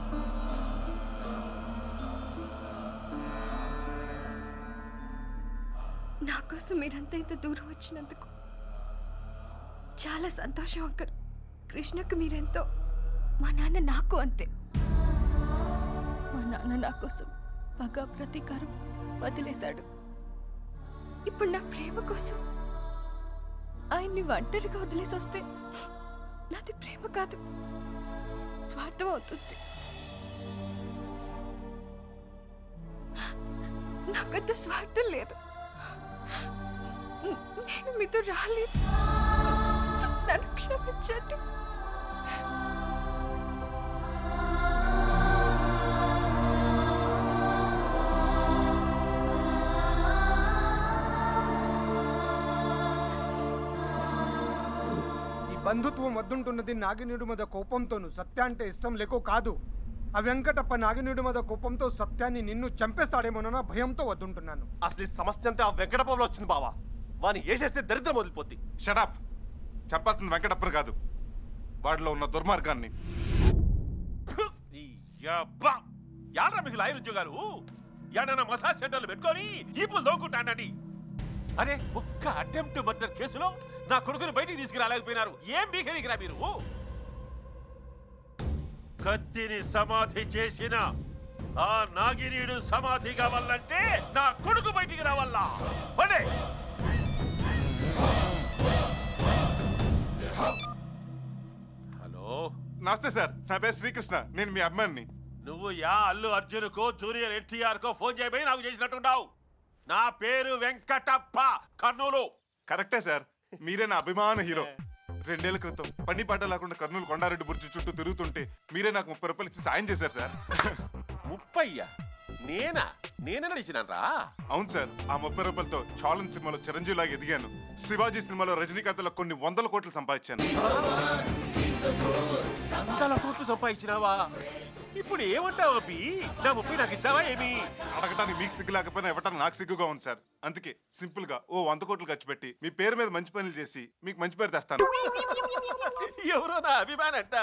నా కోసం మీరంతా ఇంత దూరం వచ్చినందుకు చాలా సంతోషం అంకుల్. కృష్ణకు మీరెంతో, మా నాన్న నాకు అంతే. మా నాన్న నా కోసం పగ ప్రతీకారం వదిలేశాడు. ఇప్పుడు నా ప్రేమ కోసం ఆయన్ని ఒంటరిగా వదిలేసి వస్తే నాది ప్రేమ కాదు, స్వార్థం అవుతుంది. నాకంత స్వార్థం లేదు. నేను మీతో రాలేదు, నన్ను క్షమించండి. బంధుత్వం వద్దుంటున్నది నాగినీడు మీద కోపంతోను, సత్య అంటే ఇష్టం లేకో కాదు. ఆ వెంకటప్ప నాగినీడు మీద కోపంతో సత్యాన్ని నిన్ను చంపేస్తాడేమోనన్న భయంతో వద్దుంటున్నాను. అసలు ఈ సమస్య అంతా ఆ వెంకటప్పలో వచ్చింది బావా. వాని వేసేస్తే దరిద్రం వదిలిపోద్ది. షటప్. చంపాల్సిన వెంకటప్పని కాదు, వాడిలో ఉన్న దుర్మార్గాన్ని. యాడ్రా మీకు లాయర్ ఉద్యోగాలు? యాడన్నా మసాజ్ సెంటర్లు పెట్టుకొని ఈపులు దోకుంటానండి. అరే, ఒక్క అటెంప్ట్ మర్డర్ కేసులో నా కొడుకుని బయటికి తీసుకురాలేకపోయినారు. ఏం బీకనికిరా మీరు? కత్తిని సమాధి చేసిన ఆ నాగినీడు సమాధి కావాలంటే నా కొడుకు బయటికి రావాలా? పడే. హలో, నమస్తే సార్. నా పేరు శ్రీకృష్ణ, నేను మీ అమ్మాయిని. నువ్వు యా అల్లు అర్జున్కో జూనియర్ ఎన్టీఆర్ కో ఫోన్ చేయబోయి నాకు చేసినట్టున్నావు. నా పేరు వెంకటప్ప, కర్నూలు. కరెక్టే సార్, మీరే నా అభిమాన హీరో. 2 ఏళ్ల క్రితం పని పడ్డ లేకుండా కర్నూలు కొండారెడ్డి బుర్జి చుట్టూ తిరుగుతుంటే మీరే నాకు 30 రూపాయలు ఇచ్చి సాయం చేశారు సార్. 30? నేనే నడిచినారా? అవును సార్, ఆ 30 రూపాయలతో చాలన్ సినిమాలో చిరంజీవి లాగా ఎదిగాను. శివాజీ సినిమాలో రజనీకాంత్లో కొన్ని 100 కోట్లు సంపాదించాను. 100 కోట్లు సంపాదించినావా? ఇప్పుడు ఏమంటావు అబ్బి? నా 30 నాకు ఇచ్చావా ఏమి? అడగటానికి మీకు సిగ్గు లేకపోయినా ఇవ్వటానికి నాకు సిగ్గుగా ఉంది సార్. అందుకే సింపుల్ గా ఓ 100 కోట్లు ఖర్చు పెట్టి మీ పేరు మీద మంచి పనులు చేసి మీకు మంచి పేరు తెస్తాను. ఎవరో నా అభిమానంట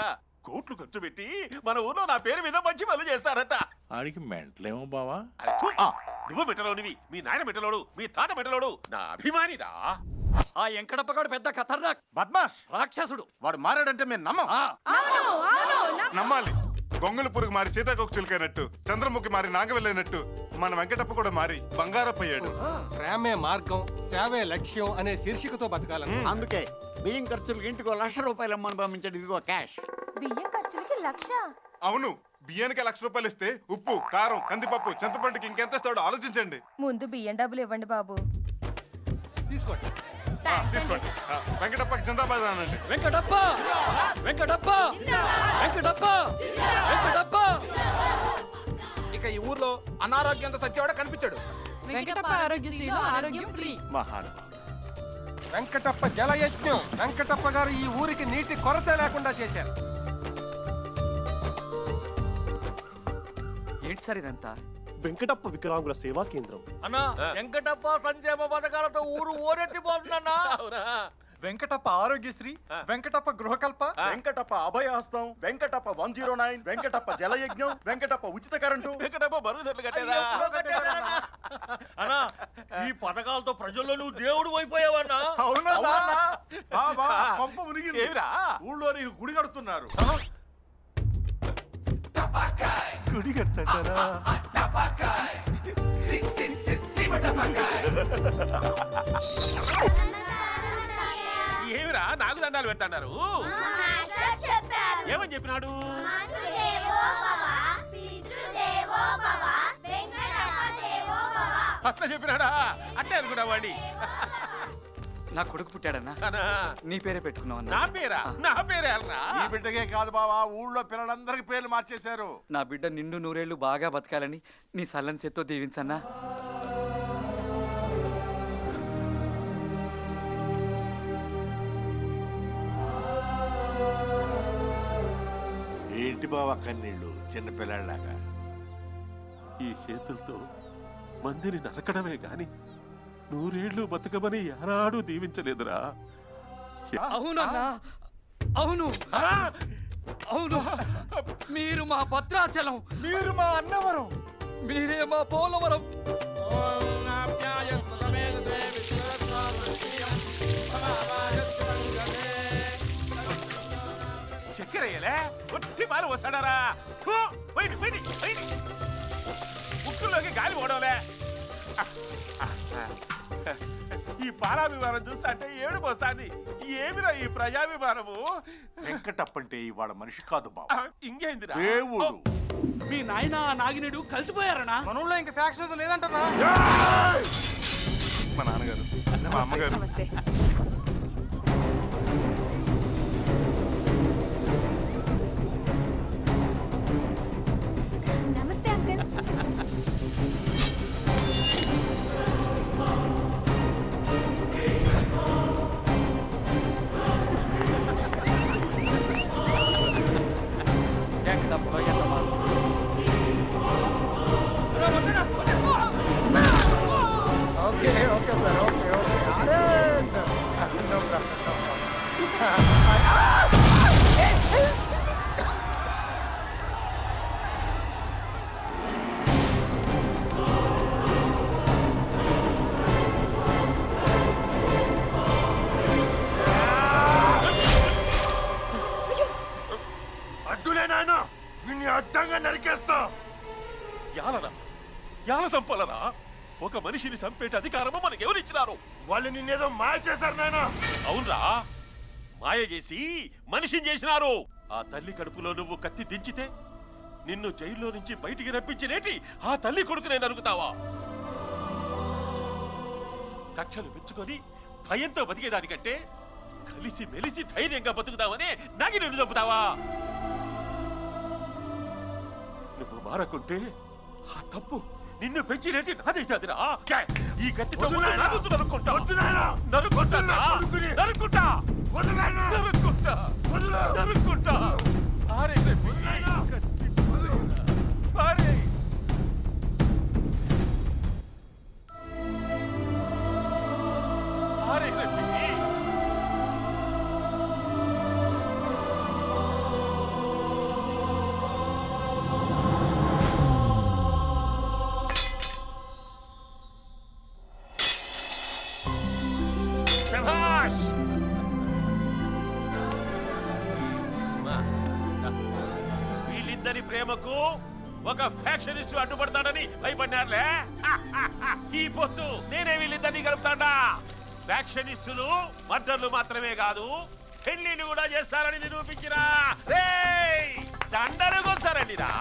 కోట్లు ఖర్చు పెట్టి మన ఊర్లో నా పేరు మీద మంచి పనులు చేస్తారట. ఆడికి మెంటలేమో బావా. నువ్వు మెట్టలోనివి, మీ నాయన మెట్టలోడు, మీ తాత మెట్టలోడు. నా అభిమానిరా. ఆ వెంకటప్పగాడు పెద్ద ఖతర్నాక్ బద్మాష్ రాక్షసుడు. వాడు మారాడంటే మేము నమ్మం. నమ్మాలి. గొంగళి పురుగు మారి సీతాకోక చిలుకైనట్టు, చంద్రముఖి మారి నాగవెళ్ళైనట్టు మన వెంకటప్ప కూడా మారి బంగారపోయాడు. ప్రేమే మార్గం, సేవే లక్ష్యం అనే శీర్షికతో బతకాలని. అందుకే బియ్యం ఖర్చులకు ఇంటికి 1,00,000 రూపాయలు అమ్మని పంపించాడు. ఇదిగో క్యాష్. బియ్యం ఖర్చులకి 1,00,000? అవును, బియ్యానికి 1,00,000 రూపాయలు ఇస్తే ఉప్పు, కారం, కందిపప్పు, చింతపండుకి ఇంకెంత ఇస్తాడో ఆలోచించండి. ముందు బియ్యం డబ్బులు ఇవ్వండి బాబు. తీసుకోండి. తీసుకోండి. వెంకటప్పకి జిందాబాద్ అనండి. వెంకటప్ప, వెంకటప్ప, వెంకటప్ప, వెంకటప్ప. ఇక ఈ ఊర్లో అనారోగ్యంతో సచ్చేవాడ కనిపించాడు. వెంకటప్ప ఆరోగ్యశ్రీలో ఆరోగ్యం ఫ్రీ. మహానుభావుడు. వెంకటప్ప జలయజ్ఞం. వెంకటప్ప గారు ఈ ఊరికి నీటి కొరత లేకుండా చేశారు. ఏంటి సార్ ఇదంతా? వెంకటప్ప వికలాంగుల సేవా కేంద్రం. అన్నా, వెంకటప్ప సంక్షేమ పథకాలతో ఊరు ఓరెత్తిపోతుందన్నా. అవునా? వెంకటప్ప ఆరోగ్యశ్రీ, వెంకటప్ప గృహకల్ప, వెంకటప్ప అభయహస్తం, వెంకటప్ప 109, వెంకటప్ప జలయజ్ఞం, వెంకటప్ప ఉచిత కరెంటు, వెంకటప్ప బరువుదర్లు కట్టేదా అన్నా? ఈ పథకాలతో ప్రజల్లో నువ్వు దేవుడు అయిపోయావన్నా. అవునా బాబా పంప మునిగింది. ఊళ్ళో నీకు గుడి కడుతున్నారు. గుడి కడతారా? ఏమిరా నాకు దండాలు పెడతాన్నారు? ఏమని చెప్పినాడు? అట్లా చెప్పినాడా? అట్లే అనుకున్నావాడి. నా కొడుకు పుట్టాడన్నా. నీ పేరే పెట్టుకున్నావు. నా పేరా? నా పేరే అన్నా. ఈ బిడ్డకే కాదు బావా, ఊళ్ళో పిల్లలందరికి పేర్లు మార్చేశారు. నా బిడ్డ నిండు నూరేళ్లు బాగా బతకాలని నీ సల్లని చేత్తో దీవించన్నా. ఏంటి బావ కన్నీళ్ళు చిన్నపిల్లాడిలాగా? ఈ చేతులతో మందిని నరకడమే గాని నూరేళ్లు బతకమని ఏనాడు దీవించలేదురా. అవునన్నా, అవును అవును. మీరు మా భద్రాచలం, మీరు మా అన్నవరం, మీరే మా పోలవరం. చక్కెరయ్యలే ఒట్టి పాలు వస్తాడారా? ముక్కుల్లోకి గాలి పోవడంలే. ఈ పాలాభిమానం చూస్తా అంటే ఏడు పోసాంది. ఏమిరా ఈ ప్రజాభిమానము? వెంకటప్పంటే ఇవాళ మనిషి కాదు బావ, ఇంకేందిరా దేవుడు. మీ నాయన నాగినేడు కలిసిపోయారనా? మన ఊళ్ళో ఇంకా ఫ్యాక్షన్స్ లేదంటారా? మా నాన్నగారు, మా అమ్మగారు. నమస్తే uncle. Okay okay sir, okay okay. అరే నో ప్రాబ్లం. అడ్డులే నాయన, వీణ్ణి అడ్డంగా నరికేస్తా. యాలరా యాల సంపలరా? ఒక మనిషిని చంపేట అధికారము మనకు ఎవరిచ్చినారు? వాళ్ళు నిన్నేదో మాయ చేశారు నాయన. అవునరా, మాయ చేసి మనిషిని చేసినారు. ఆ తల్లి కడుపులో నువ్వు కత్తి దించితే నిన్ను జైల్లో నుంచి బయటికి రప్పించినేటి ఆ తల్లి కొడుకునే నరుకుతావా? కక్షలు పెంచుకొని భయంతో బతికేదానికంటే కలిసి మెలిసి ధైర్యంగా బతుకుతావనే నాగి నిన్ను చంపుతావా? నువ్వు మారకుంటే ఆ తప్పు నిన్ను పెంచినేటి నాదైతాదిరా. ఈ కత్తితో నరుకుతా నరుకుంటా నరుకుంటా నరుకుంటా నరుకుంటా. అరే కత్తి అరే అరే వీళ్ళిద్దరి ప్రేమకు ఒక ఫ్యాక్షనిస్ట్ అడ్డుపడతాడని భయపడ్డారులే. ఈ పొత్తు నేనే వీళ్ళిద్దరిని కలుపుతాడా. ఫ్యాక్షనిస్టులు మర్డర్లు మాత్రమే కాదు, పెళ్లిళ్ళు కూడా చేస్తారని నిరూపించినా దండలు కొచ్చారండి రా.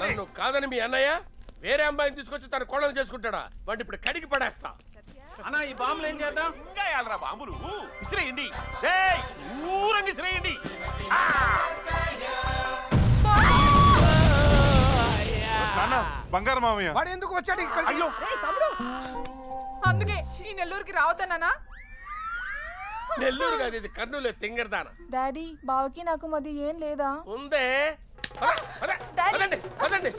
నన్ను కాదని మీ అన్నయ్య వేరే అమ్మాయిని తీసుకొచ్చి తన కోడలు చేసుకుంటాడా? వాడిని ఇప్పుడు కడిగి పడేస్తా. అన్నా ఈ బాంబులు ఏం చేద్దాం? ఇంకా యాలరా బాంబులు విసిరేయండి, ఊరంగి విసిరేయండి. బంగారు మామయ్య వాడు ఎందుకు వచ్చాడు? అయ్యో తమ్ముడు, అందుకే ఈ నెల్లూరుకి రావద్దన్నానా? నెల్లూరు కాదు ఇది, కర్నూలు తింగరదాన. డాడీ బావకి నాకు మధ్య ఏం లేదా? ఉందే, పదండి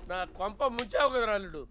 నా కొంప ముంచావు కదా రాలుడు.